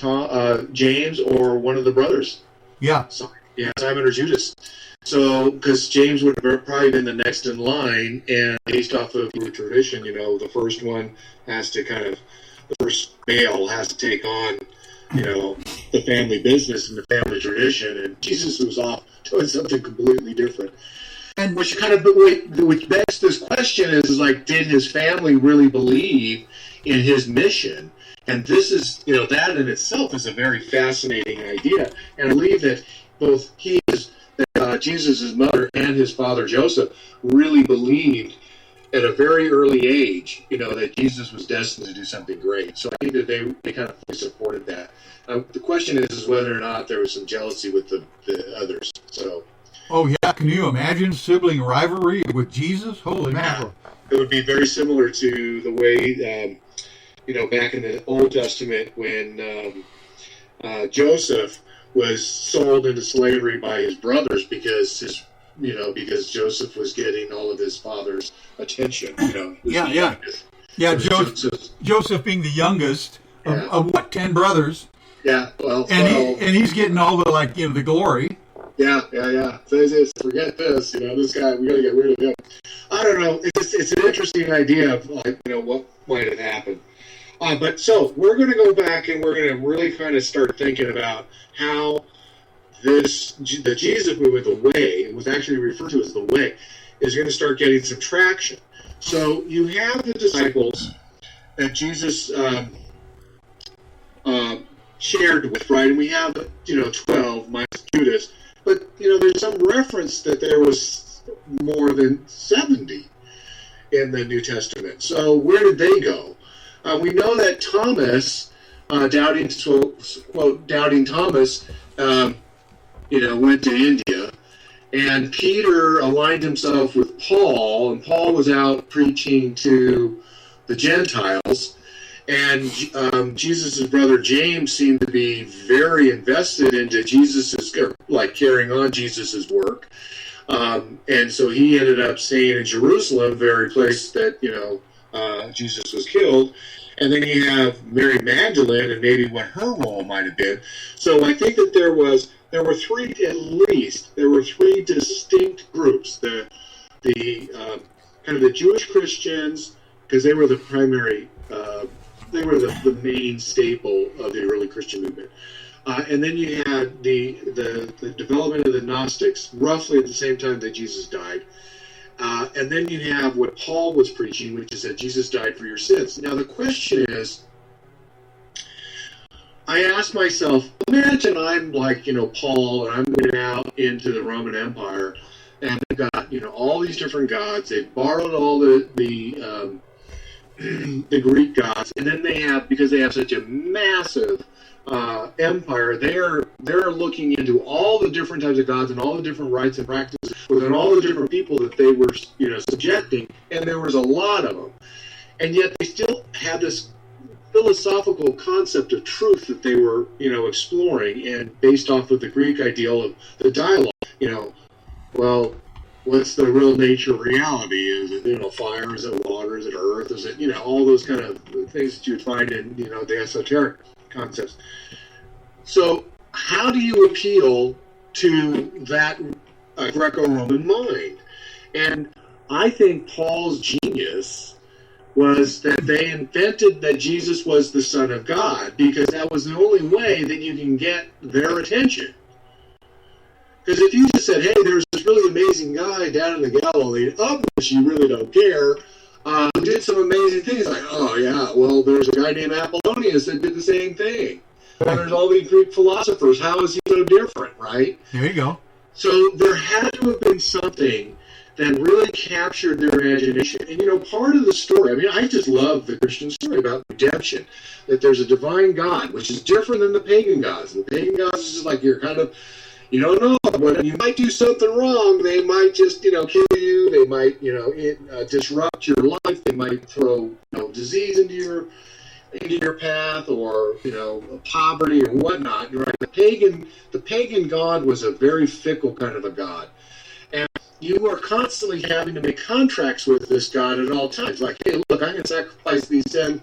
James or one of the brothers. Yeah. Simon or Judas. So, because James would have probably been the next in line, and based off of tradition, the first one the first male has to take on, the family business and the family tradition, and Jesus was off doing something completely different. And which begs this question is like, did his family really believe in his mission? And this is, that in itself is a very fascinating idea. And I believe that both Jesus' mother and his father Joseph really believed at a very early age, that Jesus was destined to do something great. So I think that they kind of fully supported that. The question is whether or not there was some jealousy with the others. So. Oh yeah, can you imagine sibling rivalry with Jesus? Holy mackerel! It would be very similar to the way, back in the Old Testament when Joseph was sold into slavery by his brothers because Joseph was getting all of his father's attention. Joseph being the youngest of 10 brothers. Yeah, well, and he's getting all the the glory. Yeah. So forget this. This guy, we got to get rid of him. I don't know. It's an interesting idea of what might have happened. But so we're going to go back and we're going to really kind of start thinking about how the Jesus movement, the way, it was actually referred to as the way, is going to start getting some traction. So you have the disciples that Jesus shared with, right? And we have 12 minus Judas, but there's some reference that there was more than 70 in the New Testament. So where did they go? We know that Thomas, doubting Thomas, went to India, and Peter aligned himself with Paul, and Paul was out preaching to the Gentiles, and Jesus' brother James seemed to be very invested into carrying on Jesus' work, and so he ended up staying in Jerusalem, the very place that Jesus was killed. And then you have Mary Magdalene and maybe what her role might have been. So I think that there were three distinct groups. The kind of the Jewish Christians, because they were the primary, they were the main staple of the early Christian movement. And then you had the development of the Gnostics, roughly at the same time that Jesus died. And then you have what Paul was preaching, which is that Jesus died for your sins. Now the question is, I asked myself, imagine I'm like, Paul, and I'm going out into the Roman Empire, and they've got, all these different gods. They've borrowed all the Greek gods, and then because they have such a massive empire, they're looking into all the different types of gods and all the different rites and practices within all the different people that they were, subjecting, and there was a lot of them. And yet they still had this philosophical concept of truth that they were, exploring, and based off of the Greek ideal of the dialogue, well, what's the real nature of reality? Is it, fire? Is it water? Is it earth? Is it, all those kind of things that you'd find in, the esoteric concepts. So how do you appeal to that Greco-Roman mind? And I think Paul's genius was that they invented that Jesus was the Son of God, because that was the only way that you can get their attention. Because if you just said, hey, there's this really amazing guy down in the Galilee, of which you really don't care, who did some amazing things, like, oh yeah, well, there's a guy named Apollonius that did the same thing. And there's all these Greek philosophers. How is he so different, right? There you go. So there had to have been something that really captured their imagination. And, part of the story, I just love the Christian story about redemption, that there's a divine God, which is different than the pagan gods. And the pagan gods is just like, you're kind of, you don't know, but you might do something wrong. They might just, kill you. They might, disrupt your life. They might throw, disease into your path, or, poverty or whatnot. Right? The pagan god was a very fickle kind of a god. And you are constantly having to make contracts with this god at all times. Like, hey, look, I can sacrifice these 10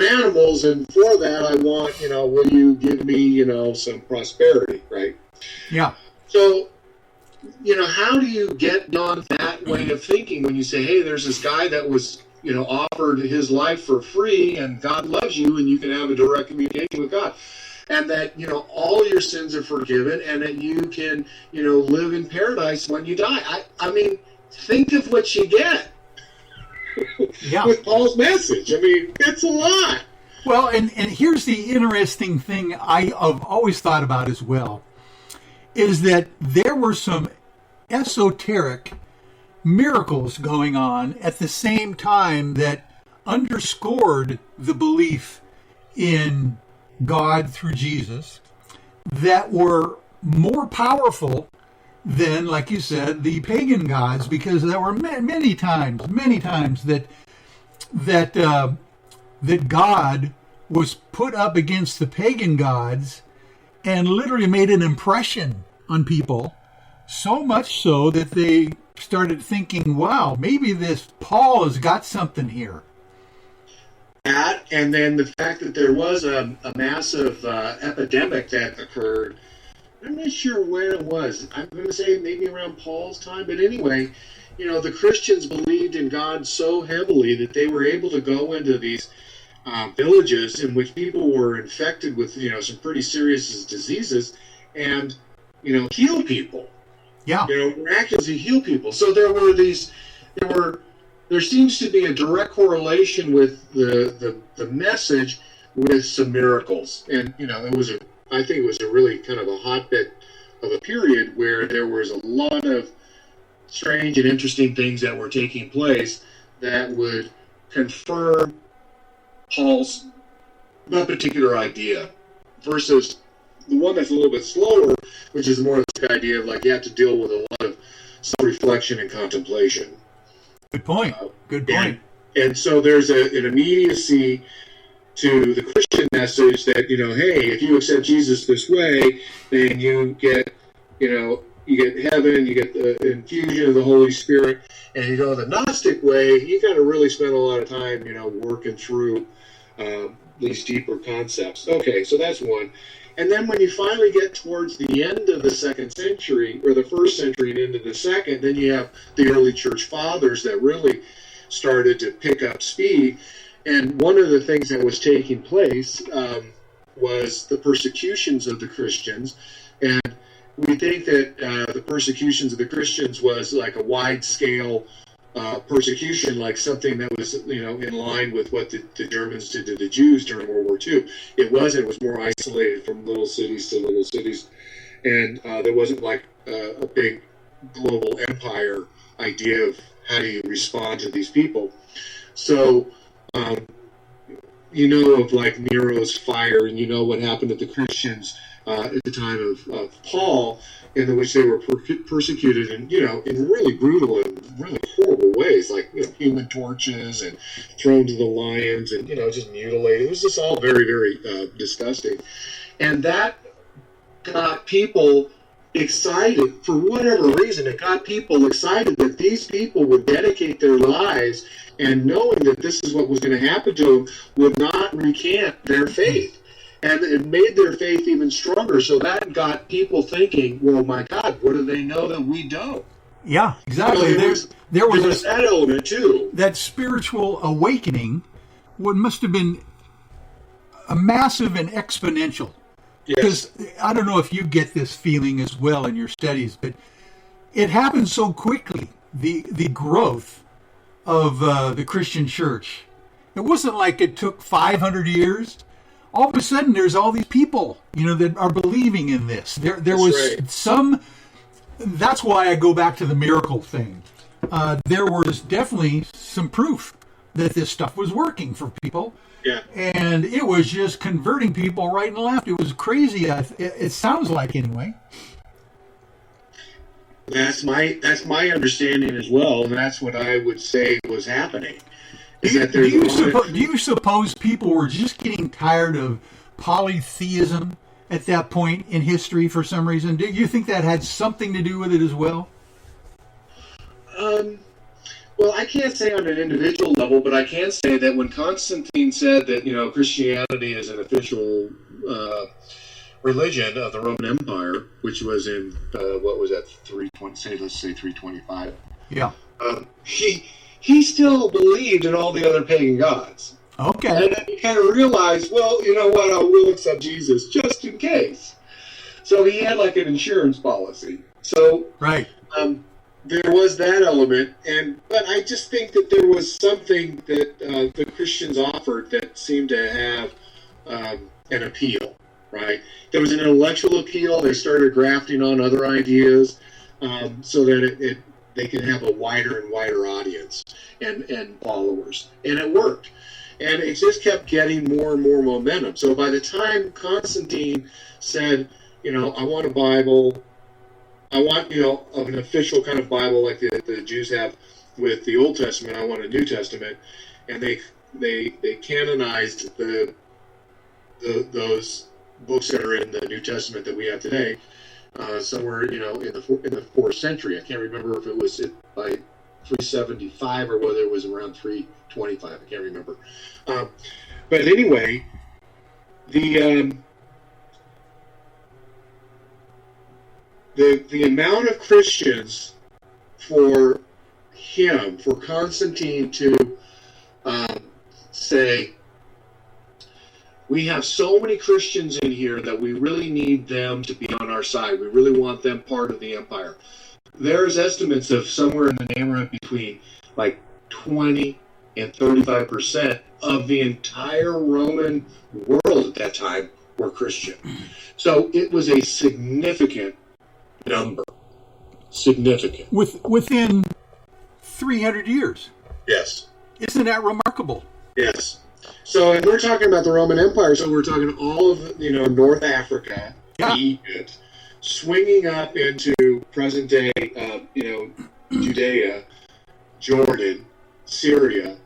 animals, and for that I want, will you give me, some prosperity, right? Yeah. So, how do you get beyond that way of thinking when you say, hey, there's this guy that was, offered his life for free, and God loves you, and you can have a direct communication with God, and that, all your sins are forgiven, and that you can, live in paradise when you die. I mean, think of what you get. Yeah. With Paul's message. It's a lot. Well, and here's the interesting thing I've always thought about as well, is that there were some esoteric miracles going on at the same time that underscored the belief in God through Jesus, that were more powerful than, like you said, the pagan gods, because there were many times that God was put up against the pagan gods and literally made an impression on people, so much so that they started thinking, wow, maybe this Paul has got something here. That, and then the fact that there was a massive epidemic that occurred. I'm not sure when it was. I'm going to say maybe around Paul's time. But anyway, the Christians believed in God so heavily that they were able to go into these villages in which people were infected with, some pretty serious diseases, and, heal people. Yeah. Miraculously heal people. So there seems to be a direct correlation with the message with some miracles. And, I think it was a really kind of a hotbed of a period where there was a lot of strange and interesting things that were taking place that would confirm Paul's that particular idea, versus the one that's a little bit slower, which is more of the idea of like you have to deal with a lot of self-reflection and contemplation. Good point. Good point. And so there's an immediacy to the Christian message that, hey, if you accept Jesus this way, then you get, you get heaven, you get the infusion of the Holy Spirit. And if you go the Gnostic way, you got to really spend a lot of time, working through these deeper concepts. Okay, so that's one. And then when you finally get towards the end of the second century, or the first century and into the second, then you have the early church fathers that really started to pick up speed. And one of the things that was taking place was the persecutions of the Christians. And we think that the persecutions of the Christians was like a wide-scale persecution like something that was, in line with what the Germans did to the Jews during World War II. It wasn't. It was more isolated from little cities to little cities. And there wasn't like a big global empire idea of how do you respond to these people. So, of like Nero's fire, and what happened to the Christians at the time of Paul, in which they were persecuted in really brutal and really horrible ways, like human torches and thrown to the lions and just mutilated. It was just all very, very disgusting, and that got people excited for whatever reason. It got people excited that these people would dedicate their lives, and knowing that this is what was going to happen to them, would not recant their faith. And it made their faith even stronger. So that got people thinking, well, my God, what do they know that we don't? Yeah, exactly. There was that element, too. That spiritual awakening must have been a massive and exponential. Yes. Because I don't know if you get this feeling as well in your studies, but it happened so quickly, the growth of the Christian church. It wasn't like it took 500 years. All of a sudden, there's all these people, that are believing in this. There was some. That's why I go back to the miracle thing. There was definitely some proof that this stuff was working for people. Yeah. And it was just converting people right and left. It was crazy. It sounds like, anyway. That's my understanding as well, and that's what I would say was happening. Do you suppose people were just getting tired of polytheism at that point in history for some reason? Do you think that had something to do with it as well? Well, I can't say on an individual level, but I can say that when Constantine said that Christianity is an official religion of the Roman Empire, which was in what was that, 325. Yeah. He still believed in all the other pagan gods. Okay. And then he kind of realized, well, you know what, I will accept Jesus just in case. So he had like an insurance policy. So right. There was that element, but I just think that there was something that the Christians offered that seemed to have an appeal, right? There was an intellectual appeal. They started grafting on other ideas so that they could have a wider and wider audience and followers. And it worked. And it just kept getting more and more momentum. So by the time Constantine said, I want a Bible, I want, of an official kind of Bible like the Jews have with the Old Testament, I want a New Testament, and they canonized those books that are in the New Testament that we have today, somewhere, in the 4th century. I can't remember if it was by 375 or whether it was around 325. I can't remember. But anyway, the amount of Christians for Constantine to say, we have so many Christians in here that we really need them to be on our side. We really want them part of the empire. There's estimates of somewhere in the neighborhood between like 20 and 35% of the entire Roman world at that time were Christian. So it was a significant number. Significant. Within 300 years. Yes. Isn't that remarkable? Yes. So, and we're talking about the Roman Empire, so we're talking all of, North Africa, Egypt, swinging up into present-day, Judea, Jordan, Syria,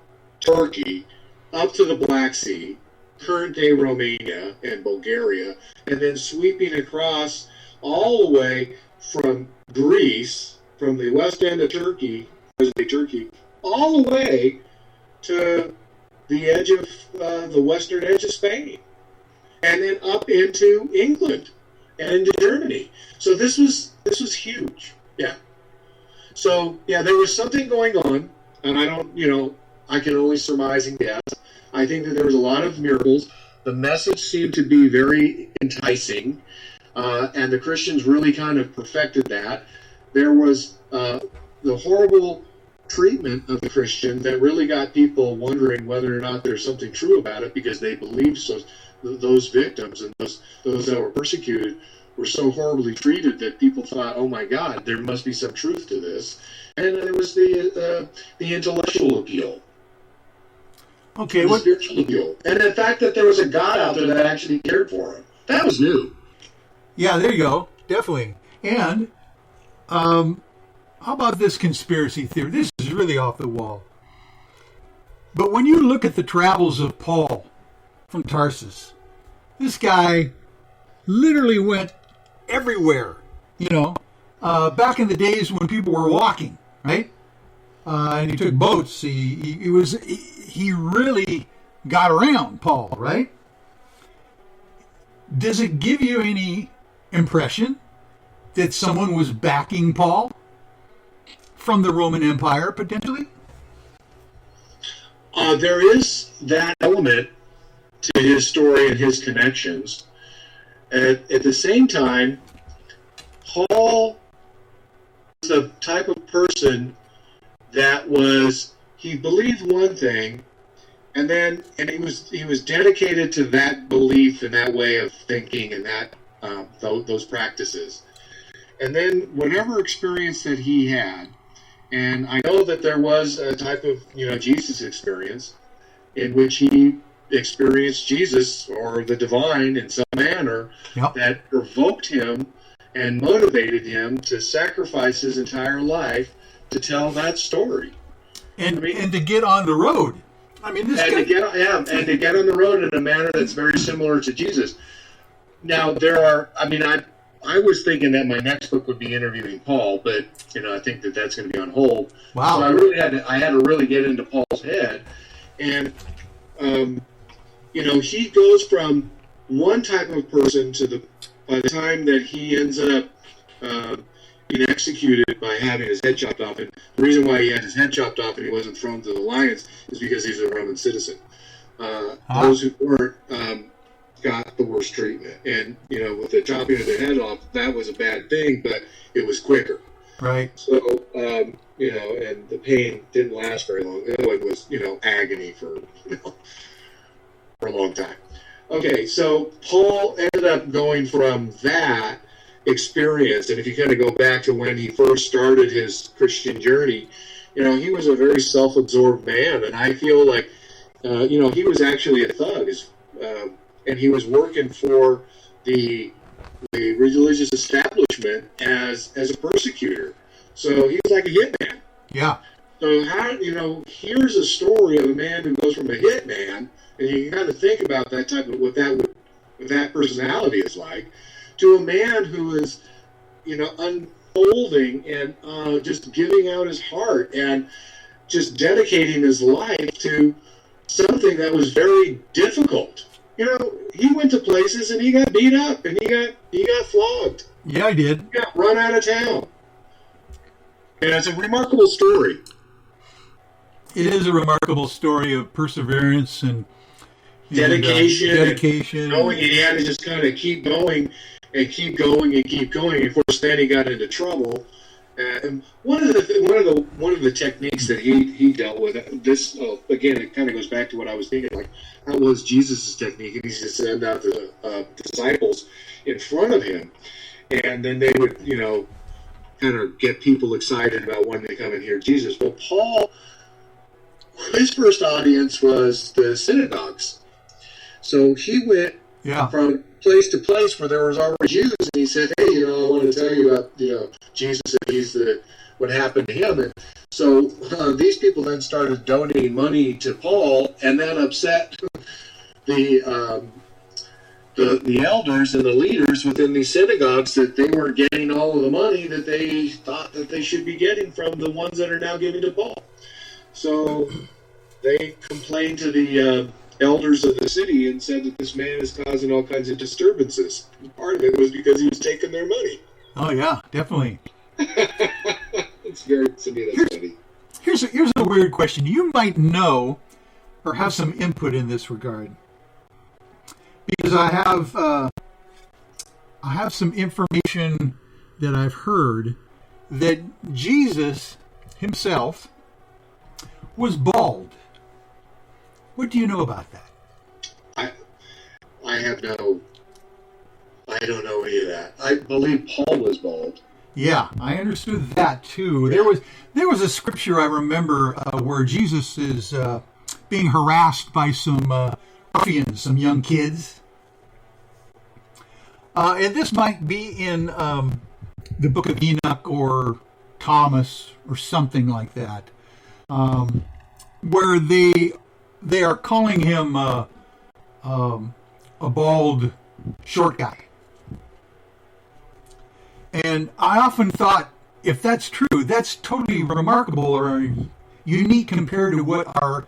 Turkey, up to the Black Sea, current-day Romania and Bulgaria, and then sweeping across all the way from Greece, from the west end of Turkey, present-day Turkey, all the way to the edge of the western edge of Spain, and then up into England and into Germany. So this was huge. Yeah. So yeah, there was something going on, and I don't, I can only surmise and guess. I think that there was a lot of miracles. The message seemed to be very enticing, and the Christians really kind of perfected that. There was the horrible treatment of the Christian that really got people wondering whether or not there's something true about it, because they believed so. Those victims and those that were persecuted were so horribly treated that people thought, oh my God, there must be some truth to this. And there was the intellectual appeal. Okay, the spiritual appeal. And the fact that there was a God out there that actually cared for him. That was new. Yeah, there you go. Definitely. And how about this conspiracy theory? This is really off the wall. But when you look at the travels of Paul from Tarsus, this guy literally went everywhere. You know, back in the days when people were walking, right? And he took boats. He really got around, Paul, right? Does it give you any impression that someone was backing Paul from the Roman Empire, potentially? There is that element to his story and his connections. At the same time, Paul was the type of person that he believed one thing, and he was dedicated to that belief and that way of thinking and that those practices. And then whatever experience that he had, and I know that there was a type of Jesus experience in which he experienced Jesus or the divine in some manner that provoked him and motivated him to sacrifice his entire life to tell that story. And to get on the road. To get on the road in a manner that's very similar to Jesus. Now I was thinking that my next book would be interviewing Paul, but I think that that's going to be on hold. Wow! So I had to really get into Paul's head, and he goes from one type of person by the time that he ends up being executed by having his head chopped off. And the reason why he had his head chopped off and he wasn't thrown to the lions is because he's a Roman citizen. Those who weren't got the worst treatment. And, with the chopping of the head off, that was a bad thing, but it was quicker. Right. So, and the pain didn't last very long. It was, agony for a long time. Okay, so Paul ended up going from that experience, and if you kind of go back to when he first started his Christian journey, he was a very self-absorbed man, and I feel like, he was actually a thug, and he was working for the religious establishment as a persecutor. So he was like a hitman. Yeah. So here's a story of a man who goes from a hitman, and you can kind of think about that type of what that personality is like, to a man who is, unfolding and just giving out his heart and just dedicating his life to something that was very difficult. He went to places and he got beat up and he got flogged. Yeah, I did. He got run out of town. And it's a remarkable story. It is a remarkable story of perseverance and dedication. Knowing he had to just kind of keep going and keep going and keep going. Of course, then he got into trouble. And one of the techniques that he dealt with, this again, it kind of goes back to what I was thinking. Like, that was Jesus' technique, and he used to send out the disciples in front of him, and then they would, kind of get people excited about when they come and hear Jesus. Well, Paul, his first audience was the synagogues, so he went from place to place where there was already Jews, and he said, "Hey, I want to tell you about Jesus, and he's what happened to him." And so these people then started donating money to Paul, and that upset the elders and the leaders within these synagogues that they weren't getting all of the money that they thought that they should be getting from the ones that are now giving to Paul. So they complained to the elders of the city and said that this man is causing all kinds of disturbances. And part of it was because he was taking their money. Oh yeah, definitely. It's very, to me, that's funny. Here's a weird question. You might know or have some input in this regard, because I have some information that I've heard that Jesus himself was bald. What do you know about that? I don't know any of that. I believe Paul was bald. Yeah, I understood that too. There was a scripture I remember where Jesus is being harassed by some ruffians, some young kids. And this might be in the book of Enoch or Thomas or something like that, where they are calling him a bald, short guy. And I often thought, if that's true, that's totally remarkable or unique compared to what our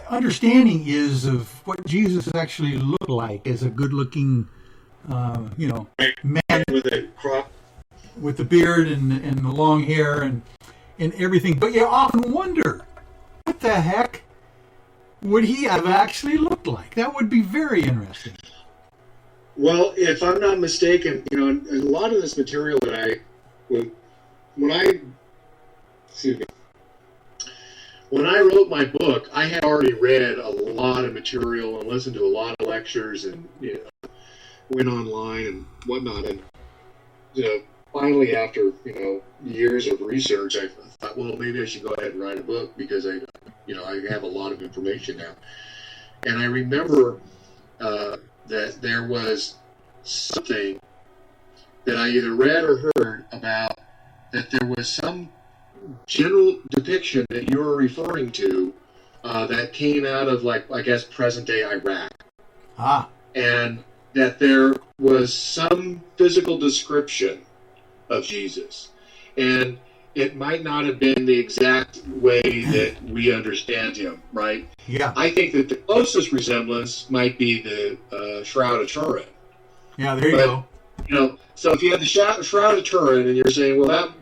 understanding is of what Jesus actually looked like as a good-looking, man with the beard and the long hair and everything. But you often wonder, what the heck would he have actually looked like? That would be very interesting. Well, if I'm not mistaken, a lot of this material that when I wrote my book, I had already read a lot of material and listened to a lot of lectures and went online and whatnot. And finally, after years of research, I thought, well, maybe I should go ahead and write a book because I have a lot of information now. And I remember that there was something that I either read or heard about, that there was some general depiction that you were referring to that came out of, present-day Iraq. And that there was some physical description of Jesus. And it might not have been the exact way that we understand him, right? Yeah. I think that the closest resemblance might be the Shroud of Turin. Yeah, there you go. So if you have the Shroud of Turin and you're saying, well,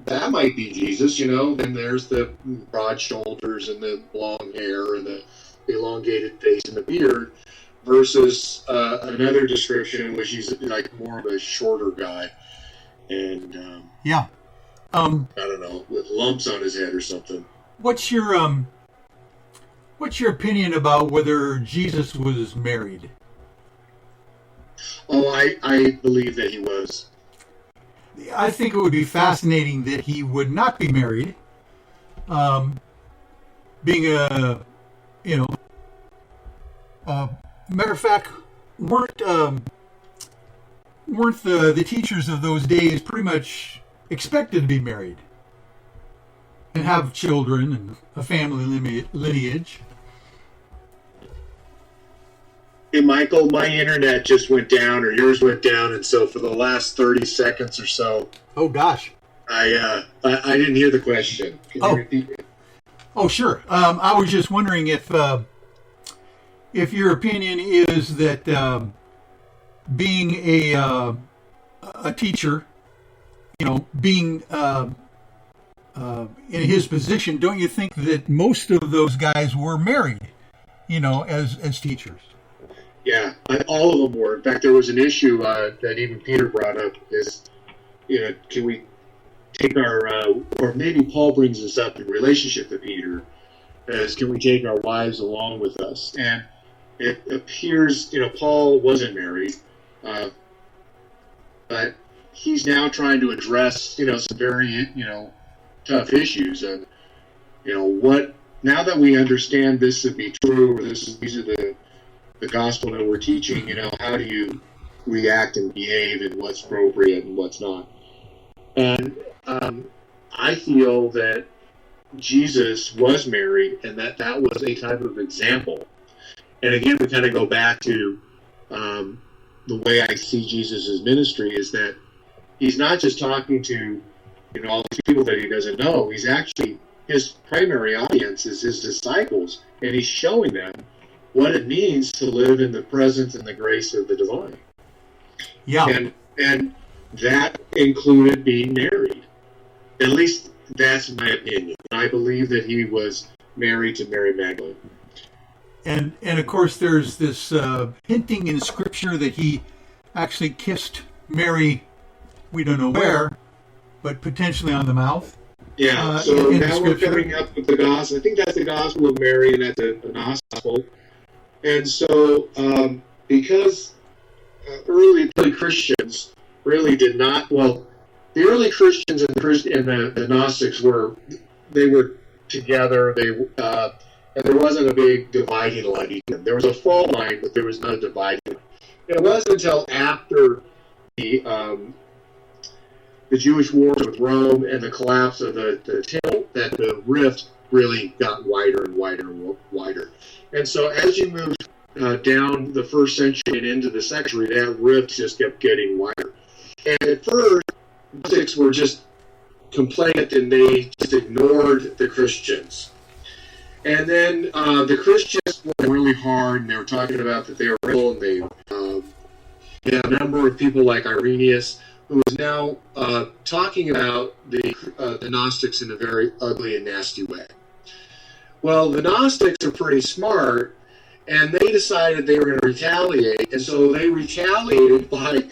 that might be Jesus, then there's the broad shoulders and the long hair and the elongated face and the beard, versus another description, which he's like more of a shorter guy. And yeah. I don't know, with lumps on his head or something. What's your opinion about whether Jesus was married? Oh, I believe that he was. I think it would be fascinating that he would not be married. Being matter of fact, weren't the teachers of those days pretty much expected to be married and have children and a family lineage? Hey, Michael, my internet just went down, or yours went down, and so for the last 30 seconds or so... Oh, gosh. I didn't hear the question. Can you repeat it? Oh, sure. I was just wondering if your opinion is that being a teacher, being in his position, don't you think that most of those guys were married, as teachers? Yeah, all of them were. In fact, there was an issue that even Peter brought up is, can we take our, or maybe Paul brings this up in relationship to Peter, is can we take our wives along with us? And it appears, Paul wasn't married, but he's now trying to address, some very, tough issues. And, now that we understand this to be true, or these are the gospel that we're teaching, how do you react and behave and what's appropriate and what's not? And I feel that Jesus was married and that was a type of example. And again, we kind of go back to the way I see Jesus' ministry is that he's not just talking to all these people that he doesn't know. He's actually, his primary audience is his disciples, and he's showing them what it means to live in the presence and the grace of the divine. Yeah. And that included being married. At least that's my opinion. I believe that he was married to Mary Magdalene. And of course there's this hinting in Scripture that he actually kissed Mary, we don't know where, but potentially on the mouth. Yeah, so now we're coming up with the gospel. I think that's the Gospel of Mary, and that's the gospel. And so, because early Christians really did not, well, the early Christians and the Gnostics were together. And there wasn't a big dividing line between them. There was a fault line, but there was not a dividing line. It wasn't until after the Jewish wars with Rome and the collapse of the temple that the rift really got wider and wider and wider. And so as you moved down the first century and into the second century, that rift just kept getting wider. And at first, Gnostics were just complainant and they just ignored the Christians. And then the Christians were really hard, and they were talking about that they were rebel, and they had a number of people like Irenaeus, who is now talking about the Gnostics in a very ugly and nasty way. Well, the Gnostics are pretty smart, and they decided they were going to retaliate, and so they retaliated by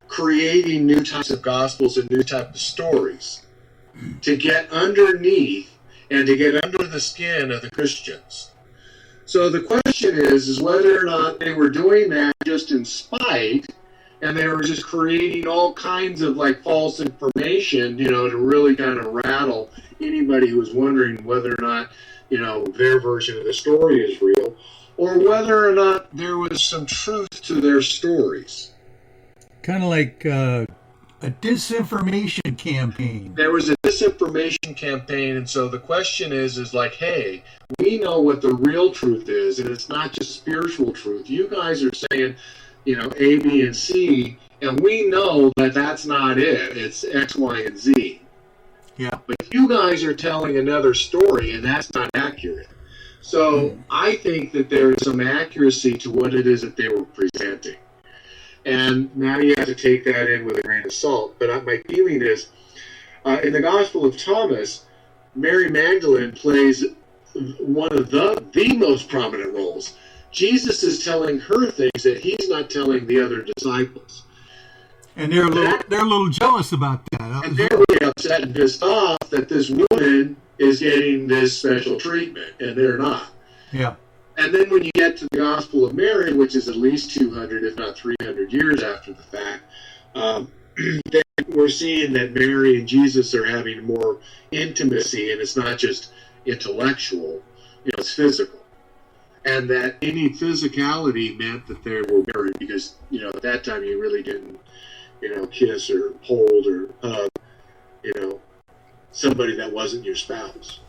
creating new types of gospels and new types of stories to get underneath and to get under the skin of the Christians. So the question is whether or not they were doing that just in spite, and they were just creating all kinds of like false information, to really kind of rattle anybody who was wondering whether or not, their version of the story is real, or whether or not there was some truth to their stories. Kind of like a disinformation campaign. There was a disinformation campaign, and so the question is like, hey, we know what the real truth is, and it's not just spiritual truth. You guys are saying, A, B, and C, and we know that that's not it. It's X, Y, and Z. Yeah. But you guys are telling another story, and that's not accurate. So I think that there is some accuracy to what it is that they were presenting. And now you have to take that in with a grain of salt. But my feeling is, in the Gospel of Thomas, Mary Magdalene plays one of the most prominent roles. Jesus is telling her things that he's not telling the other disciples. And they're a little jealous about that. And they're really upset and pissed off that this woman is getting this special treatment, and they're not. Yeah. And then when you get to the Gospel of Mary, which is at least 200, if not 300 years after the fact, then we're seeing that Mary and Jesus are having more intimacy, and it's not just intellectual, it's physical. And that any physicality meant that they were married because, at that time you really didn't, kiss or hold or hug, somebody that wasn't your spouse.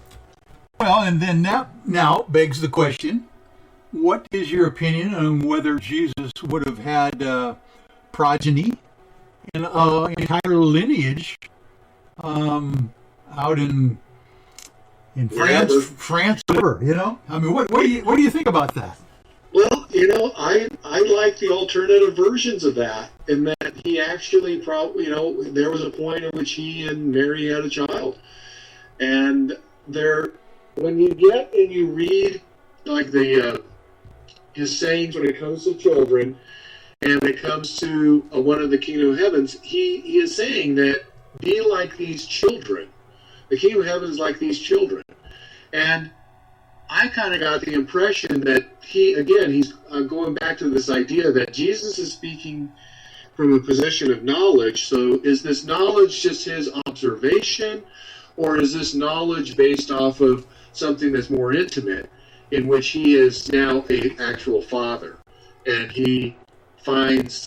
Well, and then now begs the question, what is your opinion on whether Jesus would have had progeny and entire lineage out in France, whatever, I mean, what do you think about that? Well, I like the alternative versions of that, in that he actually probably, there was a point in which he and Mary had a child. And when you get and you read, like, his sayings when it comes to children, and when it comes to one of the kingdom of heavens, he is saying that be like these children. The kingdom of heaven is like these children. And I kind of got the impression that he's going back to this idea that Jesus is speaking from a position of knowledge. So is this knowledge just his observation, or is this knowledge based off of something that's more intimate, in which he is now an actual father, and he finds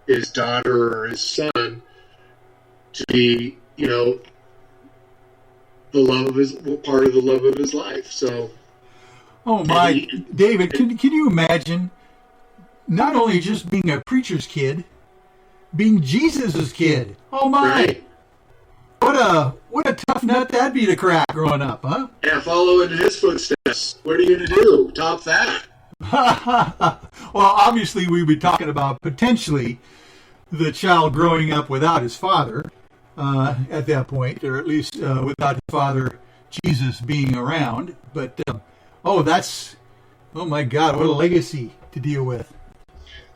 his daughter or his son to be, the love of part of the love of his life. So, oh my, David, can you imagine not only just being a preacher's kid, being Jesus's kid? Oh my, right. What a tough nut that'd be to crack growing up, huh? Yeah, follow in his footsteps. What are you going to do? Top that? Well, obviously we'd be talking about potentially the child growing up without his father at that point, or at least without his father Jesus being around. But oh my God, what a legacy to deal with.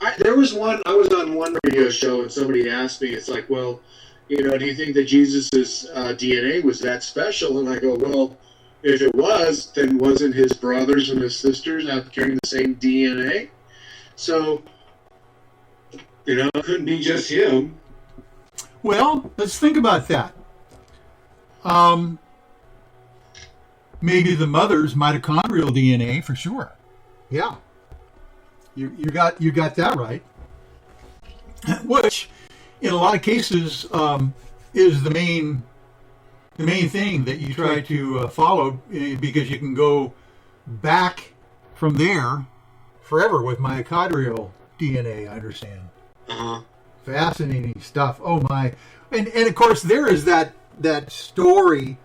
I was on one radio show and somebody asked me, it's like, well, do you think that Jesus' DNA was that special? And I go, well, if it was, then wasn't his brothers and his sisters carrying the same DNA? So, it couldn't be just him. Well, let's think about that. Maybe the mother's mitochondrial DNA for sure. Yeah, you got that right. Which, in a lot of cases, is the main thing that you try to follow, because you can go back from there forever with mitochondrial DNA. I understand. Fascinating stuff. Oh my! And of course there is that story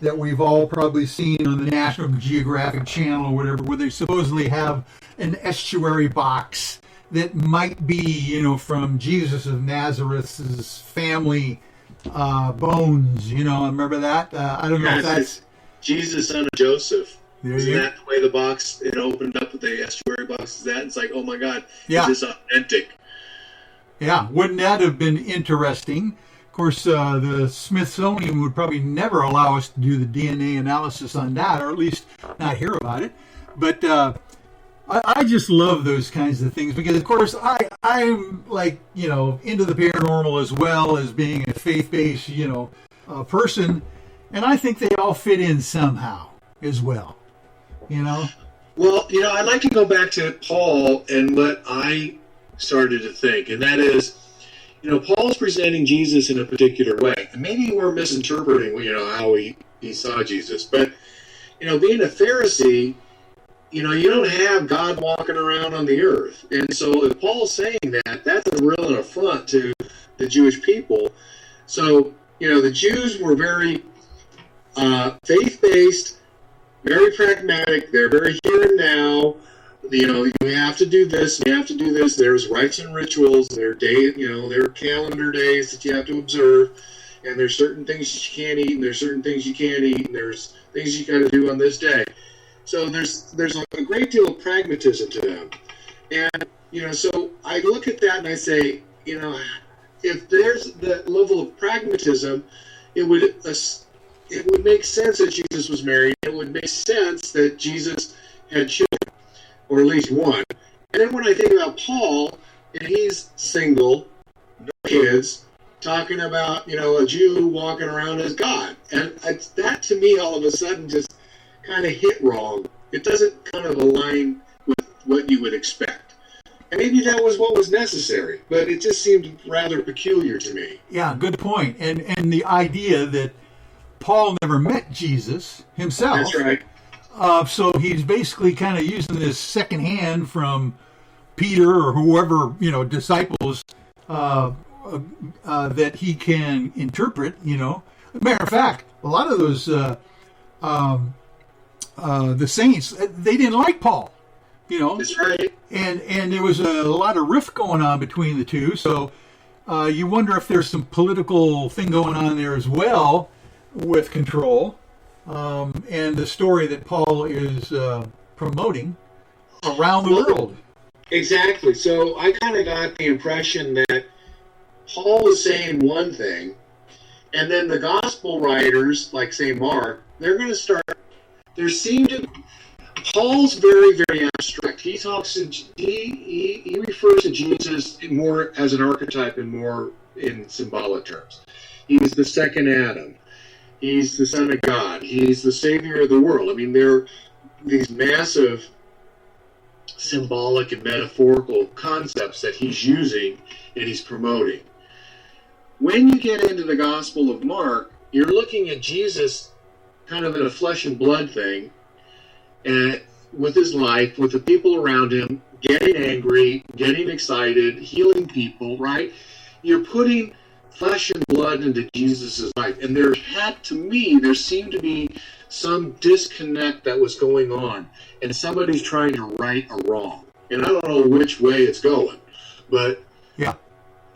that we've all probably seen on the National Geographic Channel or whatever, where they supposedly have an estuary box that might be, from Jesus of Nazareth's family bones. Remember that? I don't know if that's Jesus, son of Joseph. Isn't that the way the box opened up with the estuary box? Is that? It's like, oh my God, is this authentic? Yeah, wouldn't that have been interesting? Of course, the Smithsonian would probably never allow us to do the DNA analysis on that, or at least not hear about it. But I just love those kinds of things because, of course, I'm like, into the paranormal as well as being a faith-based, person. And I think they all fit in somehow as well, Well, I'd like to go back to Paul and what I started to think, and that is, Paul's presenting Jesus in a particular way. And maybe we're misinterpreting, how he saw Jesus. But, being a Pharisee, you don't have God walking around on the earth. And so if Paul's saying that, that's a real affront to the Jewish people. So, the Jews were very faith-based, very pragmatic. They're very here and now. You have to do this, you have to do this. There's rites and rituals. There are there are calendar days that you have to observe, and there's certain things you can't eat, and there's certain things you can't eat, and there's things you got to do on this day. So there's a great deal of pragmatism to them, and so I look at that and I say, if there's that level of pragmatism, it would make sense that Jesus was married. It would make sense that Jesus had children, or at least one. And then when I think about Paul, and he's single, no kids, talking about, a Jew walking around as God. And that to me all of a sudden just kind of hit wrong. It doesn't kind of align with what you would expect. And maybe that was what was necessary, but it just seemed rather peculiar to me. Yeah, good point. And the idea that Paul never met Jesus himself. That's right. So he's basically kind of using this secondhand from Peter or whoever, disciples that he can interpret, Matter of fact, a lot of those, the saints, they didn't like Paul, That's right. And there was a lot of rift going on between the two. So you wonder if there's some political thing going on there as well with control. And the story that Paul is promoting around the world. Exactly. So I kind of got the impression that Paul is saying one thing, and then the gospel writers, like say Mark, they're going to start. Paul's very, very abstract. He talks. He refers to Jesus more as an archetype and more in symbolic terms. He's the second Adam. He's the Son of God. He's the Savior of the world. I mean, they're these massive symbolic and metaphorical concepts that he's using and he's promoting. When you get into the Gospel of Mark, you're looking at Jesus kind of in a flesh and blood thing, and with his life, with the people around him, getting angry, getting excited, healing people, right? You're putting flesh and blood into Jesus' life. And there seemed to be some disconnect that was going on. And somebody's trying to right a wrong. And I don't know which way it's going. But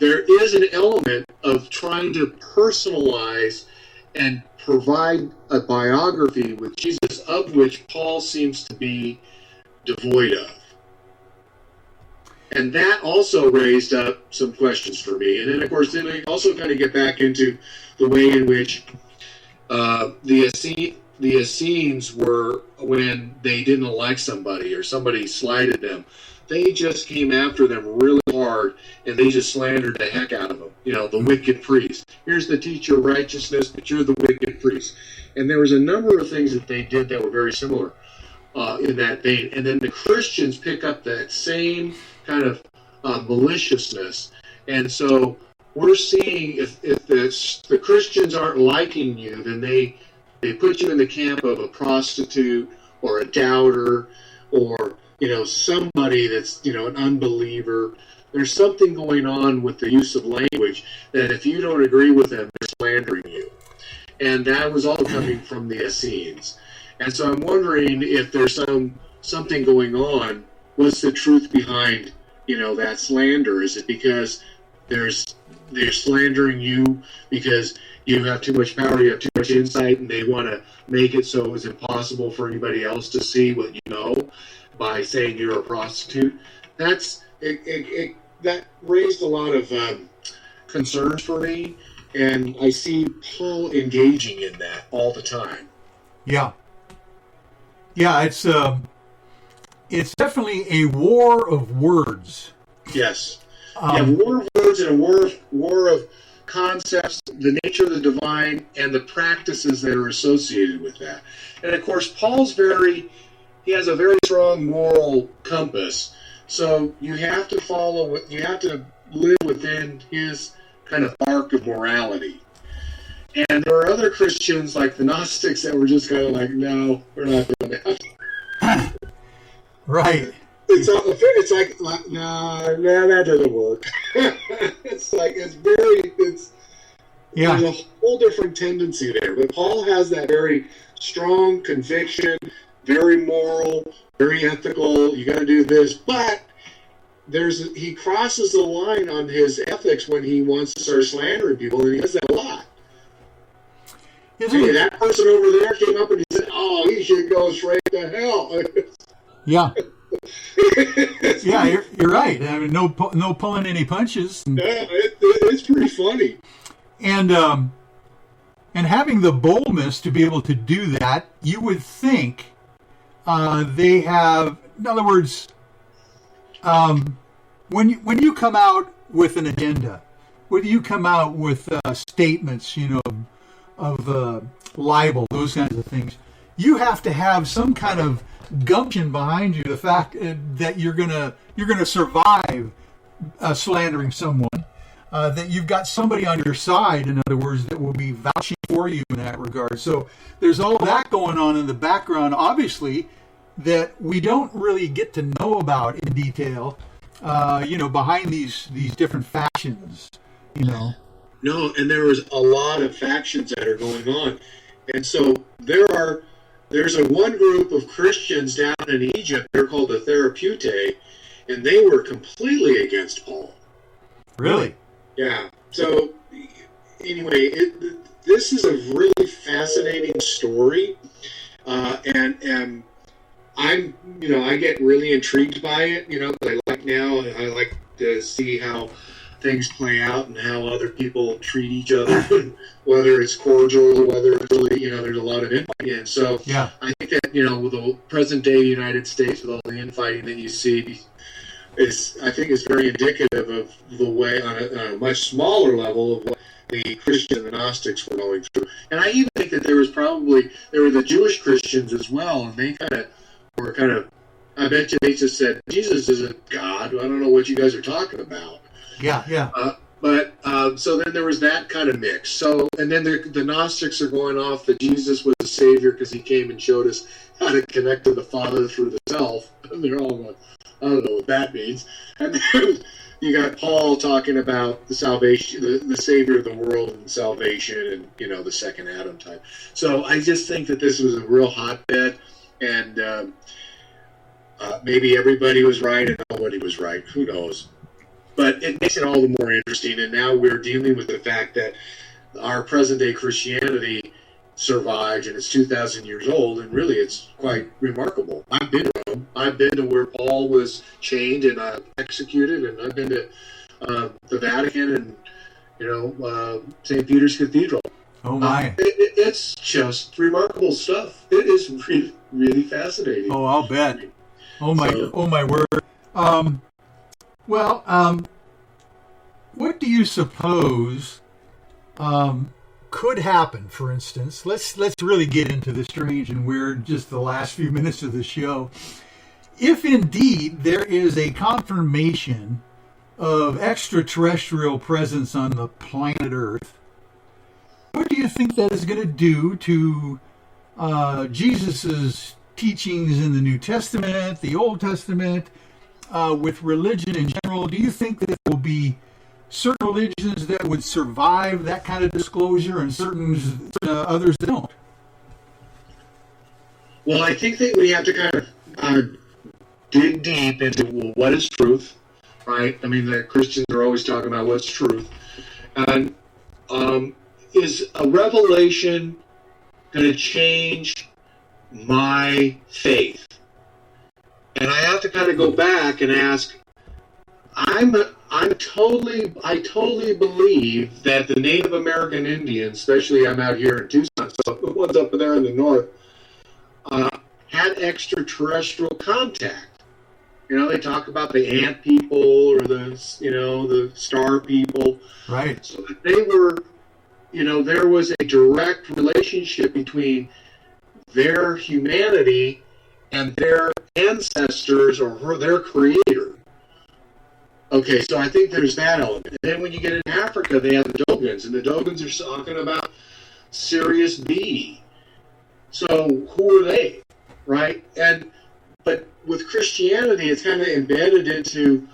there is an element of trying to personalize and provide a biography with Jesus, of which Paul seems to be devoid of. And that also raised up some questions for me. And then, of course, then I also kind of get back into the way in which the Essenes were, when they didn't like somebody or somebody slighted them, they just came after them really hard, and they just slandered the heck out of them. You know, the wicked priest. Here's the teacher of righteousness, but you're the wicked priest. And there was a number of things that they did that were very similar in that vein. And then the Christians pick up that same kind of maliciousness. And so we're seeing if the Christians aren't liking you, then they put you in the camp of a prostitute or a doubter or, you know, somebody that's, you know, an unbeliever. There's something going on with the use of language that if you don't agree with them, they're slandering you. And that was all coming from the Essenes. And so I'm wondering if there's something going on. What's the truth behind, you know, that slander? Is it because they're slandering you because you have too much power, you have too much insight, and they want to make it so it's impossible for anybody else to see what you know by saying you're a prostitute? That raised a lot of concerns for me, and I see Paul engaging in that all the time. Yeah, it's definitely a war of words. Yes, war of words and a war of concepts, the nature of the divine, and the practices that are associated with that. And of course, he has a very strong moral compass. So you have to live within his kind of arc of morality. And there are other Christians like the Gnostics that were just kind of like, no, we're not doing that. Right. It's like no, that doesn't work. There's a whole different tendency there. But Paul has that very strong conviction, very moral, very ethical. You got to do this, but he crosses the line on his ethics when he wants to start slandering people, and he does that a lot. Hey, that person over there came up and he said, "Oh, he should go straight to hell." Yeah. Yeah, you're right. I mean, no pulling any punches. Yeah, it's pretty funny. And having the boldness to be able to do that, you would think they have. In other words, when you come out with an agenda, when you come out with statements, you know, of libel, those kinds of things, you have to have some kind of gumption behind you. The fact that you're gonna survive slandering someone, that you've got somebody on your side, in other words, that will be vouching for you in that regard. So there's all that going on in the background, obviously, that we don't really get to know about in detail. You know, behind these different factions, you know. No, and there was a lot of factions that are going on, and so there's a one group of Christians down in Egypt. They're called the Therapeutae, and they were completely against Paul. Really? Yeah. So anyway, this is a really fascinating story, and I get really intrigued by it. You know, I like to see how things play out and how other people treat each other, whether it's cordial or whether it's really, you know, there's a lot of infighting. And so yeah. I think that, you know, with the present day United States, with all the infighting that you see, I think is very indicative of the way, on a much smaller level, of what the Christian and the Gnostics were going through. And I even think that there were the Jewish Christians as well, and they were I bet you they just said, Jesus isn't God. I don't know what you guys are talking about. Yeah. So then there was that kind of mix. So, and then the Gnostics are going off that Jesus was the Savior because he came and showed us how to connect to the Father through the self. And they're all going, I don't know what that means. And then you got Paul talking about the salvation, the Savior of the world and salvation, and, you know, the second Adam type. So I just think that this was a real hotbed, and maybe everybody was right and nobody was right. Who knows? But it makes it all the more interesting, and now we're dealing with the fact that our present-day Christianity survived, and it's 2,000 years old, and really it's quite remarkable. I've been to Rome. I've been to where Paul was chained and executed, and I've been to the Vatican and, St. Peter's Cathedral. Oh, my. It's just remarkable stuff. It is really, really fascinating. Oh, I'll bet. Oh, my word. What do you suppose could happen, for instance? Let's really get into the strange and weird just the last few minutes of the show. If indeed there is a confirmation of extraterrestrial presence on the planet Earth, what do you think that is going to do to Jesus's teachings in the New Testament, the Old Testament, with religion in general? Do you think that there will be certain religions that would survive that kind of disclosure and certain others that don't? Well, I think that we have to kind of dig deep into what is truth, right? I mean, the Christians are always talking about what's truth. And is a revelation going to change my faith? And I have to kind of go back and ask, I totally believe that the Native American Indians, especially I'm out here in Tucson, so the ones up there in the north, had extraterrestrial contact. They talk about the ant people or the star people. Right. So that they were, there was a direct relationship between their humanity and their ancestors or their creator. Okay, so I think there's that element. And then when you get in Africa, they have the Dogons, and the Dogons are talking about Sirius B. So who are they, right? But with Christianity, it's kind of embedded into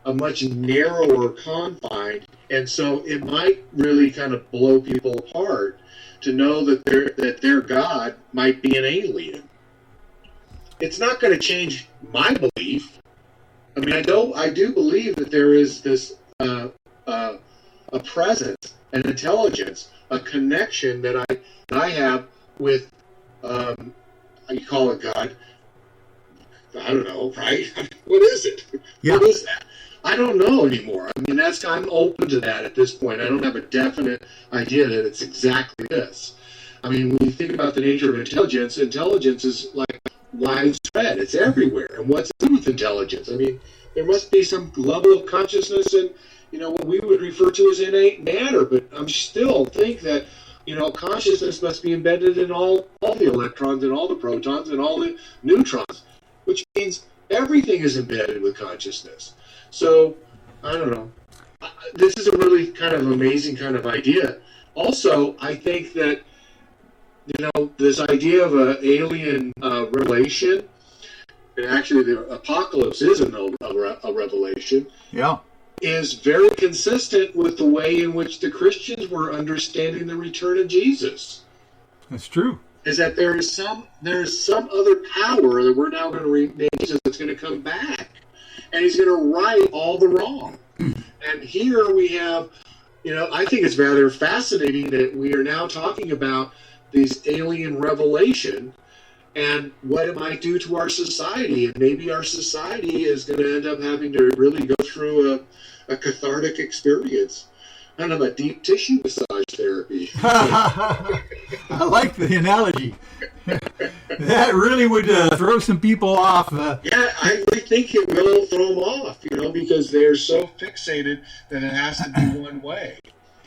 a much narrower confine, and so it might really kind of blow people apart to know that their God might be an alien. It's not going to change my belief. I mean, I do believe that there is this a presence, an intelligence, a connection that I have with you call it God. I don't know, right? What is it? Yeah. What is that? I don't know anymore. I mean, I'm open to that at this point. I don't have a definite idea that it's exactly this. I mean, when you think about the nature of intelligence is like widespread. It's everywhere. And what's to do with intelligence? I mean, there must be some level of consciousness and, what we would refer to as innate matter. But I still think that, consciousness must be embedded in all the electrons and all the protons and all the neutrons, which means everything is embedded with consciousness. So, I don't know. This is a really kind of amazing kind of idea. Also, I think that, this idea of an alien revelation, and actually the apocalypse is a revelation, is very consistent with the way in which the Christians were understanding the return of Jesus. That's true. Is that there is some other power that we're now going to rename Jesus that's going to come back, and he's going to right all the wrong. And here we have, I think it's rather fascinating that we are now talking about this alien revelation and what it might do to our society. And maybe our society is going to end up having to really go through a cathartic experience. Kind of a deep tissue massage therapy. I like the analogy. That really would throw some people off. Yeah, I really think it will throw them off, because they're so fixated that it has to be one way.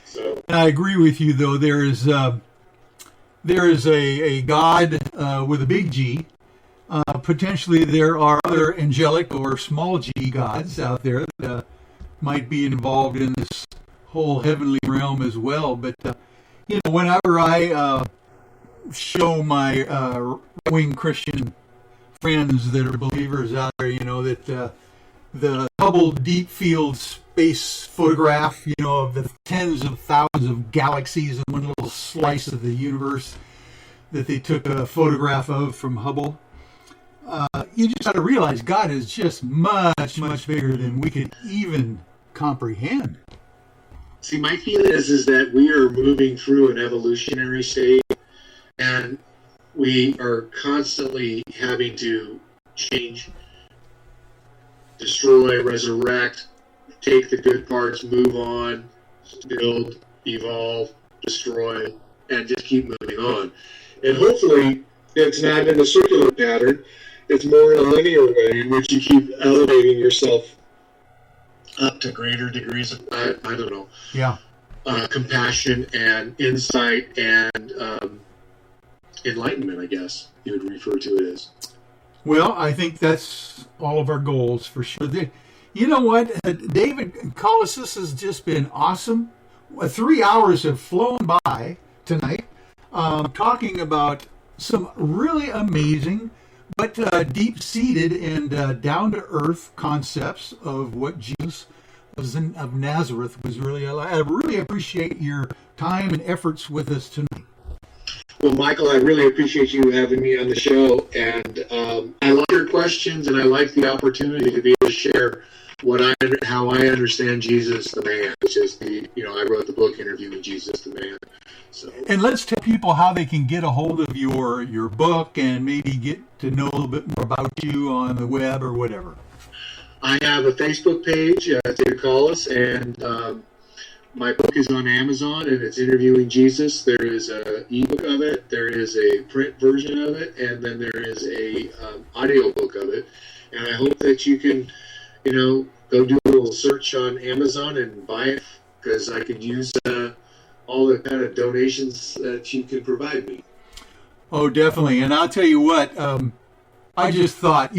So I agree with you, though. There is a God with a big G. Potentially, there are other angelic or small G gods out there that might be involved in this whole heavenly realm as well. But whenever I show my right-wing Christian friends that are believers out there, that the Hubble Deep Field Space photograph, of the tens of thousands of galaxies in one little slice of the universe that they took a photograph of from Hubble, you just got to realize God is just much, much bigger than we could even comprehend. See, my feeling is that we are moving through an evolutionary stage, we are constantly having to change, destroy, resurrect, take the good parts, move on, build, evolve, destroy, and just keep moving on. And hopefully it's not in a circular pattern. It's more in a linear way in which you keep elevating yourself up to greater degrees of, I don't know, compassion and insight and enlightenment, I guess you would refer to it as. Well, I think that's all of our goals for sure. You know what, David Collis, this has just been awesome. 3 hours have flown by tonight, talking about some really amazing but deep-seated and down-to-earth concepts of what Jesus of Nazareth was really like. I really appreciate your time and efforts with us tonight. Well, Michael, I really appreciate you having me on the show, and I like your questions, and I like the opportunity to be able to share how I understand Jesus the Man, which is I wrote the book Interviewing Jesus the Man. So. And let's tell people how they can get a hold of your book and maybe get to know a little bit more about you on the web or whatever. I have a Facebook page, David Collis, and my book is on Amazon, and it's Interviewing Jesus. There is an ebook of it, there is a print version of it, and then there is a audio book of it. And I hope that you can, go do a little search on Amazon and buy it, because I could use all the kind of donations that you can provide me. Oh, definitely. And I'll tell you what, I just thought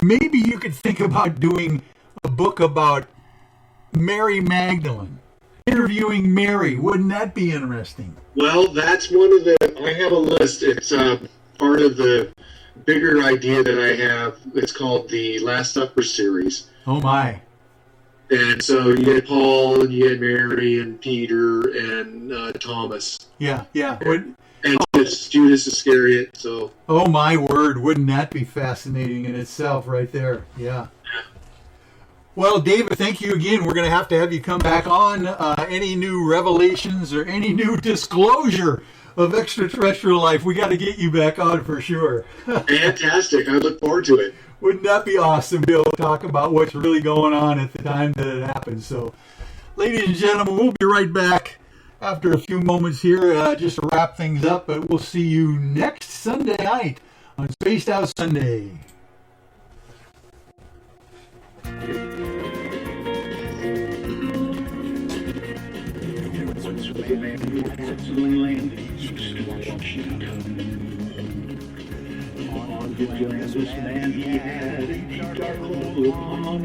maybe you could think about doing a book about Mary Magdalene, interviewing Mary. Wouldn't that be interesting? Well, that's one of I have a list. It's part of the bigger idea that I have. It's called the Last Supper series. Oh, my. And so you had Paul, and you had Mary, and Peter, and Thomas. Yeah. And Judas Iscariot. So. Oh, my word. Wouldn't that be fascinating in itself right there? Yeah. Well, David, thank you again. We're going to have you come back on. Any new revelations or any new disclosure of extraterrestrial life, we got to get you back on for sure. Fantastic. I look forward to it. Wouldn't that be awesome to be able to talk about what's really going on at the time that it happens? So, ladies and gentlemen, we'll be right back after a few moments here just to wrap things up. But we'll see you next Sunday night on Spaced Out Sunday. On his man he had a dark hole upon.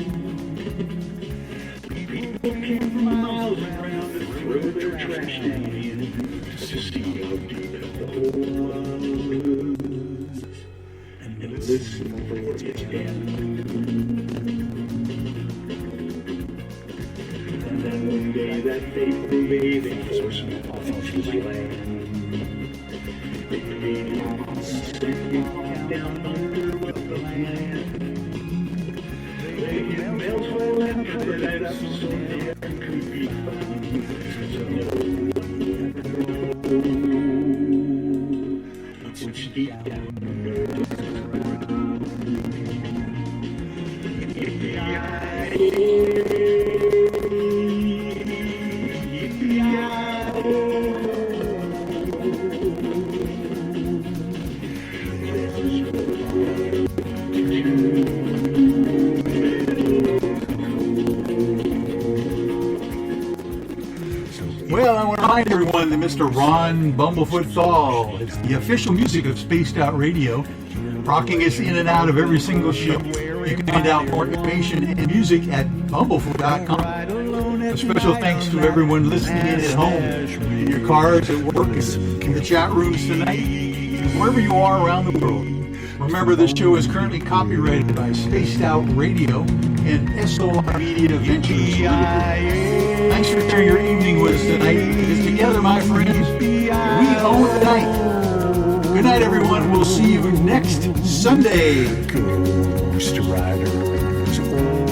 People came from miles around to throw their trash down in to see how deep the hole was and listen for its end. And then one day that faithful baby was off his land. They made him sing down under the land. They gave bells full and covered it up so there could be fun. No one knows what's deep down underground. Well, I want to remind everyone that Mr. Ron Bumblefoot Thal is the official music of Spaced Out Radio, rocking us in and out of every single show. You can find out more information and music at bumblefoot.com. A special thanks to everyone listening in at home, in your cars, at work, in the chat rooms tonight, wherever you are around the world. Remember, this show is currently copyrighted by Spaced Out Radio and SOR Media Ventures. Thanks for sharing your evening with us tonight. Because together, my friends, we own the night. Good night, everyone. We'll see you next Sunday. Ghost Riders.